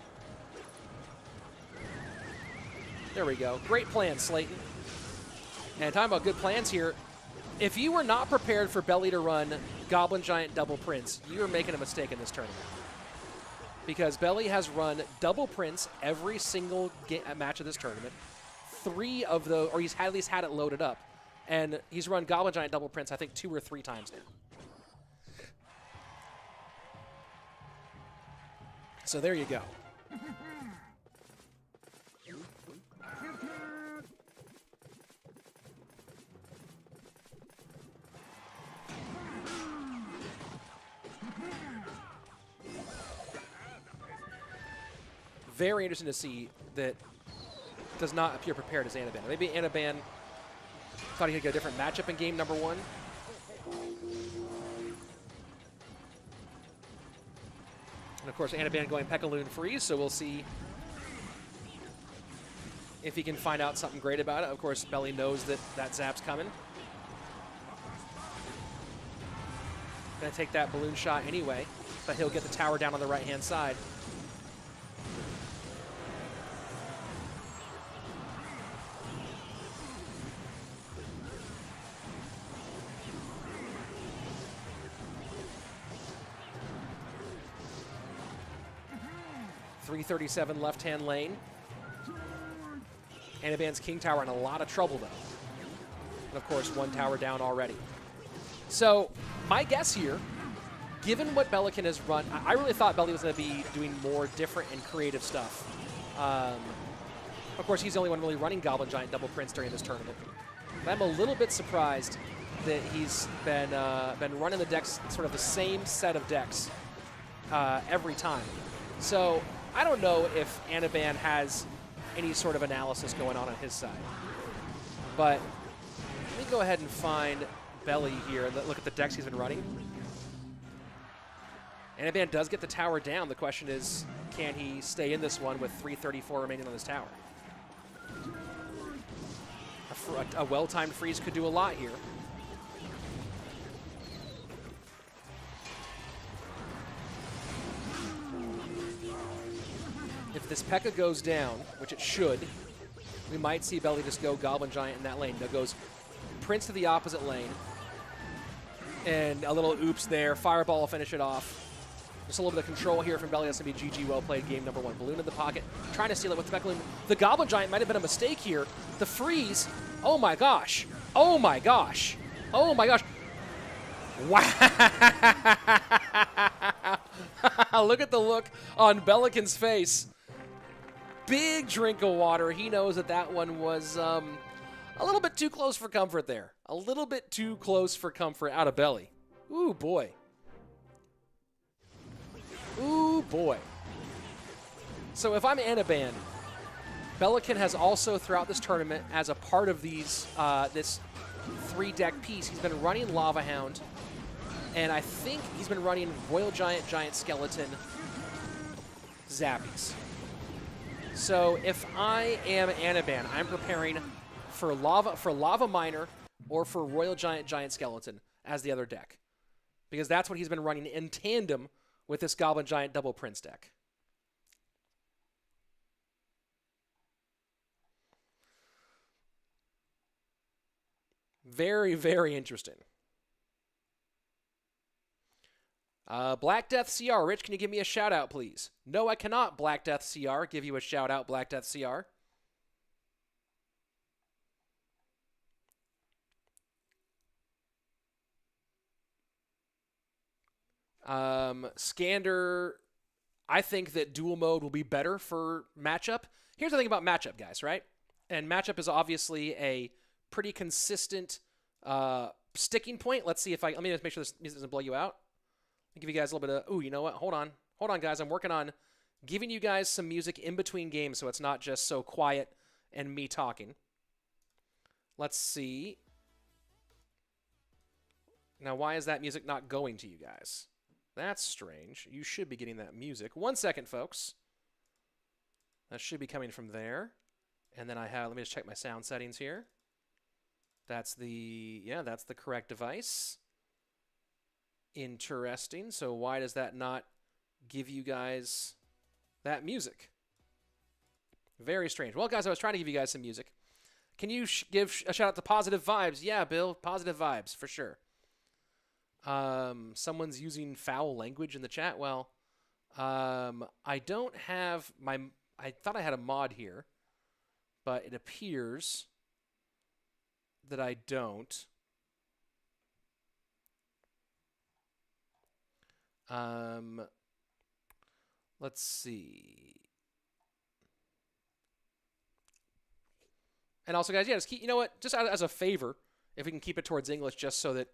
There we go. Great plan, Slayton. And talking about good plans here, if you were not prepared for Belly to run Goblin Giant Double Prince, you are making a mistake in this tournament. Because Belly has run Double Prince every single match of this tournament. 3 of those, or he's at least had it loaded up. And he's run Goblin Giant Double Prince, I think, 2 or 3 times now. So there you go. Very interesting to see that does not appear prepared as Anaban. Maybe Anaban thought he could get a different matchup in game number 1. And of course, Anaban going Pekaloon free, so we'll see if he can find out something great about it. Of course, Belly knows that Zap's coming. Gonna take that balloon shot anyway, but he'll get the tower down on the right-hand side. 337 left-hand lane. Anaban's King Tower in a lot of trouble, though. And, of course, 1 tower down already. So, my guess here, given what Belikin has run, I really thought Belly was going to be doing more different and creative stuff. Of course, he's the only one really running Goblin Giant Double Prince during this tournament. But I'm a little bit surprised that he's been running the decks, sort of the same set of decks every time. So I don't know if Anaban has any sort of analysis going on his side. But let me go ahead and find Belly here and look at the decks he's been running. Anaban does get the tower down. The question is, can he stay in this one with 334 remaining on his tower? A well-timed freeze could do a lot here. If this P.E.K.K.A goes down, which it should, we might see Belly just go Goblin Giant in that lane. Now goes Prince to the opposite lane. And a little oops there. Fireball will finish it off. Just a little bit of control here from Belly. That's going to be GG. Well played. Game number 1. Balloon in the pocket. Trying to steal it with the P.E.K.K.A balloon. The Goblin Giant might have been a mistake here. The freeze. Oh my gosh. Oh my gosh. Oh my gosh. Wow. Look at the look on Belikin's face. Big drink of water. He knows that that one was a little bit too close for comfort there. A little bit too close for comfort out of Belly. Ooh, boy. Ooh, boy. So if I'm Anaban, Belikin has also, throughout this tournament, as a part of these this 3-deck piece, he's been running Lava Hound, and I think he's been running Royal Giant, Giant Skeleton, Zappies. So if I am Anaban, I'm preparing for Lava Miner or for Royal Giant, Giant Skeleton as the other deck, because that's what he's been running in tandem with this Goblin Giant Double Prince deck. Very, very interesting. Black Death CR. Rich, can you give me a shout out, please? No, I cannot, Black Death CR. Give you a shout out, Black Death CR. Scander, I think that dual mode will be better for matchup. Here's the thing about matchup, guys, right? And matchup is obviously a pretty consistent sticking point. Let's see if let me just make sure this music doesn't blow you out. I'll give you guys a little bit of, ooh, you know what? Hold on, guys. I'm working on giving you guys some music in between games so it's not just so quiet and me talking. Let's see. Now, why is that music not going to you guys? That's strange. You should be getting that music. 1 second, folks. That should be coming from there. And then let me just check my sound settings here. That's the correct device. Interesting. So why does that not give you guys that music? Very strange. Well, guys, I was trying to give you guys some music. Can you give a shout out to Positive Vibes? Yeah, Bill, Positive Vibes, for sure. Someone's using foul language in the chat. Well, I don't have I thought I had a mod here, but it appears that I don't. Let's see. And also, guys, yeah, just keep, you know what? Just as a favor, if we can keep it towards English, just so that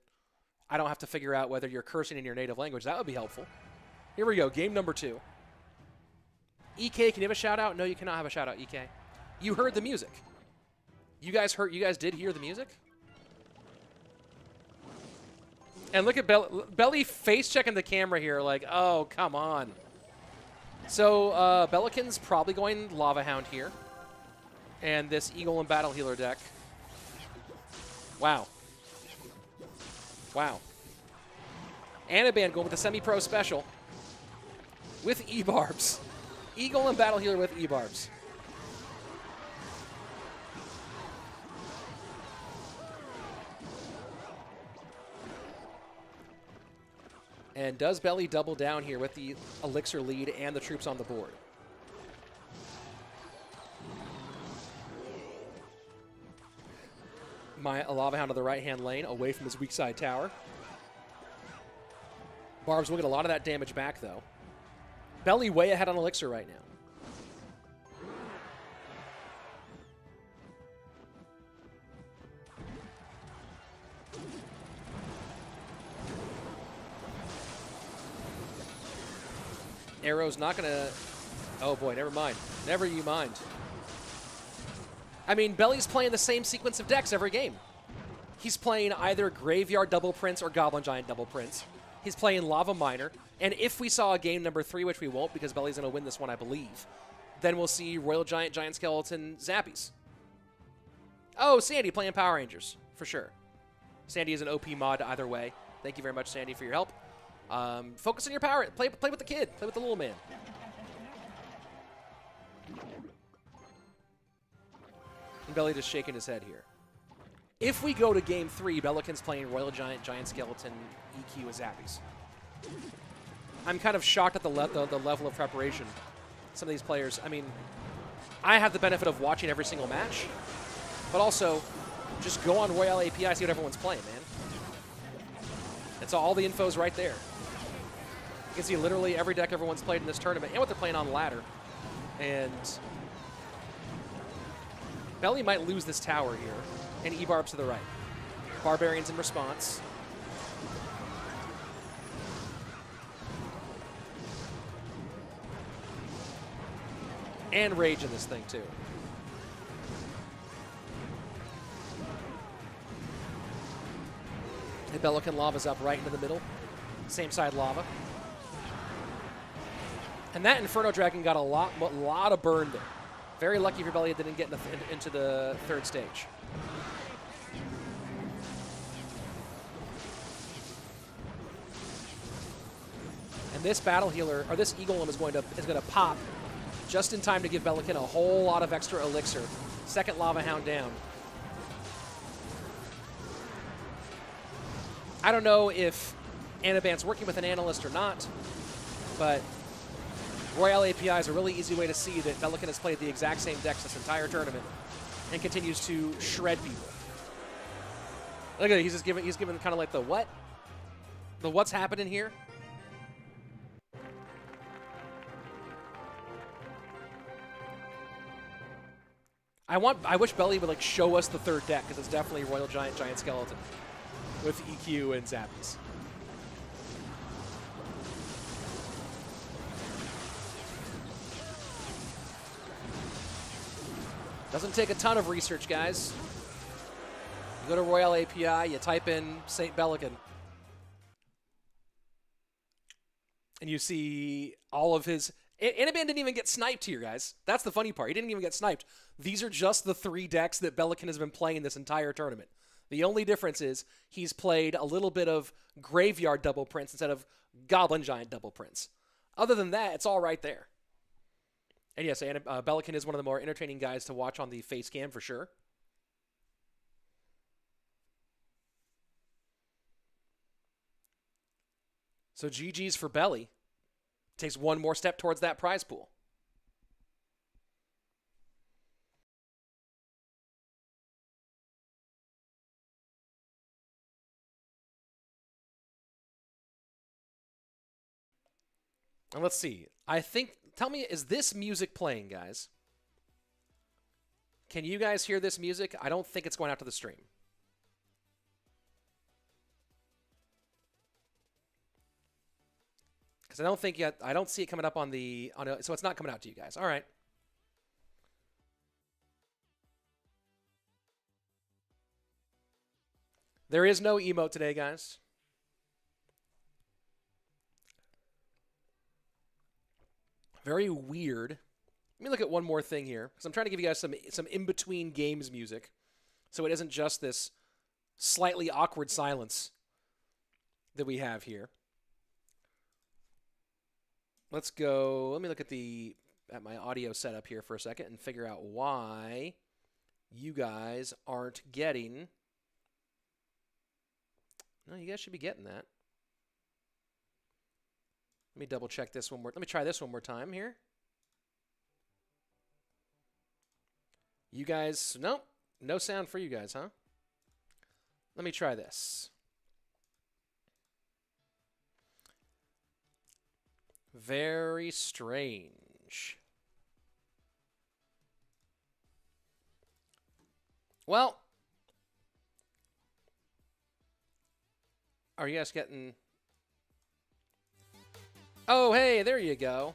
I don't have to figure out whether you're cursing in your native language, that would be helpful. Here we go, game number 2. EK, can you have a shout out? No, you cannot have a shout out, EK. You heard the music. You guys did hear the music? And look at Belly face checking the camera here like, oh, come on. So Belikin's probably going Lava Hound here. And this Eagle and Battle Healer deck. Wow. Wow. Anaban going with the semi-pro special. With E-Barbs. Eagle and Battle Healer with E-Barbs. And does Belly double down here with the Elixir lead and the troops on the board? a Lava Hound to the right-hand lane, away from his weak side tower. Barbs will get a lot of that damage back, though. Belly way ahead on Elixir right now. Arrow's not going to... Oh, boy, never mind. Never you mind. I mean, Belly's playing the same sequence of decks every game. He's playing either Graveyard Double Prince or Goblin Giant Double Prince. He's playing Lava Miner. And if we saw a game number 3, which we won't because Belly's going to win this one, I believe, then we'll see Royal Giant, Giant Skeleton, Zappies. Oh, Sandy playing Power Rangers, for sure. Sandy is an OP mod either way. Thank you very much, Sandy, for your help. Focus on your power. Play with the kid. Play with the little man. And Belly just shaking his head here. If we go to game 3, Belikin's playing Royal Giant, Giant Skeleton, EQ, and Zappies. I'm kind of shocked at the level of preparation. Some of these players, I mean, I have the benefit of watching every single match, but also just go on Royale API, see what everyone's playing, man. It's all the info's right there. You can see literally every deck everyone's played in this tournament and what they're playing on ladder. And Belly might lose this tower here. And E-Barbs to the right. Barbarians in response. And Rage in this thing, too. And Belikin Lava's up right into the middle. Same side Lava. And that Inferno Dragon got a lot of burn there. Very lucky for Belly it didn't get into the third stage. And this Battle Healer, or this Eagle Limb is going to pop just in time to give Belikin a whole lot of extra elixir. Second Lava Hound down. I don't know if Anaban's working with an analyst or not, but Royale API is a really easy way to see that Belikin has played the exact same decks this entire tournament and continues to shred people. Look at it, he's giving kind of like the what? The what's happening here? I wish Belly would like show us the third deck because it's definitely Royal Giant, Giant Skeleton with EQ and Zappies. Doesn't take a ton of research, guys. You go to Royale API, you type in St. Belikin, and you see all of his... Anaban didn't even get sniped here, guys. That's the funny part. He didn't even get sniped. These are just the 3 decks that Belikin has been playing this entire tournament. The only difference is he's played a little bit of Graveyard Double Prince instead of Goblin Giant Double Prince. Other than that, it's all right there. And yes, Belikin is one of the more entertaining guys to watch on the face cam for sure. So GG's for Belly. Takes one more step towards that prize pool. And let's see. Tell me, is this music playing, guys? Can you guys hear this music? I don't think it's going out to the stream. Because I don't see it coming up so it's not coming out to you guys. All right. There is no emote today, guys. Very weird. Let me look at one more thing here, because I'm trying to give you guys some in-between games music, so it isn't just this slightly awkward silence that we have here. Let's go. Let me look at my audio setup here for a second and figure out why you guys aren't getting. No, you guys should be getting that. Let me double check this one more. Let me try this one more time here. You guys, no sound for you guys, huh? Let me try this. Very strange. Well, are you guys getting... Oh, hey, there you go.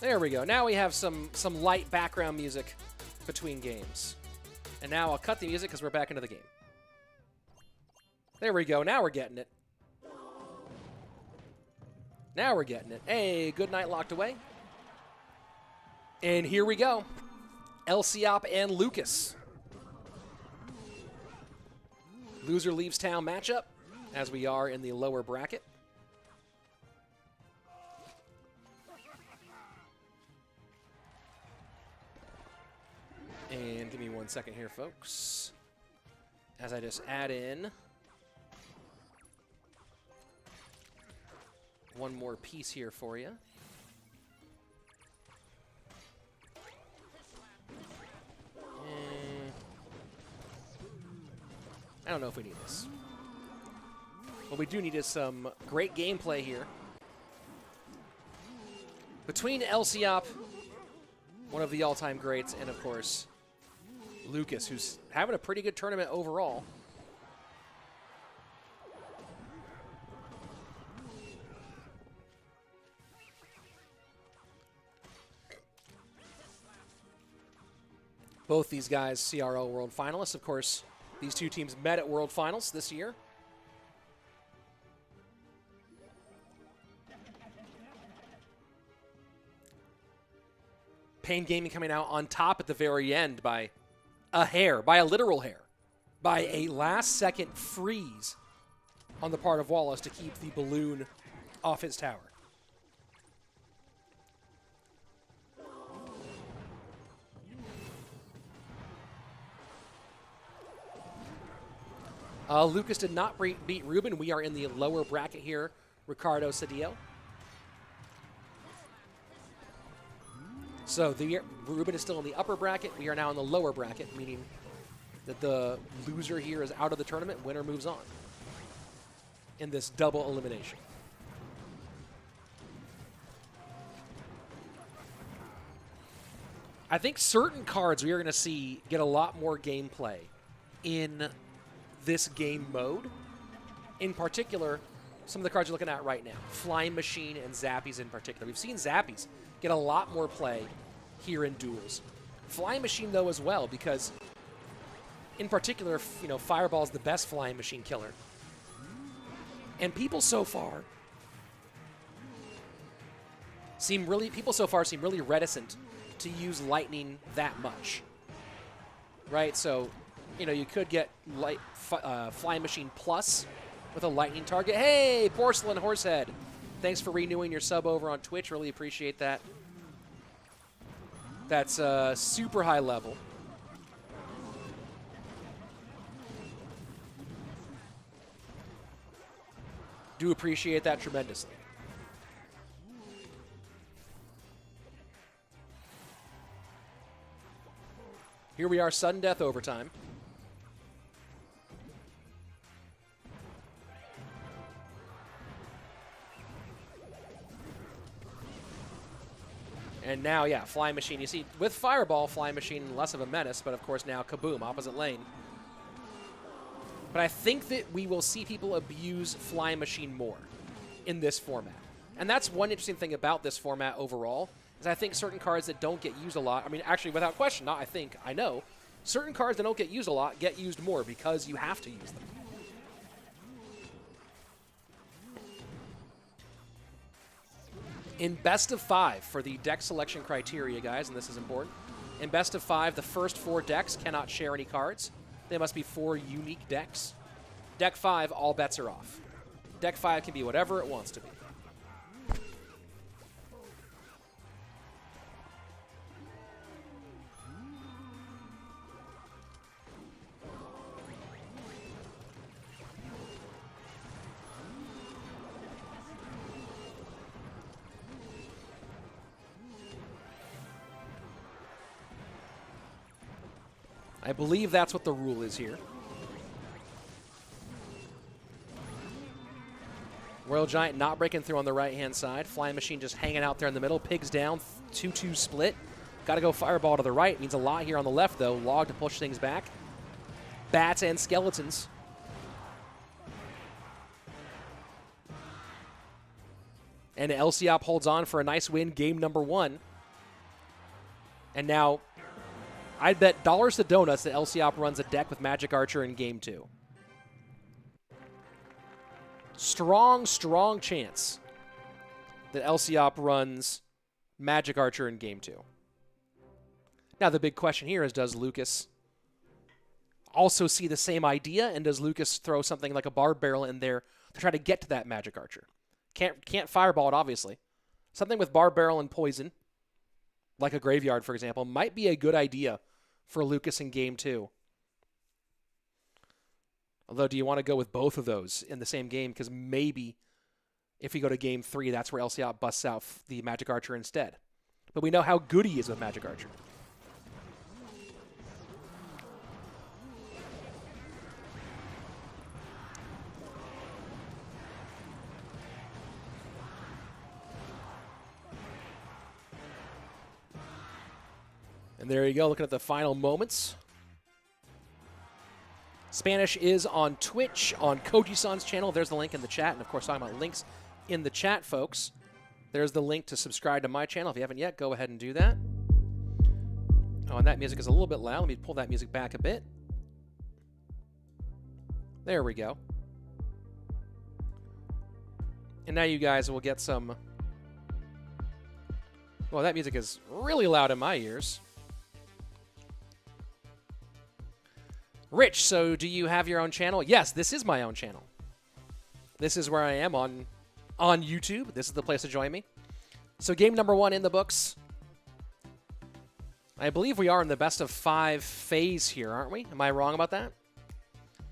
There we go. Now we have some light background music between games. And now I'll cut the music because we're back into the game. There we go. Now we're getting it. Now we're getting it. Hey, good night locked away. And here we go. Lciop and Lucas. Loser leaves town matchup, as we are in the lower bracket. And give me 1 second here, folks, as I just add in one more piece here for you. I don't know if we need this. What we do need is some great gameplay here. Between Lciop, one of the all-time greats, and of course, Lucas, who's having a pretty good tournament overall. Both these guys, CRO World Finalists, of course. These two teams met at World Finals this year. Pain Gaming coming out on top at the very end by a hair, by a literal hair, by a last-second freeze on the part of Wallace to keep the balloon off his tower. Lucas did not beat Rúben. We are in the lower bracket here. Ricardo Cedillo. So Rúben is still in the upper bracket. We are now in the lower bracket, meaning that the loser here is out of the tournament. Winner moves on in this double elimination. I think certain cards we are going to see get a lot more gameplay in this game mode. In particular, some of the cards you're looking at right now. Flying Machine and Zappies in particular. We've seen Zappies get a lot more play here in duels. Flying Machine, though, as well, because in particular, you know, Fireball's the best Flying Machine killer. And people so far seem really reticent to use Lightning that much. Right? So, you know, you could get Flying Machine Plus with a Lightning target. Hey, Porcelain Horsehead. Thanks for renewing your sub over on Twitch. Really appreciate that. That's super high level. Do appreciate that tremendously. Here we are, sudden death overtime. And now, yeah, Flying Machine. You see, with Fireball, Flying Machine, less of a menace, but of course now, kaboom, opposite lane. But I think that we will see people abuse Flying Machine more in this format. And that's one interesting thing about this format overall, is I think certain cards that don't get used a lot, I mean, actually, without question, not I think, I know, certain cards that don't get used a lot get used more because you have to use them. In best of 5 for the deck selection criteria, guys, and this is important. In best of 5, the first 4 decks cannot share any cards. They must be 4 unique decks. Deck 5, all bets are off. Deck 5 can be whatever it wants to be. I believe that's what the rule is here. Royal Giant not breaking through on the right-hand side. Flying Machine just hanging out there in the middle. Pigs down, 2-2 split. Got to go Fireball to the right. Means a lot here on the left, though. Log to push things back. Bats and Skeletons. And Lciop holds on for a nice win, game number 1. And now, I'd bet dollars to donuts that Lciop runs a deck with Magic Archer in game 2. Strong, strong chance that Lciop runs Magic Archer in game 2. Now, the big question here is, does Lucas also see the same idea, and does Lucas throw something like a Barb Barrel in there to try to get to that Magic Archer? Can't Fireball it, obviously. Something with Barb Barrel and Poison, like a Graveyard, for example, might be a good idea for Lucas in game 2. Although, do you want to go with both of those in the same game? Because maybe if you go to game 3, that's where Lciop busts out the Magic Archer instead. But we know how good he is with Magic Archer. And there you go, looking at the final moments. Spanish is on Twitch, on Koji-san's channel. There's the link in the chat. And, of course, talking about links in the chat, folks. There's the link to subscribe to my channel. If you haven't yet, go ahead and do that. Oh, and that music is a little bit loud. Let me pull that music back a bit. There we go. And now you guys will get some... Well, that music is really loud in my ears. Rich, so do you have your own channel? Yes, this is my own channel. This is where I am on YouTube. This is the place to join me. So game number 1 in the books. I believe we are in the best of 5 phase here, aren't we? Am I wrong about that?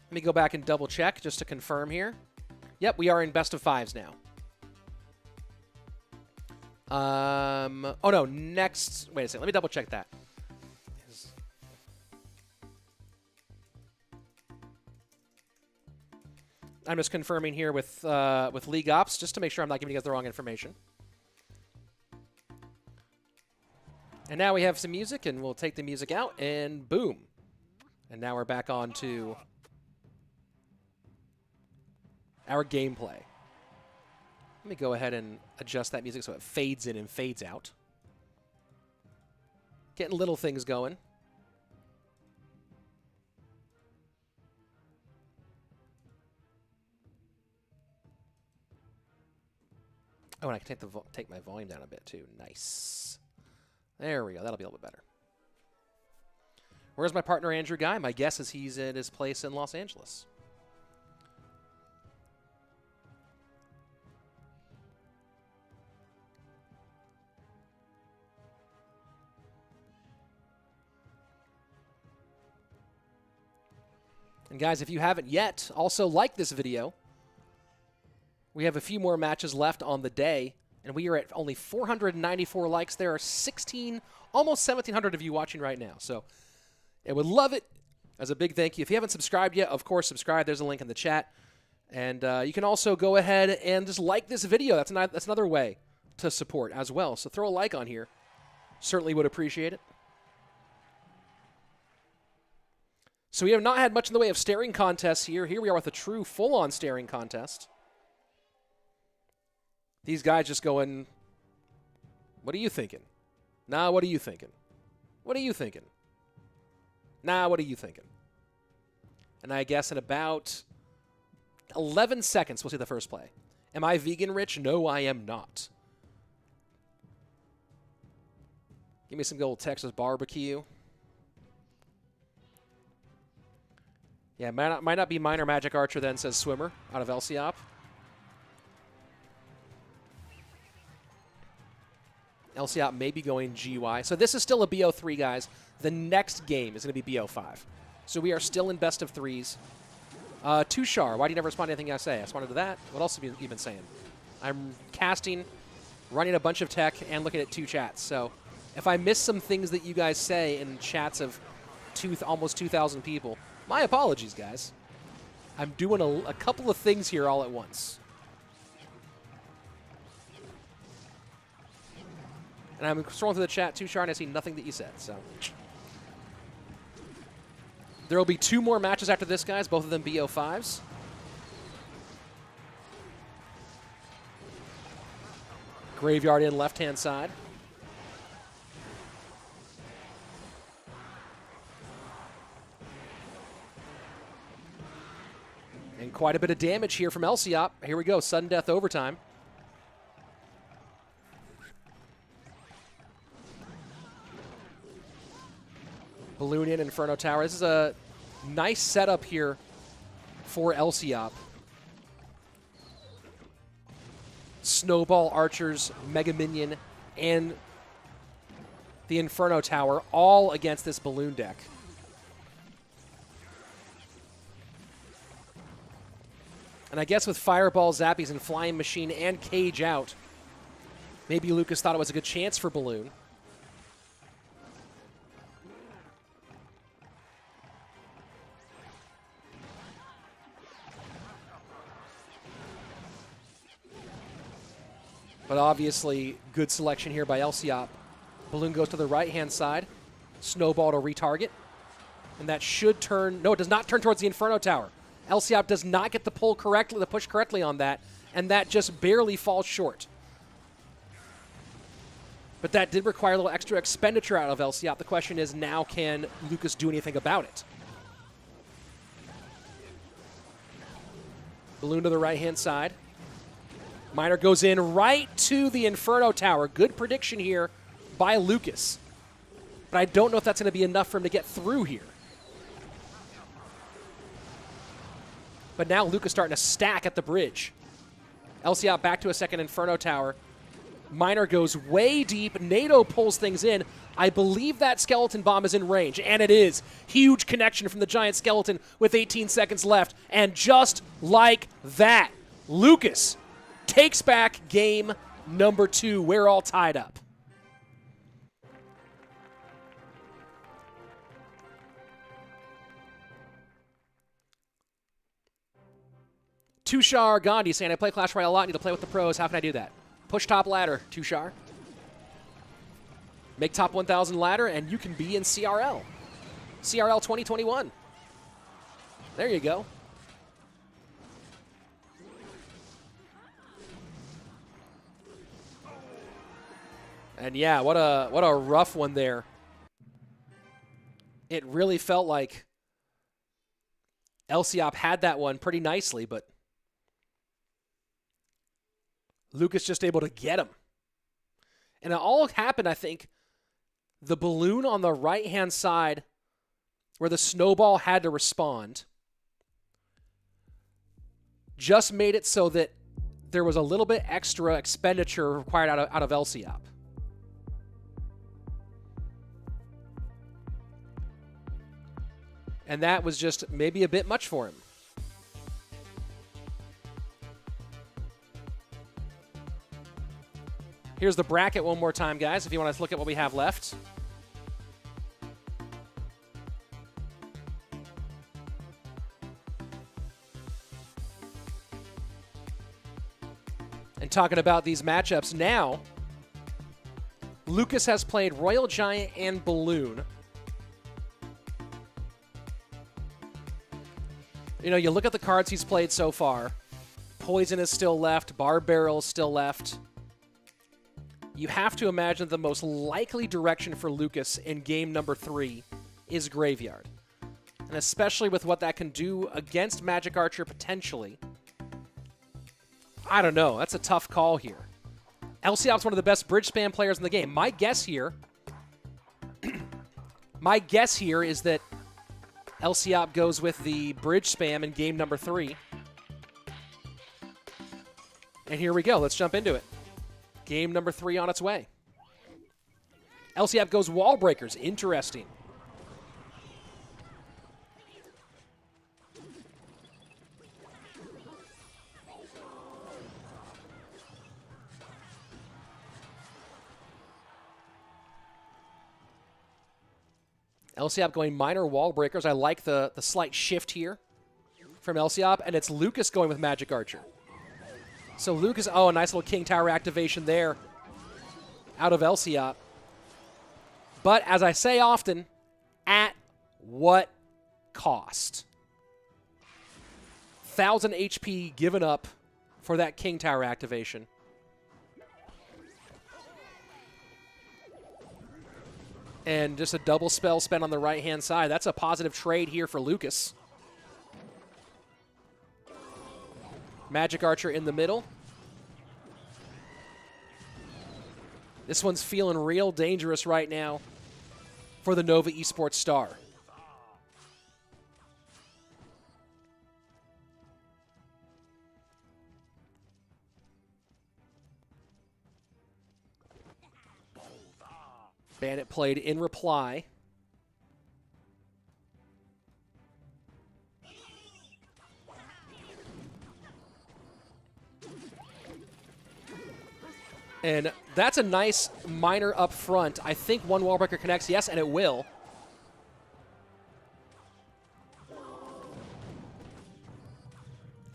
Let me go back and double check just to confirm here. Yep, we are in best of 5s now. Oh no, next... Wait a second, let me double check that. I'm just confirming here with League Ops, just to make sure I'm not giving you guys the wrong information. And now we have some music, and we'll take the music out, and boom. And now we're back on to our gameplay. Let me go ahead and adjust that music so it fades in and fades out. Getting little things going. Oh, and I can take my volume down a bit, too. Nice. There we go. That'll be a little bit better. Where's my partner, Andrew Guy? My guess is he's at his place in Los Angeles. And guys, if you haven't yet, also like this video. We have a few more matches left on the day, and we are at only 494 likes. There are 16, almost 1,700 of you watching right now. So I would love it as a big thank you. If you haven't subscribed yet, of course, subscribe. There's a link in the chat. And you can also go ahead and just like this video. That's another way to support as well. So throw a like on here. Certainly would appreciate it. So we have not had much in the way of staring contests here. Here we are with a true full-on staring contest. These guys just going, what are you thinking? Nah, what are you thinking? What are you thinking? Nah, what are you thinking? And I guess in about 11 seconds, we'll see the first play. Am I vegan, Rich? No, I am not. Give me some good old Texas barbecue. Yeah, might not be Minor Magic Archer then, says Swimmer, out of Lciop. Lciop may be going GY. So this is still a BO3, guys. The next game is going to be BO5. So we are still in best of 3s. Tushar, why do you never respond to anything I say? I responded to that. What else have you been saying? I'm casting, running a bunch of tech, and looking at 2 chats. So if I miss some things that you guys say in chats of almost 2,000 people. My apologies, guys. I'm doing a couple of things here all at once. And I'm scrolling through the chat too, Char, and I see nothing that you said, so. There will be 2 more matches after this, guys, both of them BO5s. Graveyard in left-hand side. And quite a bit of damage here from Lciop. Here we go, sudden death overtime. Balloon in, Inferno Tower. This is a nice setup here for Lciop. Snowball, Archers, Mega Minion, and the Inferno Tower all against this Balloon deck. And I guess with Fireball, Zappies, and Flying Machine and Cage out, maybe Lucas thought it was a good chance for Balloon. But obviously, good selection here by Lciop. Balloon goes to the right-hand side. Snowball to retarget. And that should turn... No, it does not turn towards the Inferno Tower. Lciop does not get the pull correctly, the push correctly on that, and that just barely falls short. But that did require a little extra expenditure out of Lciop. The question is now, can Lucas do anything about it? Balloon to the right-hand side. Miner goes in right to the Inferno Tower. Good prediction here by Lucas. But I don't know if that's going to be enough for him to get through here. But now Lucas starting to stack at the bridge. Lciop back to a second Inferno Tower. Miner goes way deep. NATO pulls things in. I believe that Skeleton Bomb is in range, and it is. Huge connection from the Giant Skeleton with 18 seconds left. And just like that, Lucas takes back game number 2. We're all tied up. Tushar Gandhi saying, I play Clash Royale a lot, need to play with the pros. How can I do that? Push top ladder, Tushar. Make top 1,000 ladder, and you can be in CRL. CRL 2021. There you go. And yeah, what a rough one there. It really felt like Lciop had that one pretty nicely, but Lucas just able to get him. And it all happened, I think, the balloon on the right-hand side where the snowball had to respond just made it so that there was a little bit extra expenditure required out of Lciop. And that was just maybe a bit much for him. Here's the bracket one more time, guys, if you want to look at what we have left. And talking about these matchups now, Lucas has played Royal Giant and Balloon. You know, you look at the cards he's played so far. Poison is still left. Barb Barrel is still left. You have to imagine the most likely direction for Lucas in game number 3 is Graveyard. And especially with what that can do against Magic Archer potentially. I don't know. That's a tough call here. Lciop's one of the best bridge spam players in the game. My guess here is that Lciop goes with the bridge spam in game number 3. And here we go. Let's jump into it. Game number 3 on its way. Lciop goes Wall Breakers. Interesting. Lciop going minor wall breakers. I like the slight shift here from Lciop, and it's Lucas going with Magic Archer. So Lucas, oh, a nice little King Tower activation there out of Lciop. But as I say often, at what cost? 1,000 HP given up for that King Tower activation. And just a double spell spent on the right-hand side. That's a positive trade here for Lucas. Magic Archer in the middle. This one's feeling real dangerous right now for the Nova Esports star. Bandit played in reply. And that's a nice miner up front. I think one wall breaker connects, yes, and it will.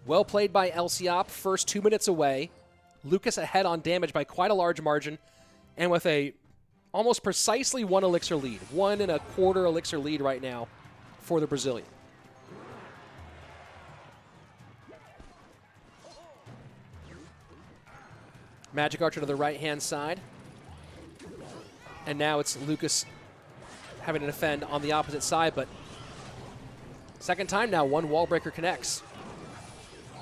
Well played by Lciop. First 2 minutes away. Lucas ahead on damage by quite a large margin, and with a almost precisely 1 elixir lead. 1 1/4 elixir lead right now for the Brazilian. Magic Archer to the right-hand side. And now it's Lucas having to defend on the opposite side, but second time now, 1 wall breaker connects.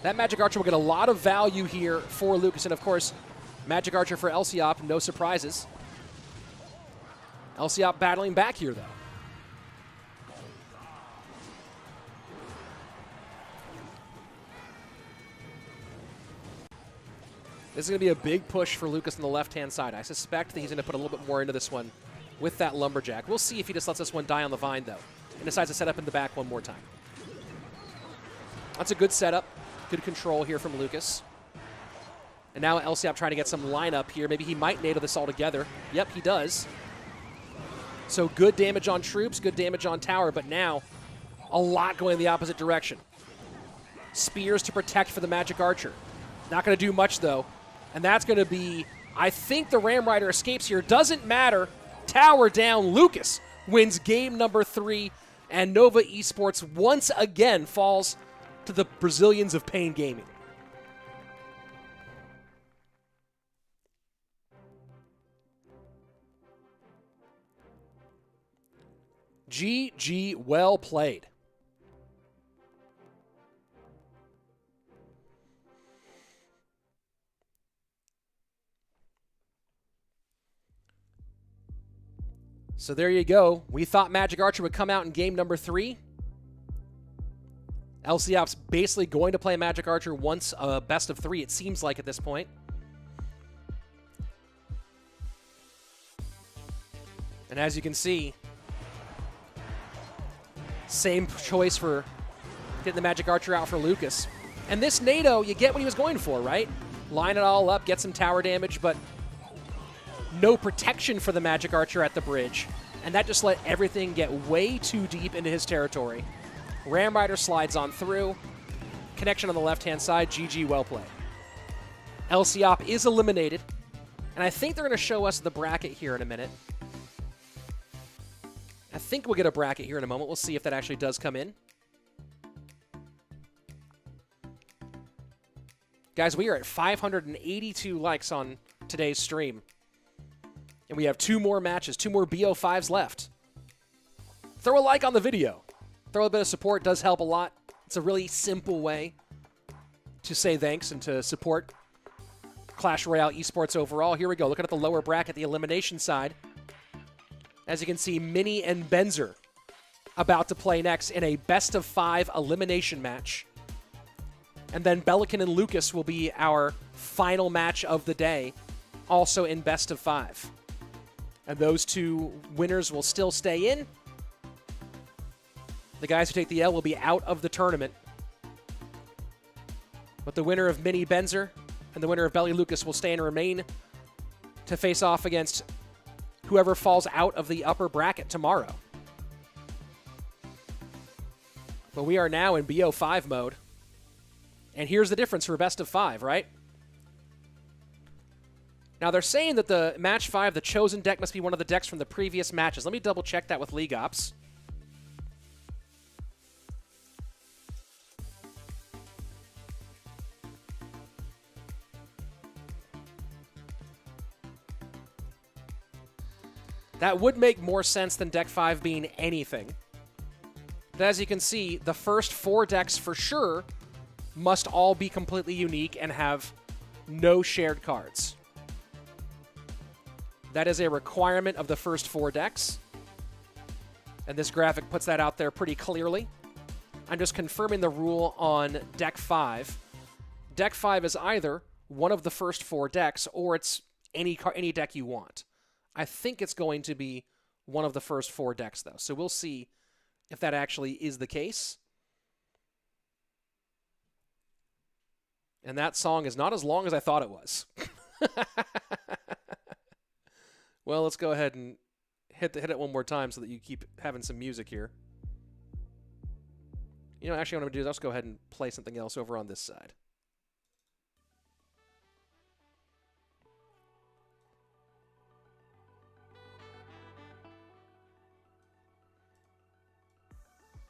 That Magic Archer will get a lot of value here for Lucas, and of course, Magic Archer for Lciop, no surprises. Lciop battling back here, though. This is going to be a big push for Lucas on the left-hand side. I suspect that he's going to put a little bit more into this one with that Lumberjack. We'll see if he just lets this one die on the vine, though, and decides to set up in the back one more time. That's a good setup. Good control here from Lucas. And now Lciop trying to get some lineup here. Maybe he might NATO this all together. Yep, he does. So good damage on troops, good damage on tower, but now a lot going in the opposite direction. Spears to protect for the Magic Archer. Not going to do much, though. And that's going to be, I think the Ram Rider escapes here. Doesn't matter. Tower down. Lucas wins game number 3, and Nova Esports once again falls to the Brazilians of Pain Gaming. GG, well played. So there you go. We thought Magic Archer would come out in game number 3. Lciop's basically going to play Magic Archer once a best of 3, it seems like at this point. And as you can see, same choice for getting the Magic Archer out for Lucas. And this NATO, you get what he was going for, right? Line it all up, get some tower damage, but no protection for the Magic Archer at the bridge. And that just let everything get way too deep into his territory. Ram Rider slides on through. Connection on the left-hand side. GG, well played. Lciop is eliminated. And I think they're going to show us the bracket here in a minute. I think we'll get a bracket here in a moment. We'll see if that actually does come in. Guys, we are at 582 likes on today's stream. And we have 2 more matches, 2 more BO5s left. Throw a like on the video. Throw a bit of support, does help a lot. It's a really simple way to say thanks and to support Clash Royale Esports overall. Here we go, looking at the lower bracket, the elimination side. As you can see, Mini and Benzer about to play next in a best-of-5 elimination match. And then Belikin and Lucas will be our final match of the day, also in best-of-5. And those 2 winners will still stay in. The guys who take the L will be out of the tournament. But the winner of Mini Benzer and the winner of Belly Lucas will stay and remain to face off against whoever falls out of the upper bracket tomorrow. But we are now in BO5 mode. And here's the difference for best of 5, right? Now, they're saying that the match 5, the chosen deck, must be one of the decks from the previous matches. Let me double check that with League Ops. That would make more sense than deck 5 being anything. But as you can see, the first 4 decks for sure must all be completely unique and have no shared cards. That is a requirement of the first 4 decks. And this graphic puts that out there pretty clearly. I'm just confirming the rule on deck 5. Deck 5 is either one of the first 4 decks or it's any deck you want. I think it's going to be one of the first 4 decks, though. So we'll see if that actually is the case. And that song is not as long as I thought it was. Well, let's go ahead and hit it one more time so that you keep having some music here. You know, actually what I'm going to do is let's go ahead and play something else over on this side.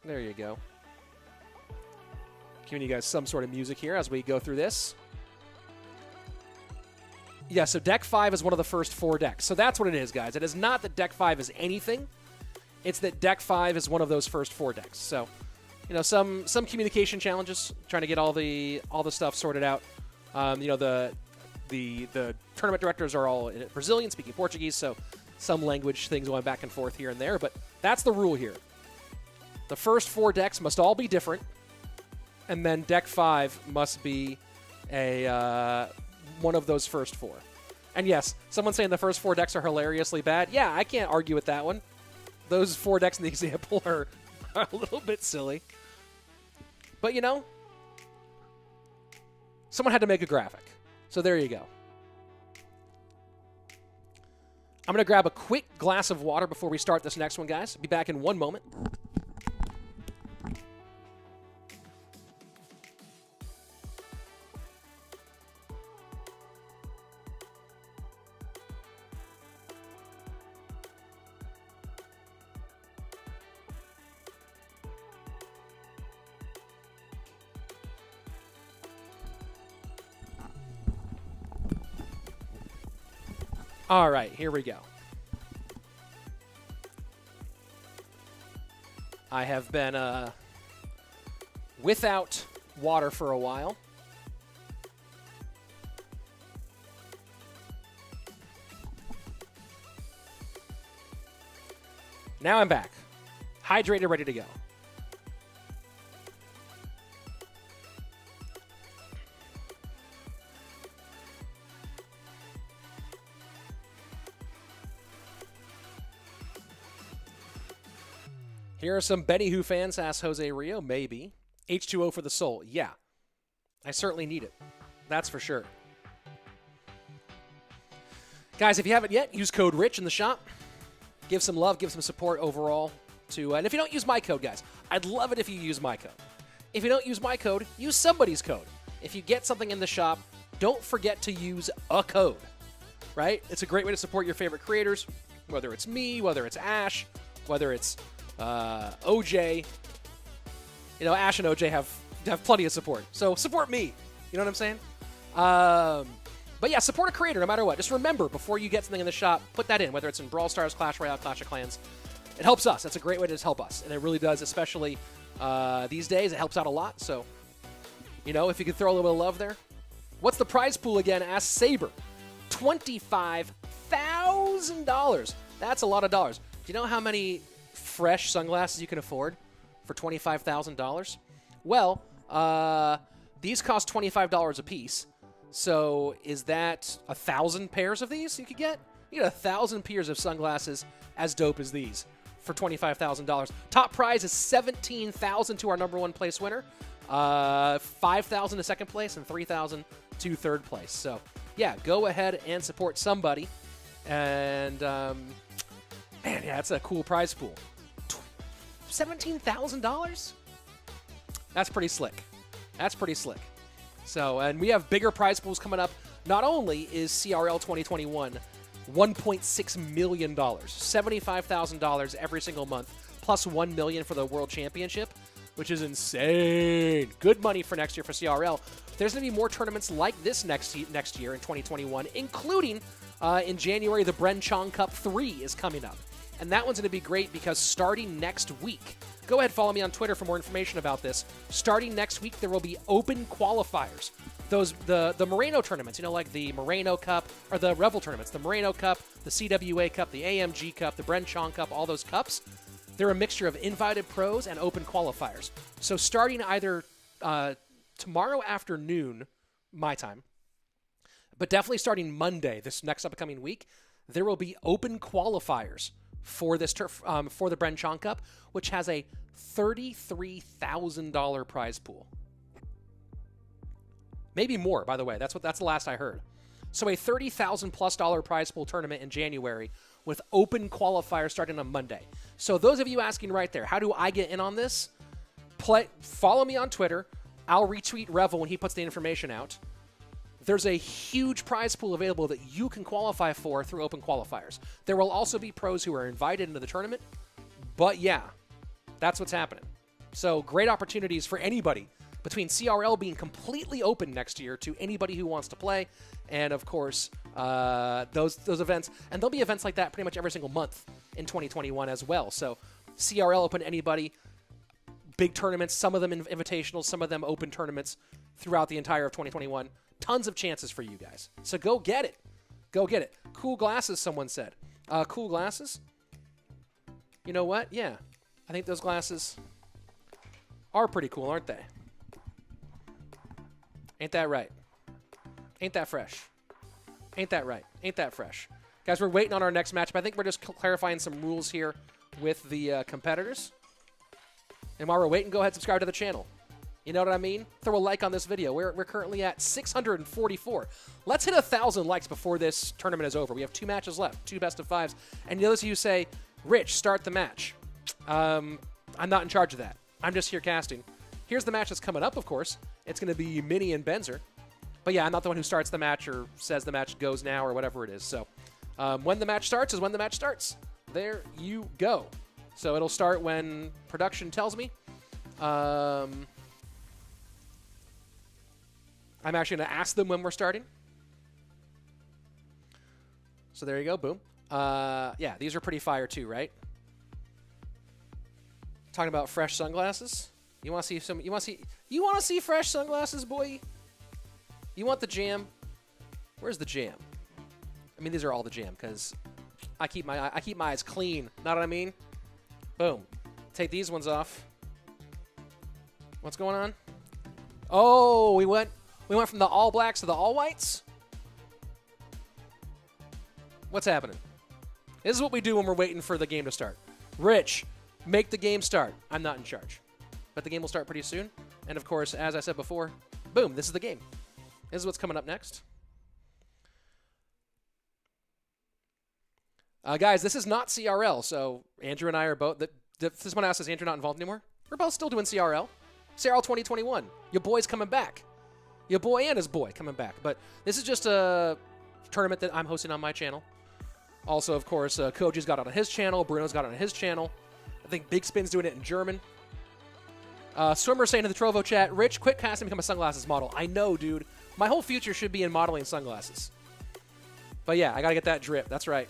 There you go. Giving you guys some sort of music here as we go through this. Yeah, so deck 5 is one of the first 4 decks. So that's what it is, guys. It is not that deck 5 is anything. It's that deck 5 is one of those first 4 decks. So, you know, some communication challenges, trying to get all the stuff sorted out. You know, the tournament directors are all Brazilian, speaking Portuguese, so some language things going back and forth here and there. But that's the rule here. The first 4 decks must all be different, and then deck 5 must be a one of those first 4. And yes, someone saying the first 4 decks are hilariously bad. Yeah, I can't argue with that one. Those 4 decks in the example are a little bit silly. But, you know, someone had to make a graphic. So there you go. I'm going to grab a quick glass of water before we start this next one, guys. Be back in one moment. All right, here we go. I have been without water for a while. Now I'm back. Hydrated, ready to go. Here are some Benny Who fans, asks Jose Rio. Maybe. H2O for the soul. Yeah. I certainly need it. That's for sure. Guys, if you haven't yet, use code RICH in the shop. Give some love, give some support overall. And if you don't use my code, guys, I'd love it if you use my code. If you don't use my code, use somebody's code. If you get something in the shop, don't forget to use a code, right? It's a great way to support your favorite creators, whether it's me, whether it's Ash, whether it's OJ. You know, Ash and OJ have plenty of support. So support me. You know what I'm saying? But yeah, support a creator no matter what. Just remember, before you get something in the shop, put that in, whether it's in Brawl Stars, Clash Royale, Clash of Clans. It helps us. That's a great way to just help us. And it really does, especially these days. It helps out a lot. So, you know, if you could throw a little bit of love there. What's the prize pool again? Asked Saber. $25,000. That's a lot of dollars. Do you know how many fresh sunglasses you can afford for $25,000? Well, these cost $25 a piece. So is that 1,000 pairs of these you could get? You get 1,000 pairs of sunglasses as dope as these for $25,000. Top prize is $17,000 to our number 1 place winner, $5,000 to second place, and $3,000 to third place. So yeah, go ahead and support somebody. And man, yeah, it's a cool prize pool. $17,000? That's pretty slick. That's pretty slick. So, and we have bigger prize pools coming up. Not only is CRL 2021 $1.6 million, $75,000 every single month, plus $1 million for the World Championship, which is insane. Good money for next year for CRL. There's going to be more tournaments like this next year in 2021, including in January, the Bren Chong Cup 3 is coming up. And that one's going to be great because starting next week, go ahead, follow me on Twitter for more information about this. Starting next week, there will be open qualifiers. The Moreno tournaments, like the Moreno Cup, or the Revel tournaments, the Moreno Cup, the CWA Cup, the AMG Cup, the Bren Chong Cup, all those cups, they're a mixture of invited pros and open qualifiers. So starting either tomorrow afternoon, my time, but definitely starting Monday, this next upcoming week, there will be open qualifiers for this for the Bren Chong Cup, which has a $33,000 prize pool. Maybe more, by the way. That's the last I heard. So a $30,000+ prize pool tournament in January with open qualifiers starting on Monday. So those of you asking right there, how do I get in on this? Follow me on Twitter. I'll retweet Revel when he puts the information out. There's a huge prize pool available that you can qualify for through open qualifiers. There will also be pros who are invited into the tournament. But yeah, that's what's happening. So great opportunities for anybody between CRL being completely open next year to anybody who wants to play. And of course, those events. And there'll be events like that pretty much every single month in 2021 as well. So CRL open to anybody. Big tournaments, some of them invitational, some of them open tournaments throughout the entire of 2021. Tons of chances for you guys. So go get it. Go get it. Cool glasses, someone said. Cool glasses? You know what? Yeah. I think those glasses are pretty cool, aren't they? Ain't that right? Ain't that fresh? Ain't that right? Ain't that fresh? Guys, we're waiting on our next matchup. I think we're just clarifying some rules here with the competitors. And while we're waiting, go ahead and subscribe to the channel. You know what I mean? Throw a like on this video. We're currently at 644. Let's hit 1,000 likes before this tournament is over. We have 2 matches left, 2 best-of-5s. And those of you say, Rich, start the match. I'm not in charge of that. I'm just here casting. Here's the match that's coming up, of course. It's going to be Mini and Benzer. But yeah, I'm not the one who starts the match or says the match goes now or whatever it is. So when the match starts is when the match starts. There you go. So it'll start when production tells me. I'm actually going to ask them when we're starting. So there you go. Boom. Yeah, these are pretty fire too, right? Talking about fresh sunglasses. You want to see some? You want to see fresh sunglasses, boy? You want the jam? Where's the jam? I mean, these are all the jam because I keep my eyes clean. Know what I mean? Boom. Take these ones off. What's going on? Oh, we went from the all blacks to the all whites? What's happening? This is what we do when we're waiting for the game to start. Rich, make the game start. I'm not in charge. But the game will start pretty soon. And of course, as I said before, boom, this is the game. This is what's coming up next. Guys, this is not CRL, so Andrew and I are both... This one asks, is Andrew not involved anymore? We're both still doing CRL. CRL 2021. Your boy's coming back. Your boy and his boy coming back. But this is just a tournament that I'm hosting on my channel. Also, of course, Koji's got it on his channel. Bruno's got it on his channel. I think Big Spin's doing it in German. Swimmer saying to the Trovo chat, Rich, quit casting and become a sunglasses model. I know, dude. My whole future should be in modeling sunglasses. But yeah, I got to get that drip. That's right.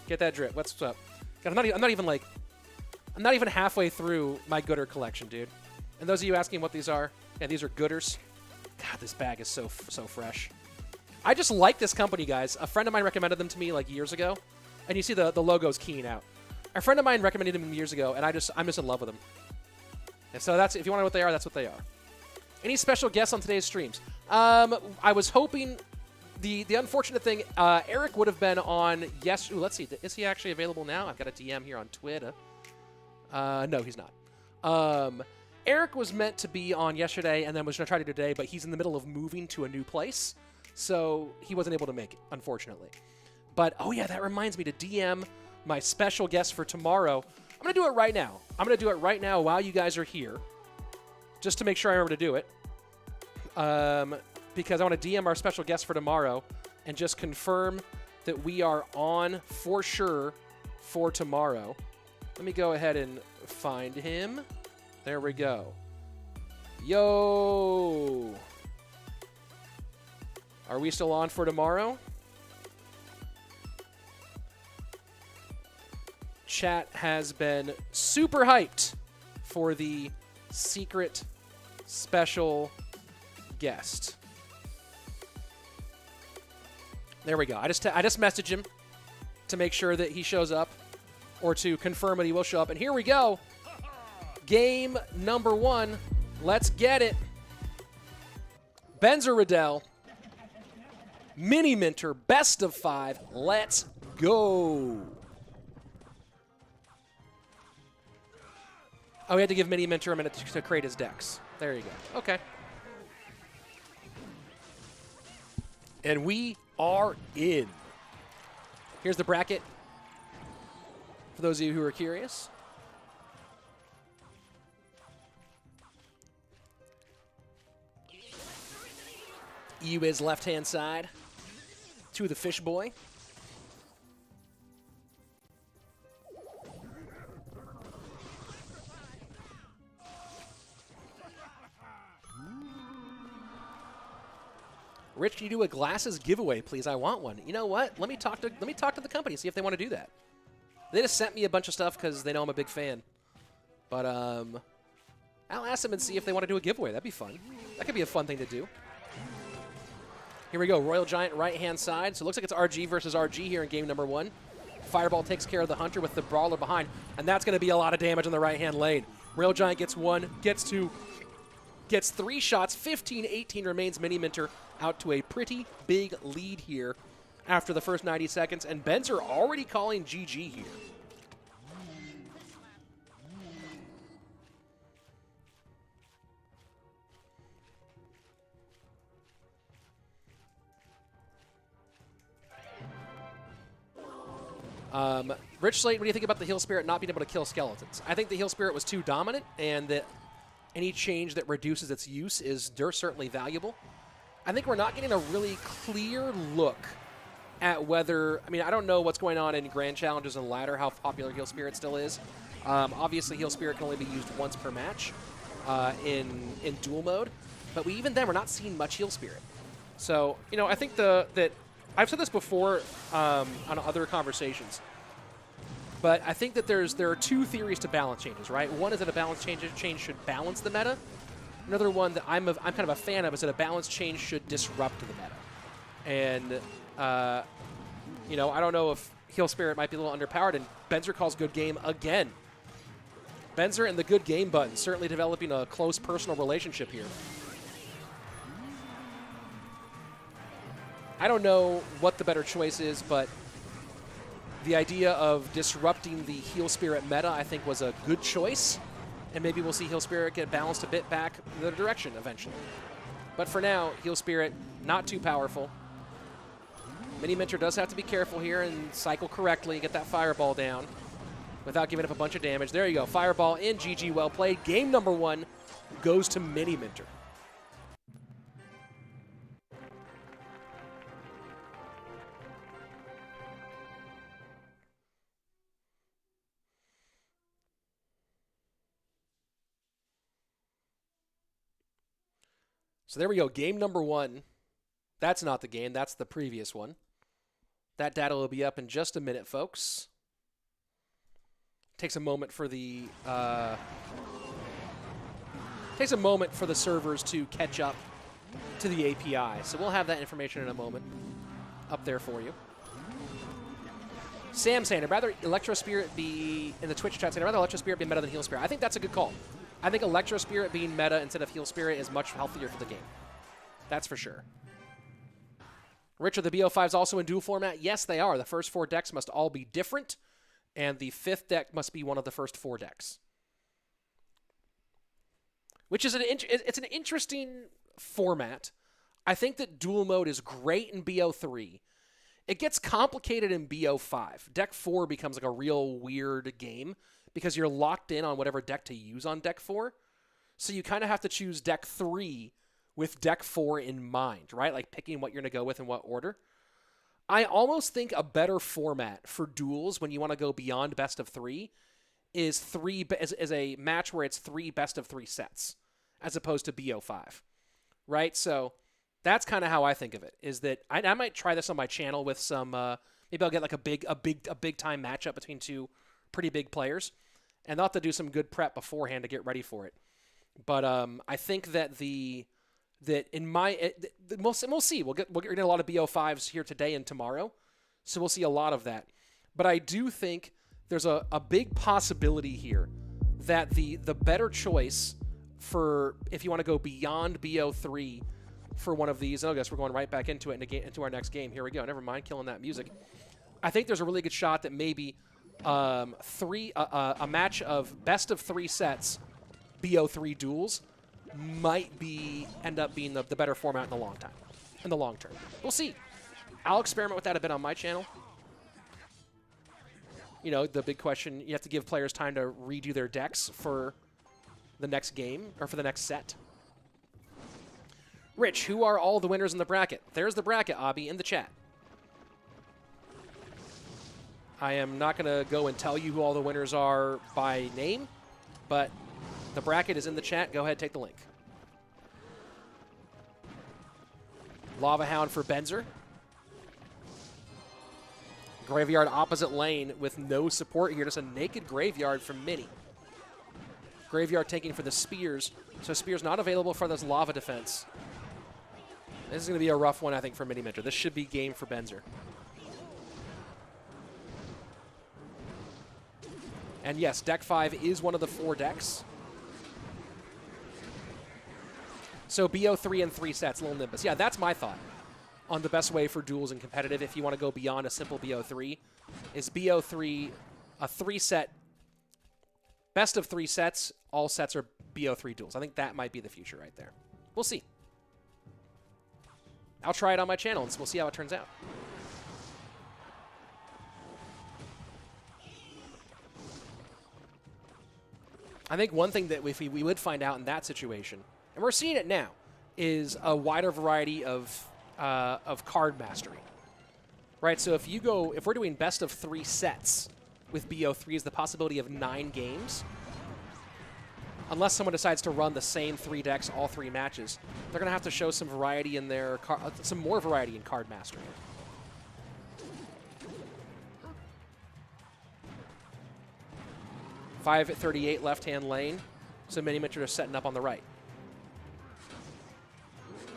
Get that drip. What's up? God, I'm not even halfway through my Gooder collection, dude. And those of you asking what these are, yeah, these are Gooders. God, this bag is so fresh. I just like this company, guys. A friend of mine recommended them to me like years ago, and you see the logo's keying out. A friend of mine recommended them years ago, and I'm just in love with them. And so that's, if you want to know what they are, that's what they are. Any special guests on today's streams? I was hoping. The unfortunate thing, Eric would have been on. Yes. Ooh, let's see. Is he actually available now? I've got a DM here on Twitter. No, he's not. Eric was meant to be on yesterday and then was going to try to do today, but he's in the middle of moving to a new place, so he wasn't able to make it, unfortunately. But, oh yeah, that reminds me to DM my special guest for tomorrow. I'm going to do it right now. I'm going to do it right now while you guys are here. just to make sure I remember to do it, because I want to DM our special guest for tomorrow and just confirm that we are on for sure for tomorrow. Let me go ahead and find him. There we go. Yo! Are we still on for tomorrow? Chat has been super hyped for the secret special guest. There we go. I just messaged him to make sure that he shows up, or to confirm that he will show up. And here we go. Game number 1. Let's get it. Benzer Ridel. Miniminter, best of 5. Let's go. Oh, we had to give Miniminter a minute to create his decks. There you go. Okay. And we are in. Here's the bracket, for those of you who are curious. EU is left-hand side to the fish boy. Rich, can you do a glasses giveaway, please? I want one. You know what? Let me talk to the company, see if they want to do that. They just sent me a bunch of stuff because they know I'm a big fan. But I'll ask them and see if they want to do a giveaway. That'd be fun. That could be a fun thing to do. Here we go. Royal Giant right-hand side. So it looks like it's RG versus RG here in game number 1. Fireball takes care of the Hunter with the Brawler behind, and that's going to be a lot of damage on the right-hand lane. Royal Giant gets 1, gets 2, gets 3 shots. 15-18 remains. Miniminter out to a pretty big lead here after the first 90 seconds, and Benzer already calling GG here. Rich Slate, what do you think about the Heal Spirit not being able to kill skeletons? I think the Heal Spirit was too dominant, and that any change that reduces its use is certainly valuable. I think we're not getting a really clear look at whether... I mean, I don't know what's going on in Grand Challenges and Ladder, how popular Heal Spirit still is. Obviously, Heal Spirit can only be used once per match in duel mode. But even then, we're not seeing much Heal Spirit. So, you know, I think that I've said this before on other conversations, but I think that there are 2 theories to balance changes, right? One is that a balance change should balance the meta. Another one that I'm kind of a fan of is that a balance change should disrupt the meta. And, you know, I don't know if Heal Spirit might be a little underpowered, and Benzer calls good game again. Benzer and the good game button certainly developing a close personal relationship here. I don't know what the better choice is, but the idea of disrupting the Heal Spirit meta, I think, was a good choice. And maybe we'll see Heal Spirit get balanced a bit back in the other direction eventually. But for now, Heal Spirit, not too powerful. Miniminter does have to be careful here and cycle correctly, get that Fireball down without giving up a bunch of damage. There you go, Fireball in, GG, well played. Game number 1 goes to Miniminter. So there we go, game number 1. That's not the game, that's the previous one. That data will be up in just a minute, folks. Takes a moment for the servers to catch up to the API. So we'll have that information in a moment up there for you. Sam saying, I'd rather Electro Spirit be, in the Twitch chat saying, I'd rather Electro Spirit be meta than Heal Spirit. I think that's a good call. I think Electro Spirit being meta instead of Heal Spirit is much healthier for the game. That's for sure. Richard, the BO5s also in dual format? Yes, they are. The first 4 decks must all be different, and the 5th deck must be one of the first 4 decks. Which is it's an interesting format. I think that dual mode is great in BO3. It gets complicated in BO5. Deck 4 becomes like a real weird game because you're locked in on whatever deck to use on deck 4. So you kind of have to choose deck 3 with deck 4 in mind, right? Like picking what you're going to go with in what order. I almost think a better format for duels when you want to go beyond best of 3 is a match where it's 3 best of 3 sets as opposed to BO5, right? So that's kind of how I think of it, is that I might try this on my channel with some, maybe I'll get like a big time matchup between 2 pretty big players, and they'll have to do some good prep beforehand to get ready for it. But I think that we'll see. We're getting a lot of BO5s here today and tomorrow, so we'll see a lot of that. But I do think there's a big possibility here that the better choice for if you want to go beyond BO3 for one of these, and I guess we're going right back into it into our next game. Here we go. Never mind, killing that music. I think there's a really good shot that maybe a match of best of 3 sets, BO3 duels, might end up being the better format in the long term. We'll see. I'll experiment with that a bit on my channel. You know, the big question, you have to give players time to redo their decks for the next game or for the next set. Rich, who are all the winners in the bracket? There's the bracket, Abby, in the chat. I am not going to go and tell you who all the winners are by name, but the bracket is in the chat. Go ahead, take the link. Lava Hound for Benzer. Graveyard opposite lane with no support here. Just a naked Graveyard from Mini. Graveyard taking for the Spears. So Spears not available for this Lava defense. This is going to be a rough one, I think, for Miniminter. This should be game for Benzer. And yes, deck 5 is one of the 4 decks. So BO3 and 3 sets, Little Nimbus. Yeah, that's my thought on the best way for duels and competitive if you want to go beyond a simple BO3. Is BO3 a 3-set, best of 3 sets, all sets are BO3 duels. I think that might be the future right there. We'll see. I'll try it on my channel and we'll see how it turns out. I think one thing that we would find out in that situation, and we're seeing it now, is a wider variety of card mastery. Right, so if we're doing best of 3 sets with BO3s, the possibility of 9 games, unless someone decides to run the same 3 decks all 3 matches, they're going to have to show some variety in their some more variety in card mastery. Five at 38 left-hand lane, so Miniminter is setting up on the right.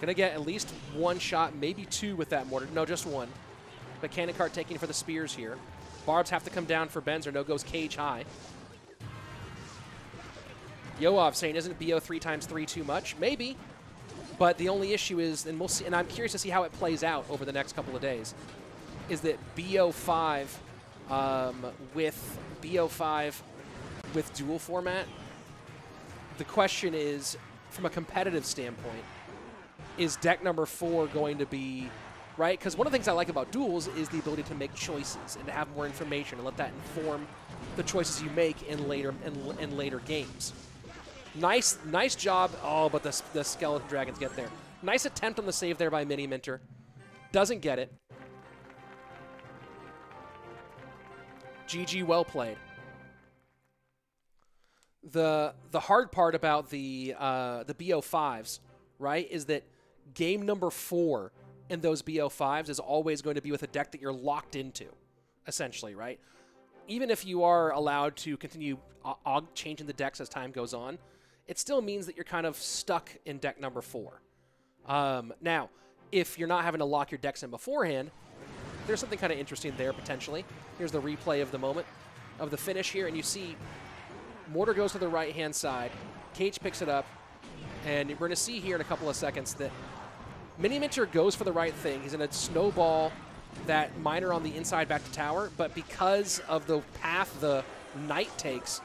Gonna get at least 1 shot, maybe 2 with that mortar. No, just 1. But Cannon Cart taking for the Spears here. Barbs have to come down for Benzer. No goes Cage high. Yoav saying, isn't BO3 times 3 too much? Maybe. But the only issue is, and we'll see, and I'm curious to see how it plays out over the next couple of days, is that BO5 with dual format, the question is, from a competitive standpoint, is deck number 4 going to be, right? Because one of the things I like about duels is the ability to make choices and to have more information and let that inform the choices you make in later games. Nice job. Oh, but the Skeleton Dragons get there. Nice attempt on the save there by Miniminter. Doesn't get it. GG, well played. The hard part about the BO5s, right, is that game number 4 in those BO5s is always going to be with a deck that you're locked into, essentially, right? Even if you are allowed to continue changing the decks as time goes on, it still means that you're kind of stuck in deck number 4. Now, if you're not having to lock your decks in beforehand, there's something kind of interesting there, potentially. Here's the replay of the moment, of the finish here, and you see Mortar goes to the right-hand side, Cage picks it up, and we're going to see here in a couple of seconds that Miniminter goes for the right thing. He's going to snowball that miner on the inside back to tower, but because of the path the knight takes,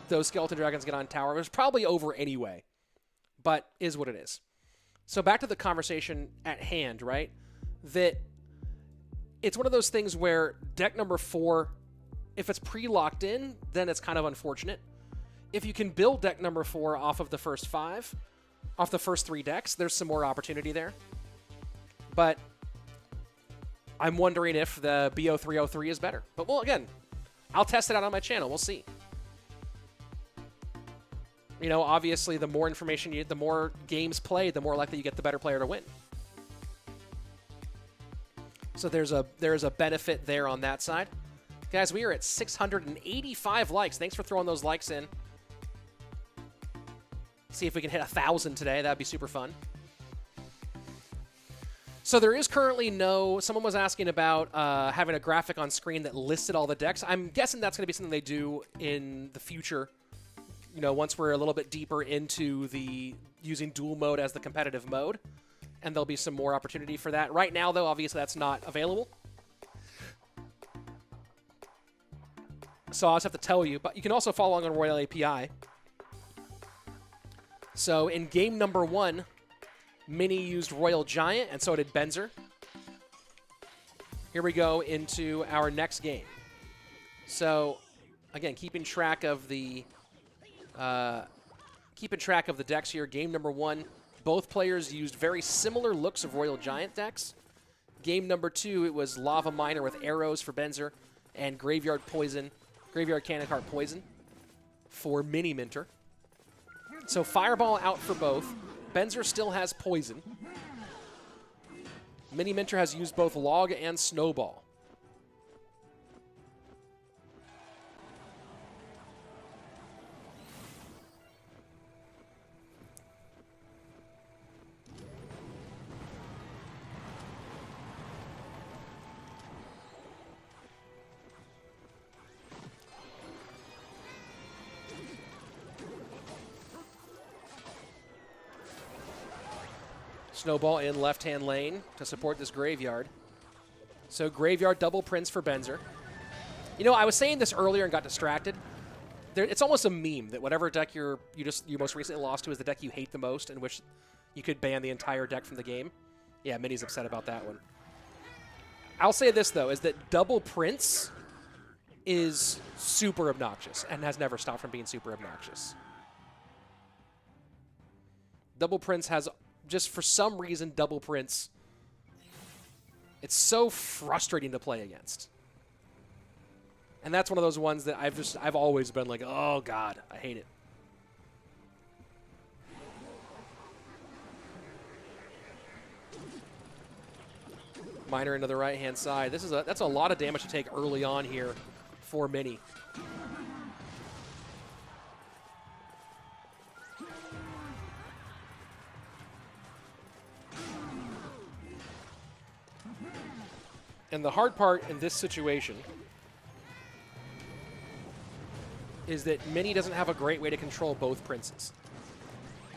those Skeleton Dragons get on tower. It was probably over anyway, but is what it is. So back to the conversation at hand, right? That it's one of those things where deck number 4, if it's pre-locked in, then it's kind of unfortunate. if you can build deck number 4 off of the first 5, off the first 3 decks, there's some more opportunity there. But I'm wondering if the BO303 is better. But, well, again, I'll test it out on my channel. We'll see. You know, obviously, the more information you get, the more games played, the more likely you get the better player to win. So there's a benefit there on that side. Guys, we are at 685 likes. Thanks for throwing those likes in. See if we can hit 1,000 today. That'd be super fun. So there is currently no... Someone was asking about having a graphic on screen that listed all the decks. I'm guessing that's going to be something they do in the future. You know, once we're a little bit deeper into the using dual mode as the competitive mode. And there'll be some more opportunity for that. Right now, though, obviously that's not available. So I'll just have to tell you. But you can also follow along on Royal API. So in game number 1, Mini used Royal Giant, and so did Benzer. Here we go into our next game. So, again, keeping track of the decks here. Game number 1, both players used very similar looks of Royal Giant decks. Game number 2, it was Lava Miner with arrows for Benzer and Graveyard Cannon Cart Poison for Miniminter. So Fireball out for both. Benzer still has Poison. Miniminter has used both Log and Snowball. Snowball in left-hand lane to support this Graveyard. So Graveyard double Prince for Benzer. You know, I was saying this earlier and got distracted. It's almost a meme that whatever deck you most recently lost to is the deck you hate the most and wish you could ban the entire deck from the game. Yeah, Minnie's upset about that one. I'll say this, though, is that double Prince is super obnoxious and has never stopped from being super obnoxious. Double Prince has... Just for some reason, double Prince, it's so frustrating to play against. And that's one of those ones that I've always been like, oh god, I hate it. Miner into the right-hand side. That's a lot of damage to take early on here for Mini. And the hard part in this situation is that Mini doesn't have a great way to control both Princes.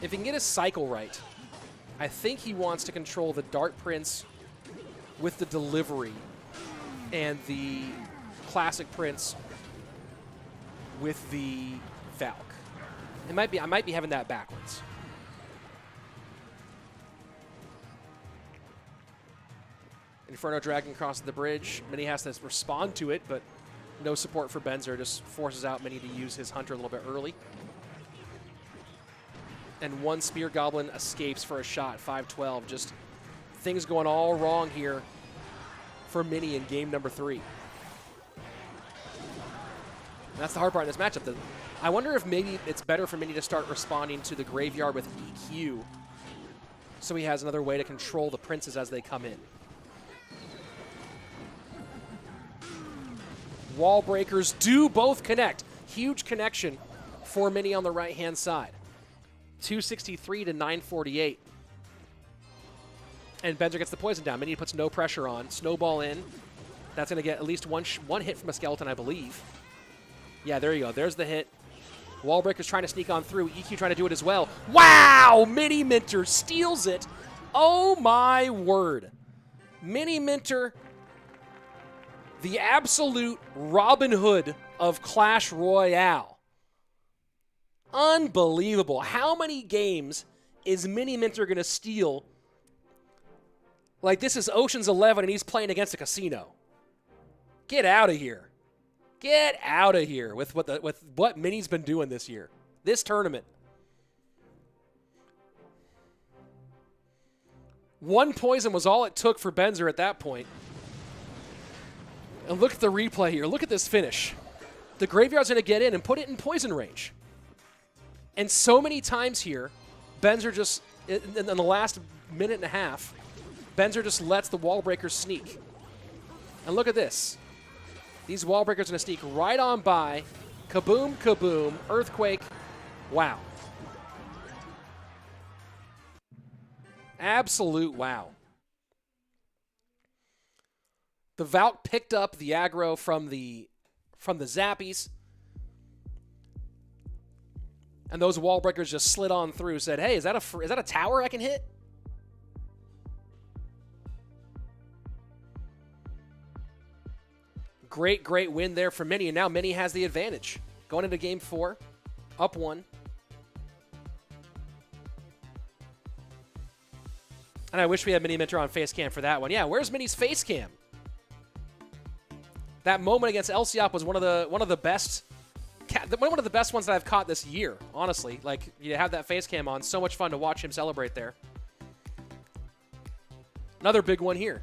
If he can get his cycle right, I think he wants to control the Dart Prince with the delivery and the Classic Prince with the Valk. I might be having that backwards. Inferno Dragon crosses the bridge. Mini has to respond to it, but no support for Benzer. Just forces out Mini to use his Hunter a little bit early. And one Spear Goblin escapes for a shot, 5-12. Just things going all wrong here for Mini in game number 3. And that's the hard part in this matchup. I wonder if maybe it's better for Mini to start responding to the Graveyard with EQ so he has another way to control the Princes as they come in. Wall breakers do both connect. Huge connection for Mini on the right-hand side. 263 to 948. And Benzer gets the poison down. Mini puts no pressure on. Snowball in. That's going to get at least one hit from a skeleton, I believe. Yeah, there you go. There's the hit. Wall breaker's trying to sneak on through. EQ trying to do it as well. Wow! Miniminter steals it. Oh, my word. Miniminter, the absolute Robin Hood of Clash Royale. Unbelievable. How many games is Miniminter going to steal? Like, this is Ocean's 11 and he's playing against a casino. Get out of here. Get out of here with what Mini's been doing this year. this tournament. One poison was all it took for Benzer at that point. And look at the replay here. Look at this finish. The Graveyard's going to get in and put it in poison range. And so many times here, Benzer just, in the last minute and a half, Benzer just lets the wall breakers sneak. And look at this. These wall breakers are going to sneak right on by. Kaboom, kaboom, earthquake. Wow. Absolute wow. The Valk picked up the aggro from the Zappies. And those wall breakers just slid on through, said, hey, is that a tower I can hit? Great, great win there for Mini, and now Mini has the advantage. Going into game 4, up 1. And I wish we had Miniminter on face cam for that one. Yeah, where's Mini's face cam? That moment against Lciop was one of the best ones that I've caught this year, honestly. Like, you have that face cam on. So much fun to watch him celebrate there. Another big one here.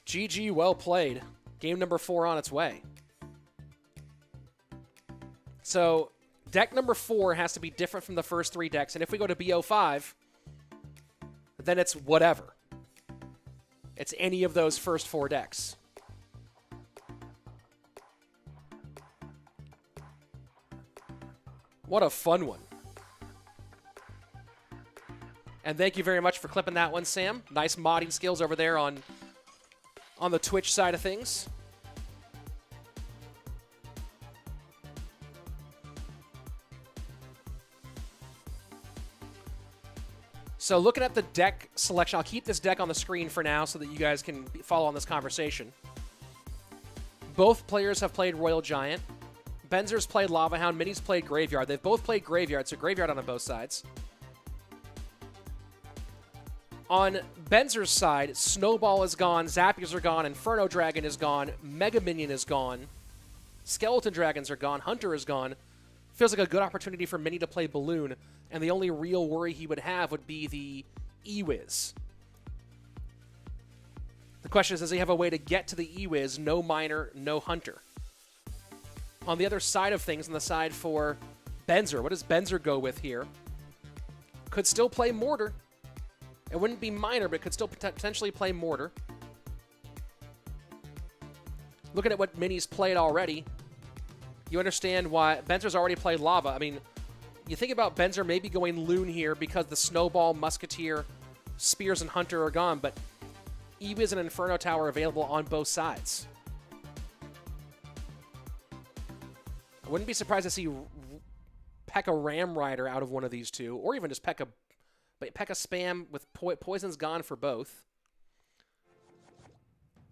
GG, well played. Game number 4 on its way. So, deck number 4 has to be different from the first 3 decks. And if we go to BO5, then it's whatever. It's any of those first 4 decks. What a fun one. And thank you very much for clipping that one, Sam. Nice modding skills over there on the Twitch side of things. So looking at the deck selection, I'll keep this deck on the screen for now so that you guys can follow on this conversation. Both players have played Royal Giant. Benzer's played Lava Hound, Mini's played Graveyard. They've both played Graveyard, so Graveyard on both sides. On Benzer's side, Snowball is gone, Zappies are gone, Inferno Dragon is gone, Mega Minion is gone, Skeleton Dragons are gone, Hunter is gone. Feels like a good opportunity for Mini to play Balloon, and the only real worry he would have would be the E-Wiz. The question is, does he have a way to get to the E-Wiz, no Miner, no Hunter? On the other side of things, on the side for Benzer, what does Benzer go with here? Could still play Mortar. It wouldn't be Miner, but could still potentially play Mortar. Looking at what Mini's played already, you understand why Benzer's already played Lava. I mean, you think about Benzer maybe going Loon here because the Snowball, Musketeer, Spears, and Hunter are gone, but E-Wiz and Inferno Tower are available on both sides. I wouldn't be surprised to see P.E.K.K.A. Ram Rider out of one of these two, or even just P.E.K.K.A. But P.E.K.K.A. spam with Poison's gone for both.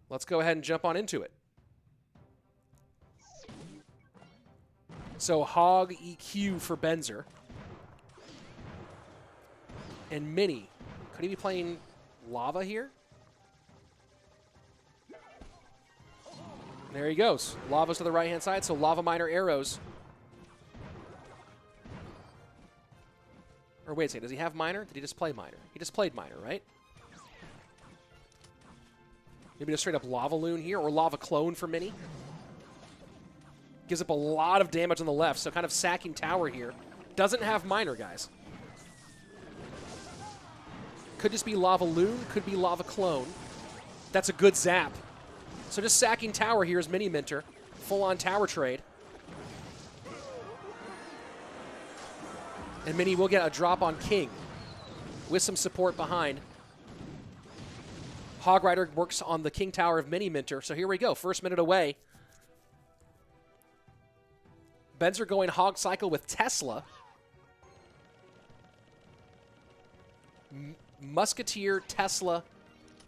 Let's go ahead and jump on into it. So Hog EQ for Benzer. And Mini. Could he be playing Lava here? There he goes. Lava's to the right-hand side, so Lava Miner arrows. Or wait a second, does he have Miner? Did he just play Miner? He just played Miner, right? Maybe just straight up Lava Loon here, or Lava Clone for Mini. Gives up a lot of damage on the left, so kind of sacking tower here. Doesn't have Miner, guys. Could just be Lava Loon, could be Lava Clone. That's a good zap. So just sacking tower here is Miniminter. Full-on tower trade. And Mini will get a drop on King with some support behind. Hog Rider works on the King Tower of Miniminter. So here we go. First minute away. Benzer going Hog Cycle with Tesla. Musketeer, Tesla,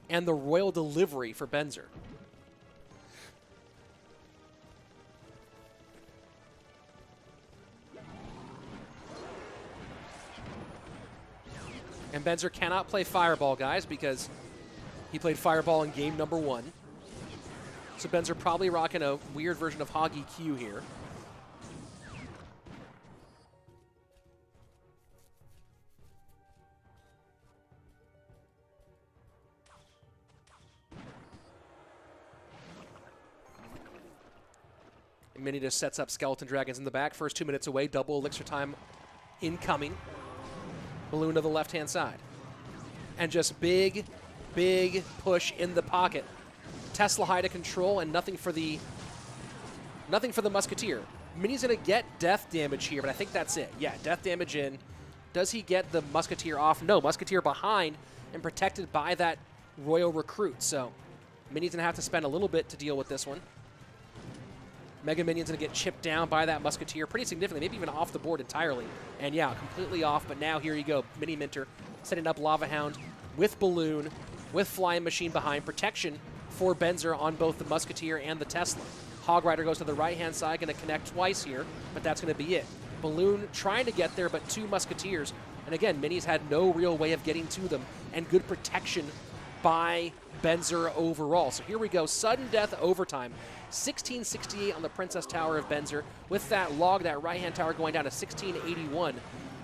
and the Royal Delivery for Benzer. And Benzer cannot play Fireball, guys, because He played Fireball in game number 1. So Benzer probably rocking a weird version of Hoggy Q here. Mini just sets up Skeleton Dragons in the back. First 2 minutes away, double elixir time incoming. Balloon to the left-hand side. And just big push in the pocket. Tesla high to control and nothing for the Musketeer. Mini's going to get death damage here, but I think that's it. Yeah, death damage in. Does he get the Musketeer off? No, Musketeer behind and protected by that Royal Recruit. So Mini's going to have to spend a little bit to deal with this one. Mega Minion's going to get chipped down by that Musketeer pretty significantly, maybe even off the board entirely. And yeah, completely off, but now here you go. Miniminter setting up Lava Hound with Balloon, with Flying Machine behind. Protection for Benzer on both the Musketeer and the Tesla. Hog Rider goes to the right-hand side, going to connect twice here, but that's going to be it. Balloon trying to get there, but 2 Musketeers. And again, Mini's had no real way of getting to them, and good protection by Benzer overall. So here we go, sudden death overtime. 1668 on the Princess Tower of Benzer, with that log, that right-hand tower going down to 1681.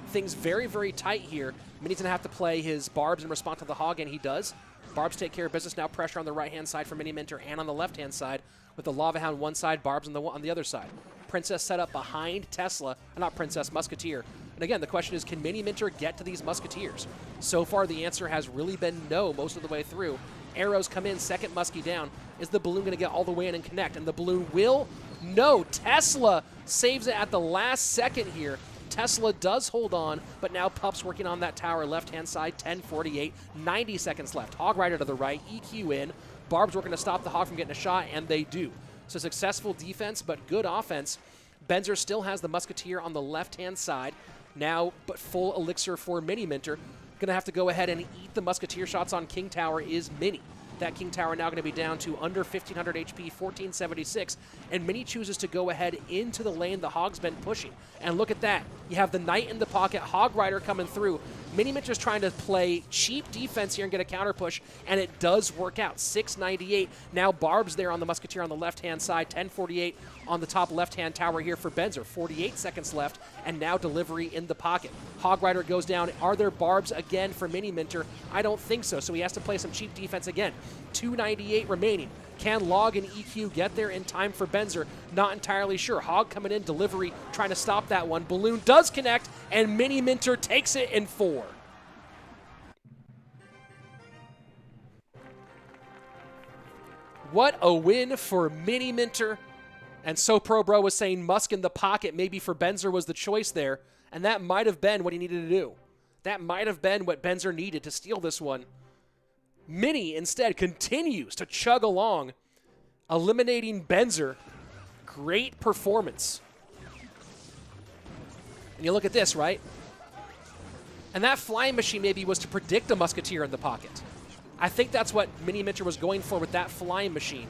Things very tight here. Mini's going to have to play his Barbs in response to the Hog, and he does. Barbs take care of business now. Pressure on the right-hand side for Miniminter and on the left-hand side with the Lava Hound one side, Barbs on the other side. Princess set up behind Tesla, not Princess, Musketeer. And again, the question is, can Miniminter get to these Musketeers? So far, the answer has really been no most of the way through. Arrows come in, second Muskie down. Is the Balloon going to get all the way in and connect? And the Balloon will? No, Tesla saves it at the last second here. Tesla does hold on, but now Pup's working on that tower left-hand side, 10:48, 90 seconds left. Hog Rider to the right, EQ in. Barb's working to stop the Hog from getting a shot, and they do. So successful defense, but good offense. Benzer still has the Musketeer on the left-hand side. Now, but full elixir for Miniminter. Going to have to go ahead and eat the Musketeer shots on King Tower is Mini. That King Tower now going to be down to under 1,500 HP, 1476, and Mini chooses to go ahead into the lane the Hog's been pushing. And look at that. You have the Knight in the pocket, Hog Rider coming through. Miniminter's trying to play cheap defense here and get a counter push, and it does work out. 698. Now Barb's there on the Musketeer on the left-hand side, 1048 on the top left-hand tower here for Benzer. 48 seconds left, and now delivery in the pocket. Hog Rider goes down. Are there Barbs again for Miniminter? I don't think so, so he has to play some cheap defense again. 298 remaining. Can Log and EQ get there in time for Benzer? Not entirely sure. Hog coming in, delivery, trying to stop that one. Balloon does connect, and Miniminter takes it in 4. What a win for Miniminter. And so Pro Bro was saying Musk in the pocket maybe for Benzer was the choice there, and that might have been what he needed to do. That might have been what Benzer needed to steal this one. Mini instead continues to chug along, eliminating Benzer. Great performance. And you look at this, right? And that Flying Machine maybe was to predict a Musketeer in the pocket. I think that's what Miniminter was going for with that Flying Machine.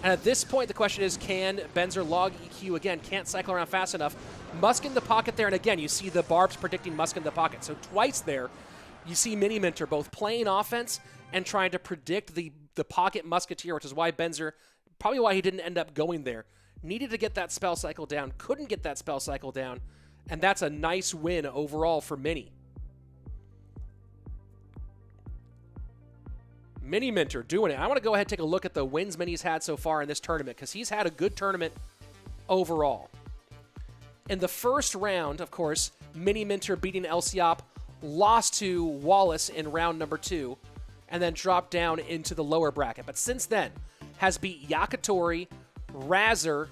And at this point, the question is, can Benzer log EQ again? Can't cycle around fast enough. Musk in the pocket there, and again, you see the Barbs predicting Musk in the pocket. So twice there, you see Miniminter both playing offense and trying to predict the pocket Musketeer, which is why Benzer, probably why he didn't end up going there. Needed to get that spell cycle down, couldn't get that spell cycle down, and that's a nice win overall for Mini. Miniminter doing it. I want to go ahead and take a look at the wins Mini's had so far in this tournament, because he's had a good tournament overall. In the first round, of course, Miniminter beating Lciop, lost to Wallace in round number 2, and then dropped down into the lower bracket. But since then, has beat Yakitori, Razzer,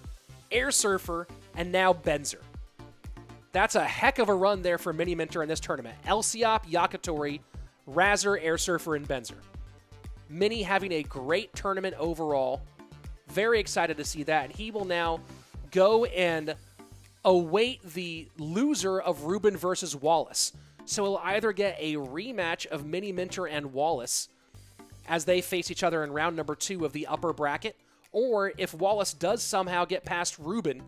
Airsurfer, and now Benzer. That's a heck of a run there for Miniminter in this tournament. Lciop, Yakitori, Razzer, Airsurfer, and Benzer. Mini having a great tournament overall. Very excited to see that. And he will now go and await the loser of Rúben versus Wallace. So he'll either get a rematch of Miniminter and Wallace as they face each other in round number 2 of the upper bracket, or if Wallace does somehow get past Rúben,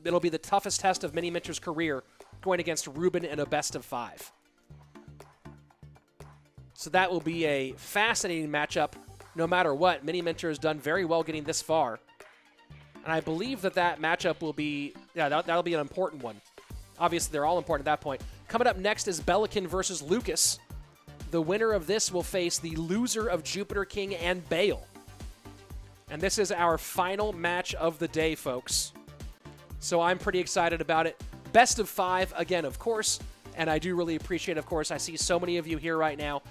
it'll be the toughest test of Miniminter's career, going against Rúben in a best of 5. So that will be a fascinating matchup no matter what. Miniminter has done very well getting this far. And I believe that that matchup will be, yeah, that'll be an important one. Obviously, they're all important at that point. Coming up next is Belikin versus Lucas. The winner of this will face the loser of Jupiter King and Bale. And this is our final match of the day, folks. So I'm pretty excited about it. Best of 5, again, of course. And I do really appreciate, of course, I see so many of you here right now.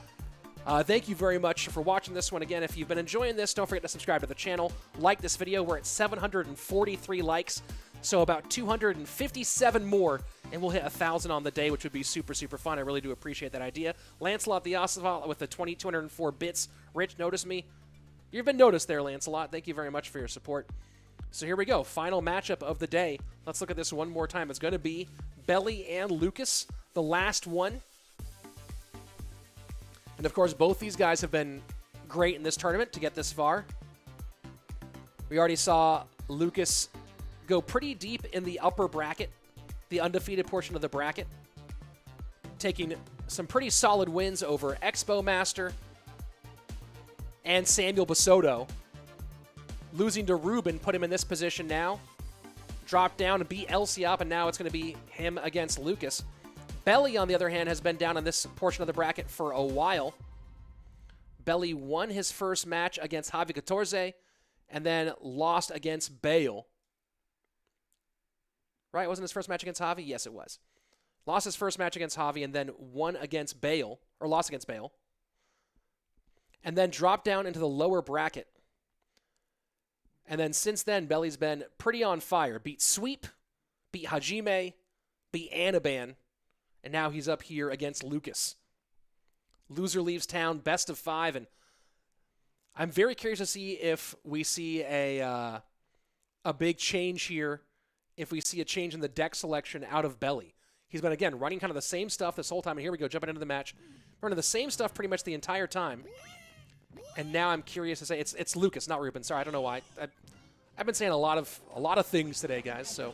Thank you very much for watching this one. Again, if you've been enjoying this, don't forget to subscribe to the channel. Like this video. We're at 743 likes, so about 257 more, and we'll hit 1,000 on the day, which would be super, super fun. I really do appreciate that idea. Lancelot the Ocelot with the 204 bits. Rich, notice me? You've been noticed there, Lancelot. Thank you very much for your support. So here we go. Final matchup of the day. Let's look at this one more time. It's going to be Belly and Lucas, the last one. And, of course, both these guys have been great in this tournament to get this far. We already saw Lucas go pretty deep in the upper bracket, the undefeated portion of the bracket, taking some pretty solid wins over Expo Master and Samuel Basoto. Losing to Rúben put him in this position now. Dropped down and beat Lciop, and now it's going to be him against Lucas. Belly, on the other hand, has been down in this portion of the bracket for a while. Belly won his first match against Javi 14 and then lost against Bale. Right? Wasn't his first match against Javi? Yes, it was. Lost his first match against Javi and then won against Bale, or lost against Bale. And then dropped down into the lower bracket. And then since then, Belly's been pretty on fire. Beat Sweep, beat Hajime, beat Anaban, and now he's up here against Lucas. Loser leaves town, best of 5, and I'm very curious to see if we see a big change here, if we see a change in the deck selection out of Belly. He's been, again, running kind of the same stuff this whole time, and here we go, jumping into the match. Running the same stuff pretty much the entire time. And now I'm curious to say, it's Lucas, not Rúben. Sorry, I don't know why. I've been saying a lot of things today, guys, so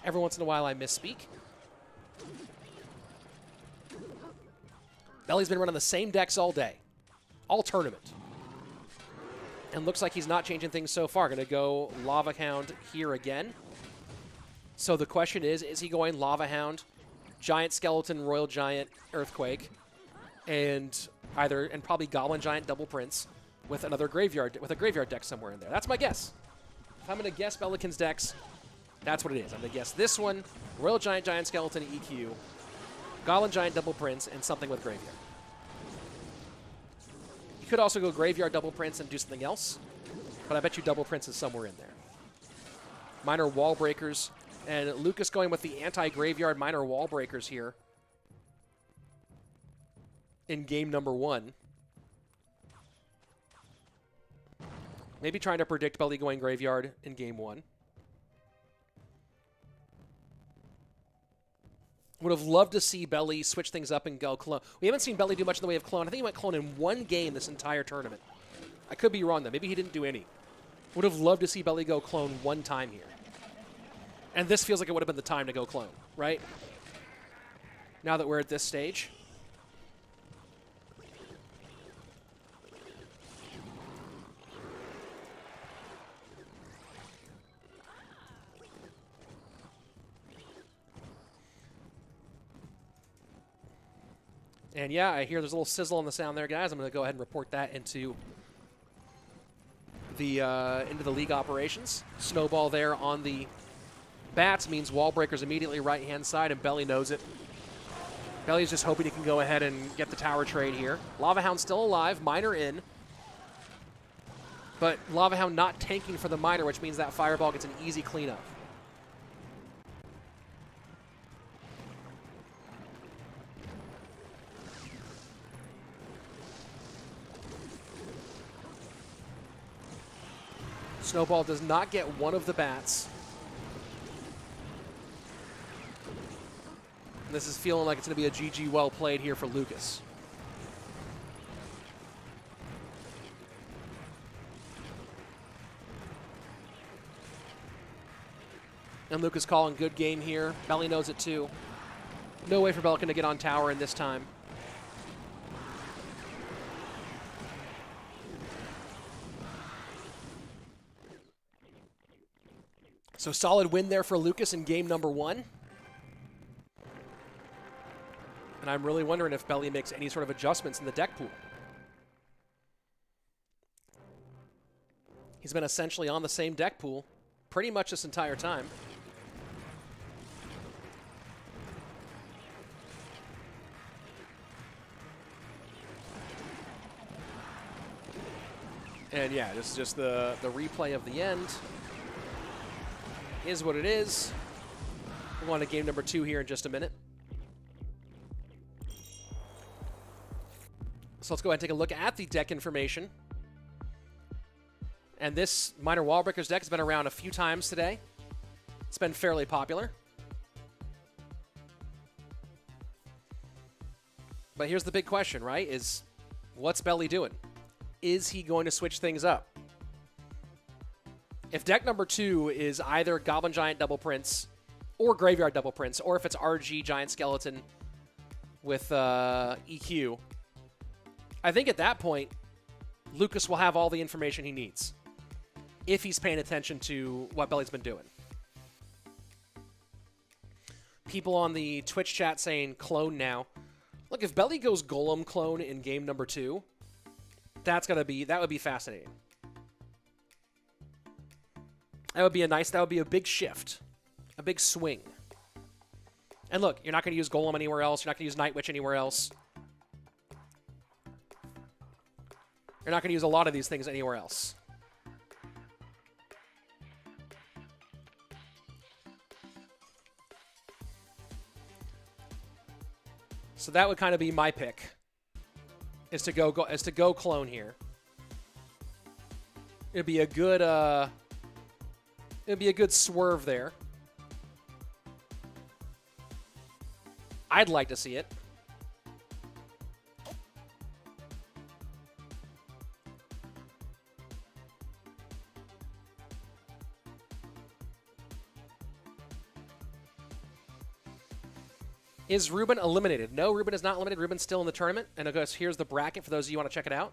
every once in a while I misspeak. Belly's been running the same decks all day, all tournament. And looks like he's not changing things so far. Going to go Lava Hound here again. So the question is he going Lava Hound, Giant Skeleton, Royal Giant, Earthquake, and probably Goblin Giant, Double Prince, with a graveyard deck somewhere in there. That's my guess. If I'm going to guess Belikin's decks, that's what it is. I'm going to guess this one, Royal Giant, Giant Skeleton, EQ, Goblin Giant, Double Prince, and something with Graveyard. You could also go Graveyard, Double Prince, and do something else, but I bet you Double Prince is somewhere in there. Minor Wall Breakers, and Lucas going with the anti-Graveyard Minor Wall Breakers here in game number 1. Maybe trying to predict Belly going Graveyard in game 1. Would have loved to see Belly switch things up and go clone. We haven't seen Belly do much in the way of clone. I think he went clone in one game this entire tournament. I could be wrong, though. Maybe he didn't do any. Would have loved to see Belly go clone one time here. And this feels like it would have been the time to go clone, right? Now that we're at this stage. And yeah, I hear there's a little sizzle on the sound there, guys. I'm going to go ahead and report that into the league operations. Snowball there on the bats means Wall Breakers immediately right-hand side, and Belly knows it. Belly's just hoping he can go ahead and get the tower trade here. Lava Hound still alive, Miner in. But Lava Hound not tanking for the Miner, which means that Fireball gets an easy cleanup. Snowball does not get one of the bats. And this is feeling like it's going to be a GG well played here for Lucas. And Lucas calling good game here. Belly knows it too. No way for Belikin to get on tower in this time. So solid win there for Lucas in game number 1. And I'm really wondering if Belly makes any sort of adjustments in the deck pool. He's been essentially on the same deck pool pretty much this entire time. And yeah, this is just the replay of the end. Is what it is. We'll go on to game number 2 here in just a minute. So let's go ahead and take a look at the deck information. And this Minor Wall Breakers deck has been around a few times today. It's been fairly popular. But here's the big question, right? Is what's Belly doing? Is he going to switch things up? If deck number 2 is either Goblin Giant Double Prince or Graveyard Double Prince, or if it's RG Giant Skeleton with EQ, I think at that point, Lucas will have all the information he needs if he's paying attention to what Belly's been doing. People on the Twitch chat saying clone now. Look, if Belly goes Golem clone in game number 2, that would be fascinating. That would be a big shift, a big swing. And look, you're not going to use Golem anywhere else. You're not going to use Night Witch anywhere else. You're not going to use a lot of these things anywhere else. So that would kind of be my pick, is to go clone here. It'd be a good swerve there. I'd like to see it. Is Rúben eliminated? No, Rúben is not eliminated. Ruben's still in the tournament. And I guess here's the bracket for those of you who want to check it out.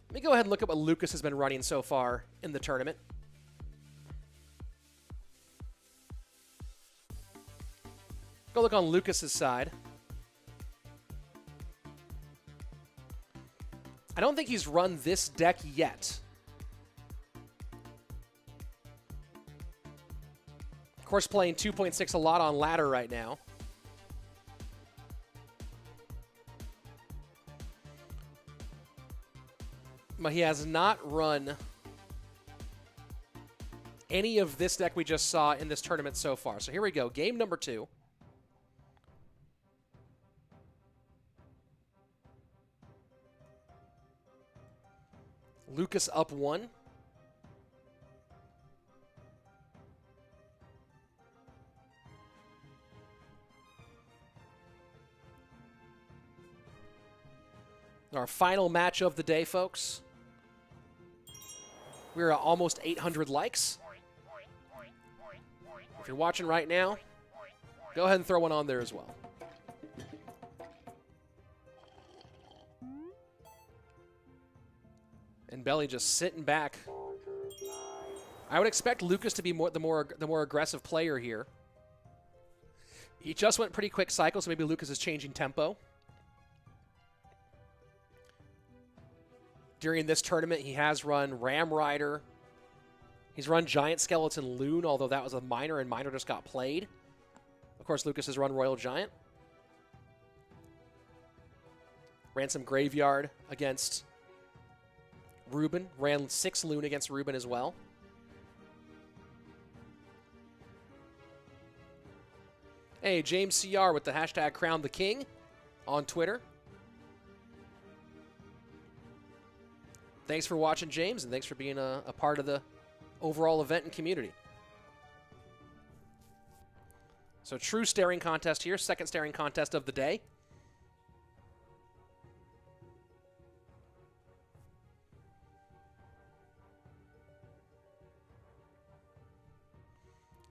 Let me go ahead and look at what Lucas has been running so far in the tournament. Go look on Lucas's side. I don't think he's run this deck yet. Of course, playing 2.6 a lot on ladder right now. But he has not run any of this deck we just saw in this tournament so far. So here we go. Game number 2. Lucas up 1. Our final match of the day, folks. We're at almost 800 likes. If you're watching right now, go ahead and throw one on there as well. And Belly just sitting back. I would expect Lucas to be the more aggressive player here. He just went pretty quick cycle, so maybe Lucas is changing tempo. During this tournament, he has run Ram Rider. He's run Giant Skeleton Loon, although that was a minor, and minor just got played. Of course, Lucas has run Royal Giant. Ran some Graveyard against Rúben. Ran 6 Loon against Rúben as well. Hey, James CR with the hashtag Crown the King on Twitter. Thanks for watching, James, and thanks for being a part of the overall event and community. So true staring contest here, second staring contest of the day.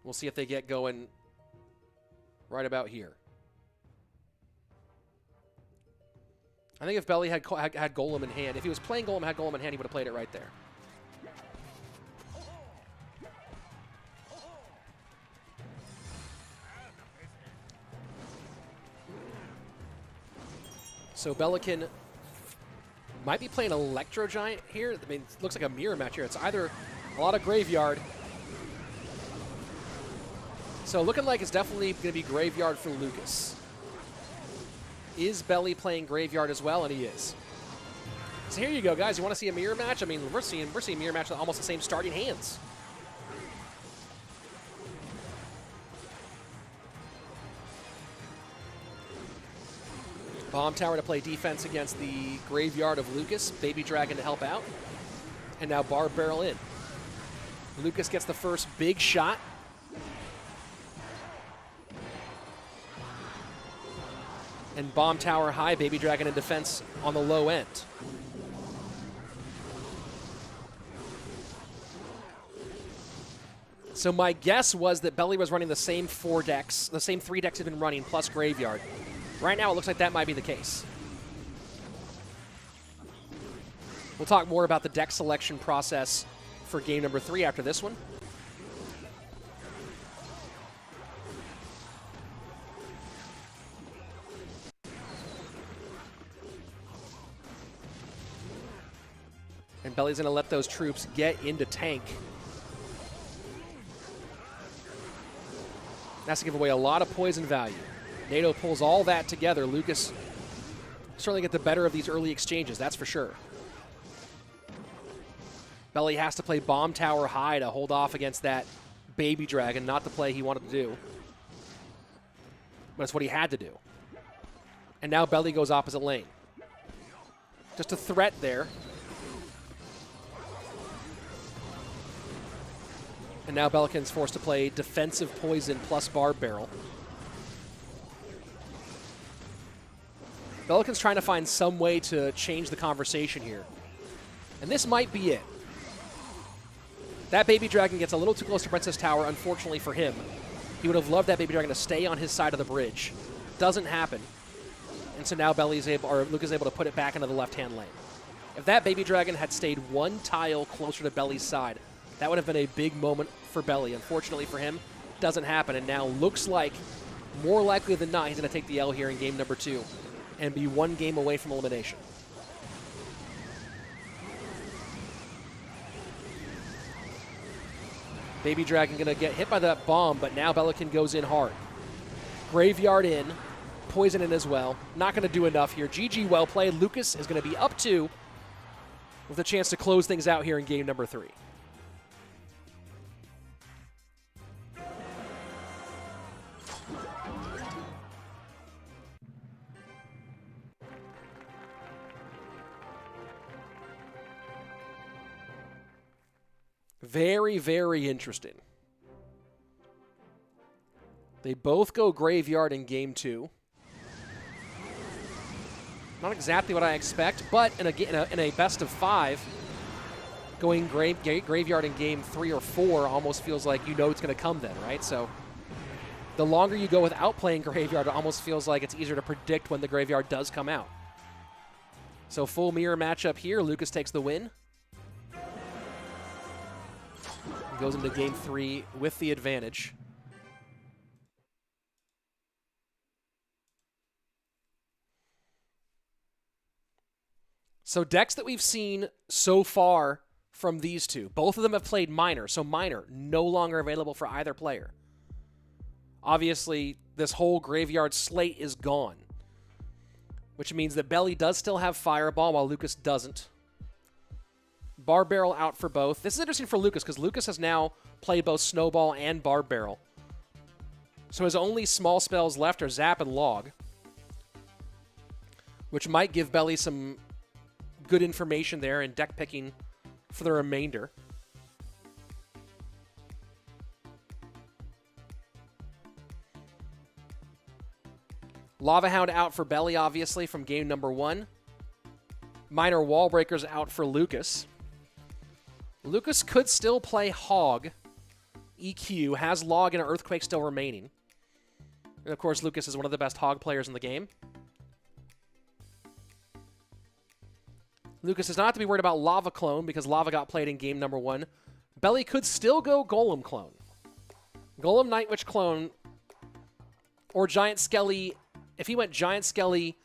We'll see if they get going right about here. I think if Belly had Golem in hand, if he was playing Golem, had Golem in hand, he would have played it right there. So Belikin might be playing Electro Giant here. I mean, it looks like a mirror match here. It's either a lot of Graveyard. So looking like it's definitely going to be Graveyard for Lucas. Is Belly playing Graveyard as well? And he is. So here you go, guys. You want to see a mirror match? I mean, we're seeing mirror match with almost the same starting hands. Bomb Tower to play defense against the Graveyard of Lucas. Baby Dragon to help out. And now Barb Barrel in. Lucas gets the first big shot. And Bomb Tower high, Baby Dragon in defense on the low end. So my guess was that Belly was running the same 4 decks, the same 3 decks he'd been running, plus Graveyard. Right now, it looks like that might be the case. We'll talk more about the deck selection process for game number 3 after this one. And Belly's going to let those troops get into tank. That's to give away a lot of poison value. NATO pulls all that together. Lucas certainly get the better of these early exchanges, that's for sure. Belly has to play Bomb Tower high to hold off against that Baby Dragon, not the play he wanted to do. But it's what he had to do. And now Belly goes opposite lane. Just a threat there. And now Belikin's forced to play defensive poison plus Barb Barrel. Belikin's trying to find some way to change the conversation here. And this might be it. That Baby Dragon gets a little too close to Princess Tower, unfortunately for him. He would have loved that Baby Dragon to stay on his side of the bridge. Doesn't happen. And so now Lucas is able to put it back into the left-hand lane. If that Baby Dragon had stayed 1 tile closer to Belly's side, that would have been a big moment for Belly. Unfortunately for him, doesn't happen. And now looks like, more likely than not, he's going to take the L here in game number 2 and be 1 game away from elimination. Baby Dragon going to get hit by that bomb, but now Belikin goes in hard. Graveyard in, poison in as well. Not going to do enough here. GG, well played. Lucas is going to be up 2 with a chance to close things out here in game number 3. Very, very interesting. They both go Graveyard in game 2. Not exactly what I expect, but in a best of 5, going Graveyard in game 3 or 4 almost feels like you know it's going to come then, right? So the longer you go without playing Graveyard, it almost feels like it's easier to predict when the Graveyard does come out. So full mirror matchup here. Lucas takes the win. Goes into game 3 with the advantage. So decks that we've seen so far from these two, both of them have played Minor, so Minor no longer available for either player. Obviously, this whole Graveyard slate is gone, which means that Belly does still have Fireball while Lucas doesn't. Barb Barrel out for both. This is interesting for Lucas because Lucas has now played both Snowball and Barb Barrel. So his only small spells left are Zap and Log, which might give Belly some good information there and deck picking for the remainder. Lava Hound out for Belly, obviously, from game number 1. Minor Wall Breakers out for Lucas. Lucas could still play Hog. EQ has Log and Earthquake still remaining. And of course, Lucas is one of the best Hog players in the game. Lucas does not have to be worried about Lava Clone because Lava got played in game number 1. Belly could still go Golem Clone. Golem Night Witch Clone or Giant Skelly. If he went Giant Skelly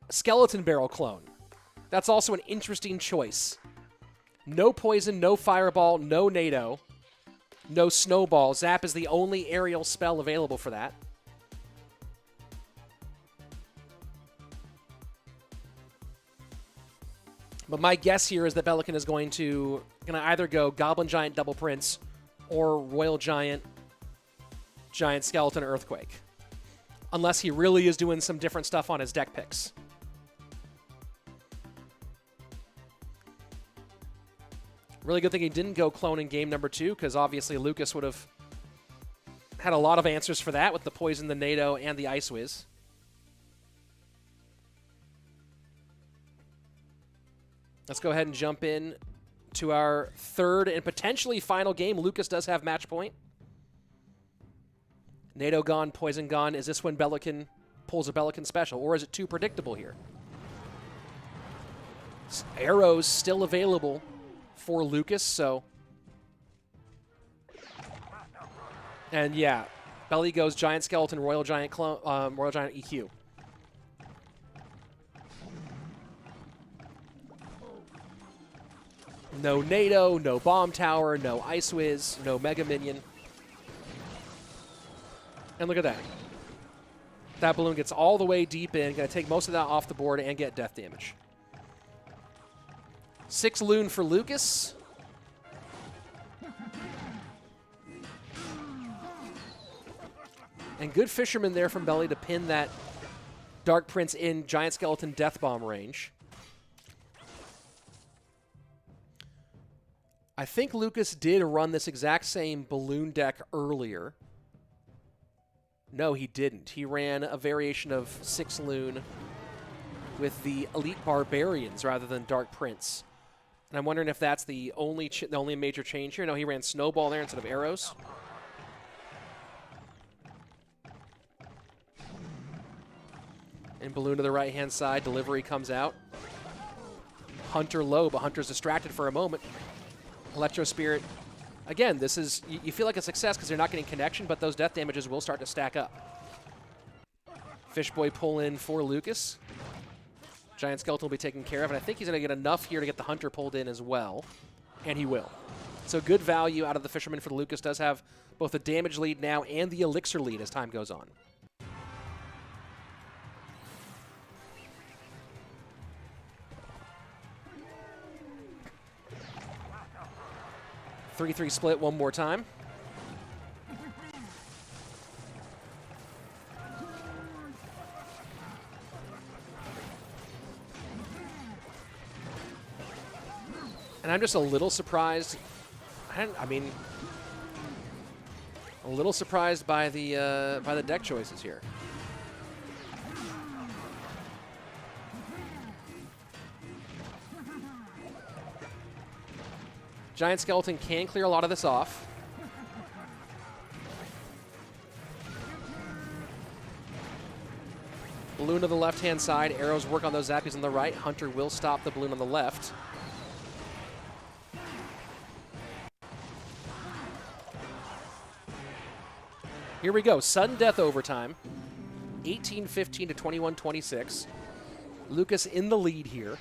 Skeleton Barrel clone. That's also an interesting choice. No poison, no fireball, no NATO, no snowball. Zap is the only aerial spell available for that. But my guess here is that Belikin is going to either go Goblin Giant Double Prince or Royal Giant Giant Skeleton Earthquake. Unless he really is doing some different stuff on his deck picks. Really good thing he didn't go clone in game number 2, because obviously Lucas would have had a lot of answers for that with the poison, the NATO, and the Ice Whiz. Let's go ahead and jump in to our third and potentially final game. Lucas does have match point. NATO gone, poison gone. Is this when Belikin pulls a Belikin special, or is it too predictable here? Arrows still available for Lucas, so. And yeah, Belly goes Giant Skeleton, Royal Giant Royal Giant EQ. No NATO, no Bomb Tower, no Ice Whiz, no Mega Minion. And look at that. That balloon gets all the way deep in, going to take most of that off the board and get death damage. 6 Loon for Lucas. And good Fisherman there from Belly to pin that Dark Prince in Giant Skeleton Death Bomb range. I think Lucas did run this exact same balloon deck earlier. No, he didn't. He ran a variation of 6 Loon with the Elite Barbarians rather than Dark Prince. And I'm wondering if that's the only major change here. No, he ran Snowball there instead of arrows. And balloon to the right-hand side. Delivery comes out. Hunter low, but Hunter's distracted for a moment. Electro Spirit. Again, this is, you feel like a success because they're not getting connection, but those death damages will start to stack up. Fishboy pull in for Lucas. Giant Skeleton will be taken care of, and I think he's going to get enough here to get the Hunter pulled in as well. And he will. So good value out of the Fisherman for the Lucas. Does have both the damage lead now and the Elixir lead as time goes on. Three split one more time. And I'm just a little surprised. I mean, a little surprised by the deck choices here. Giant Skeleton can clear a lot of this off. Balloon to the left-hand side. Arrows work on those zappies on the right. Hunter will stop the balloon on the left. Here we go. Sudden death overtime. 18-15 to 21-26. Lucas in the lead here.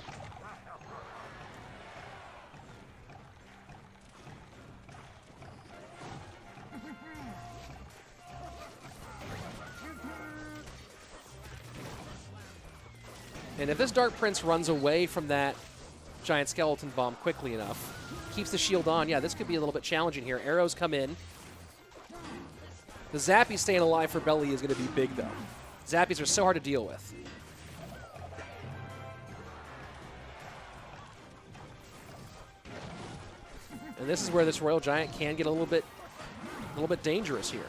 And if this Dark Prince runs away from that Giant Skeleton Bomb quickly enough, keeps the shield on, yeah, this could be a little bit challenging here. Arrows come in. The Zappies staying alive for Belly is going to be big, though. Zappies are so hard to deal with. And this is where this Royal Giant can get a little bit dangerous here.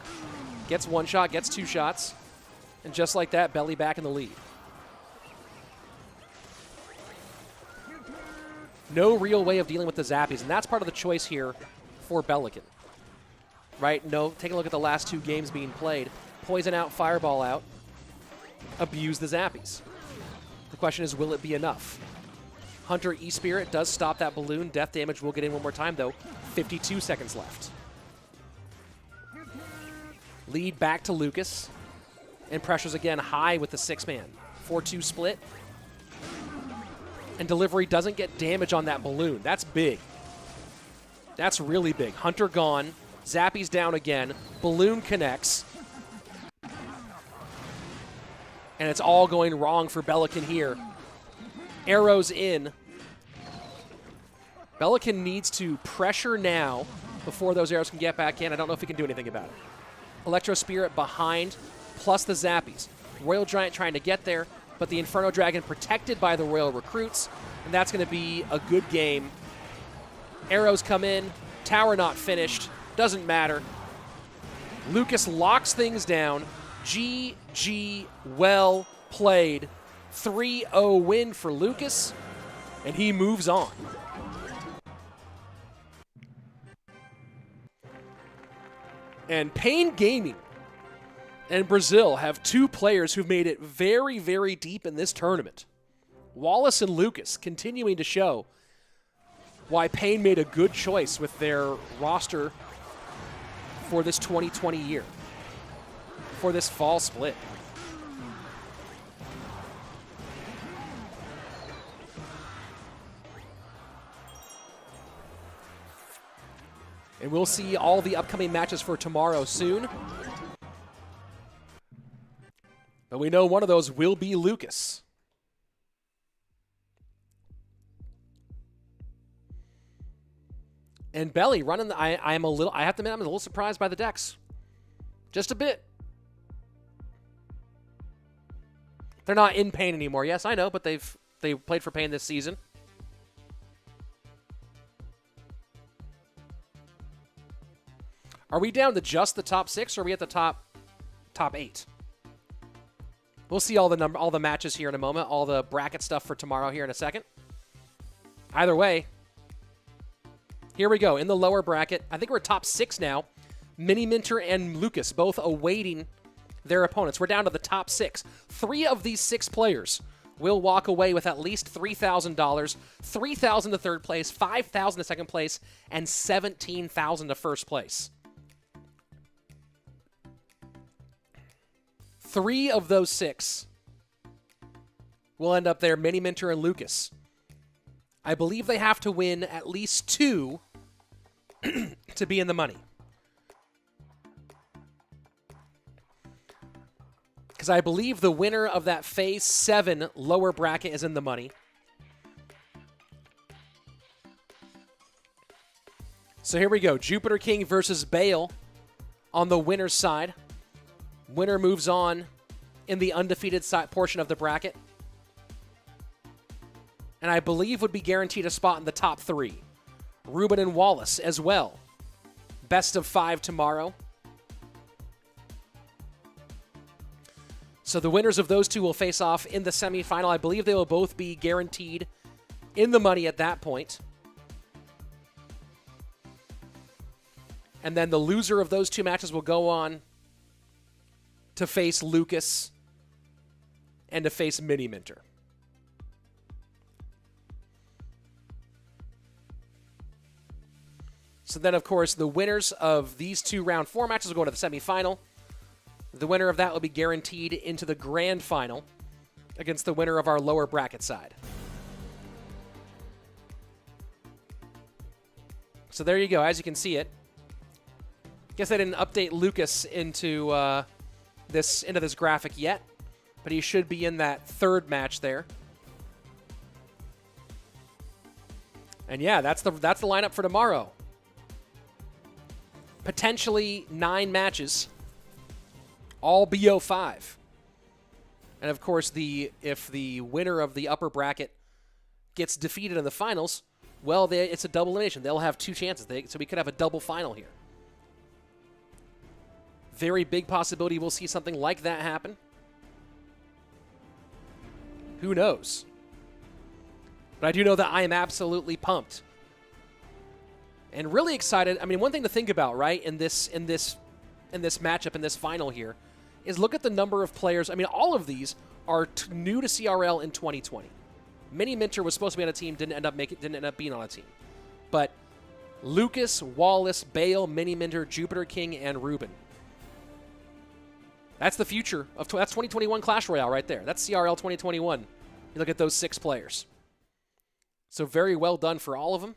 Gets one shot, gets 2 shots, and just like that, Belly back in the lead. No real way of dealing with the Zappies, and that's part of the choice here for Belikin. Right? No, take a look at the last 2 games being played. Poison out, Fireball out. Abuse the Zappies. The question is, will it be enough? Hunter E-Spirit does stop that balloon. Death damage will get in one more time, though. 52 seconds left. Lead back to Lucas. And pressures again high with the 6-man. 4-2 split. and delivery doesn't get damage on that balloon. That's big. That's really big. Hunter gone. Zappy's down again. Balloon connects. And it's all going wrong for Belikin here. Arrows in. Belikin needs to pressure now before those arrows can get back in. I don't know if he can do anything about it. Electro Spirit behind, plus the Zappies. Royal Giant trying to get there, but the Inferno Dragon protected by the Royal Recruits, and that's going to be a good game. Arrows come in. Tower not finished. Doesn't matter. Lucas locks things down. GG, well played. 3-0 win for Lucas, and he moves on. And Pain Gaming and Brazil have two players who've made it very, very deep in this tournament. Wallace and Lucas continuing to show why Pain made a good choice with their roster for this 2020 year, for this fall split. And we'll see all the upcoming matches for tomorrow soon. But we know one of those will be Lucas. And Belly running the, I have to admit, I'm a little surprised by the decks. Just a bit. They're not in Pain anymore. Yes, I know, but they played for Pain this season. Are we down to just the top 6, or are we at the top 8? We'll see all the matches here in a moment, all the bracket stuff for tomorrow here in a second. Either way, here we go in the lower bracket. I think we're top 6 now. Miniminter and Lucas both awaiting their opponents. We're down to the top 6. 3 of these 6 players will walk away with at least $3,000, $3,000 to third place, $5,000 to second place, and $17,000 to first place. 3 of those 6 will end up there, Miniminter and Lucas. I believe they have to win at least 2 to be in the money. Because I believe the winner of that Phase 7 lower bracket is in the money. So here we go. Jupiter King versus Bale on the winner's side. Winner moves on in the undefeated side portion of the bracket. And I believe would be guaranteed a spot in the top 3. Rúben and Wallace as well. Best of 5 tomorrow. So the winners of those two will face off in the semifinal. I believe they will both be guaranteed in the money at that point. And then the loser of those 2 matches will go on to face Lucas and to face Miniminter. So then, of course, the winners of these 2 round 4 matches will go to the semifinal. The winner of that will be guaranteed into the grand final against the winner of our lower bracket side. So there you go, as you can see it. Guess I didn't update Lucas into this graphic yet, but he should be in that 3rd match there. And yeah, that's the lineup for tomorrow. Potentially 9 matches, all BO5. And of course, if the winner of the upper bracket gets defeated in the finals, well, it's a double elimination. They'll have 2 chances, so we could have a double final here. Very big possibility we'll see something like that happen. Who knows? But I do know that I am absolutely pumped and really excited. I mean, one thing to think about, right, in this matchup, in this final here, is look at the number of players. I mean, all of these are new to CRL in 2020. Miniminter was supposed to be on a team, didn't end up being on a team. But Lucas, Wallace, Bale, Miniminter, Jupiter King, and Rúben. That's the future of that's 2021 Clash Royale right there. That's CRL 2021. You look at those 6 players. So very well done for all of them.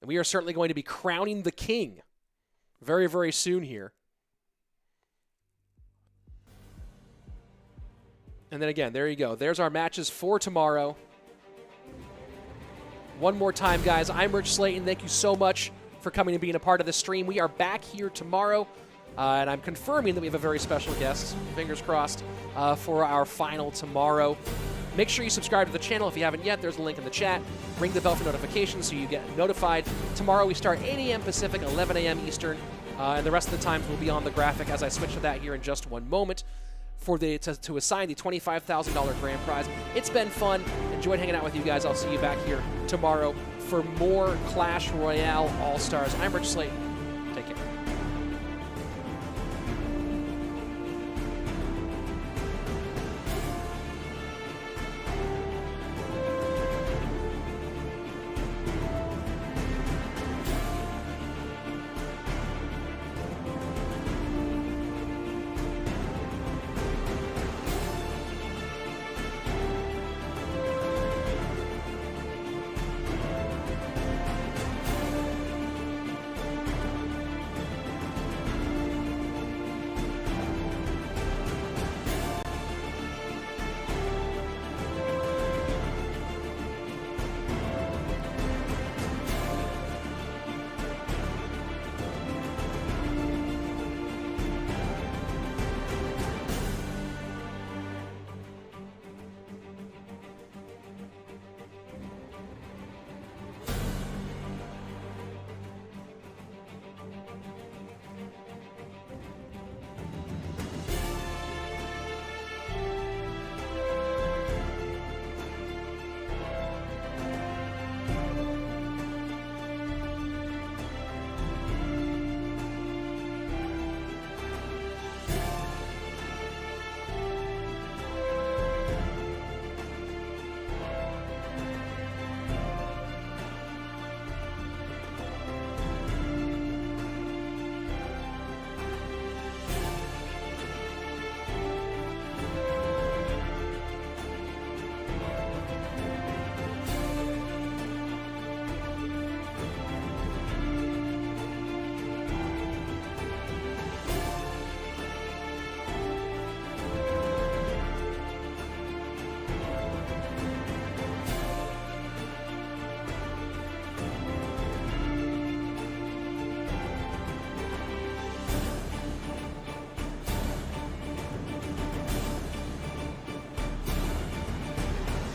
And we are certainly going to be crowning the king very, very soon here. And then again, there you go. There's our matches for tomorrow. One more time, guys. I'm Rich Slayton. Thank you so much for coming and being a part of the stream. We are back here tomorrow, and I'm confirming that we have a very special guest, fingers crossed, for our final tomorrow. Make sure you subscribe to the channel if you haven't yet. There's a link in the chat. Ring the bell for notifications so you get notified. Tomorrow we start 8 a.m. Pacific, 11 a.m. Eastern, and the rest of the times will be on the graphic as I switch to that here in just one moment for to assign the $25,000 grand prize. It's been fun. Enjoyed hanging out with you guys. I'll see you back here tomorrow for more Clash Royale All Stars. I'm Rich Slayton.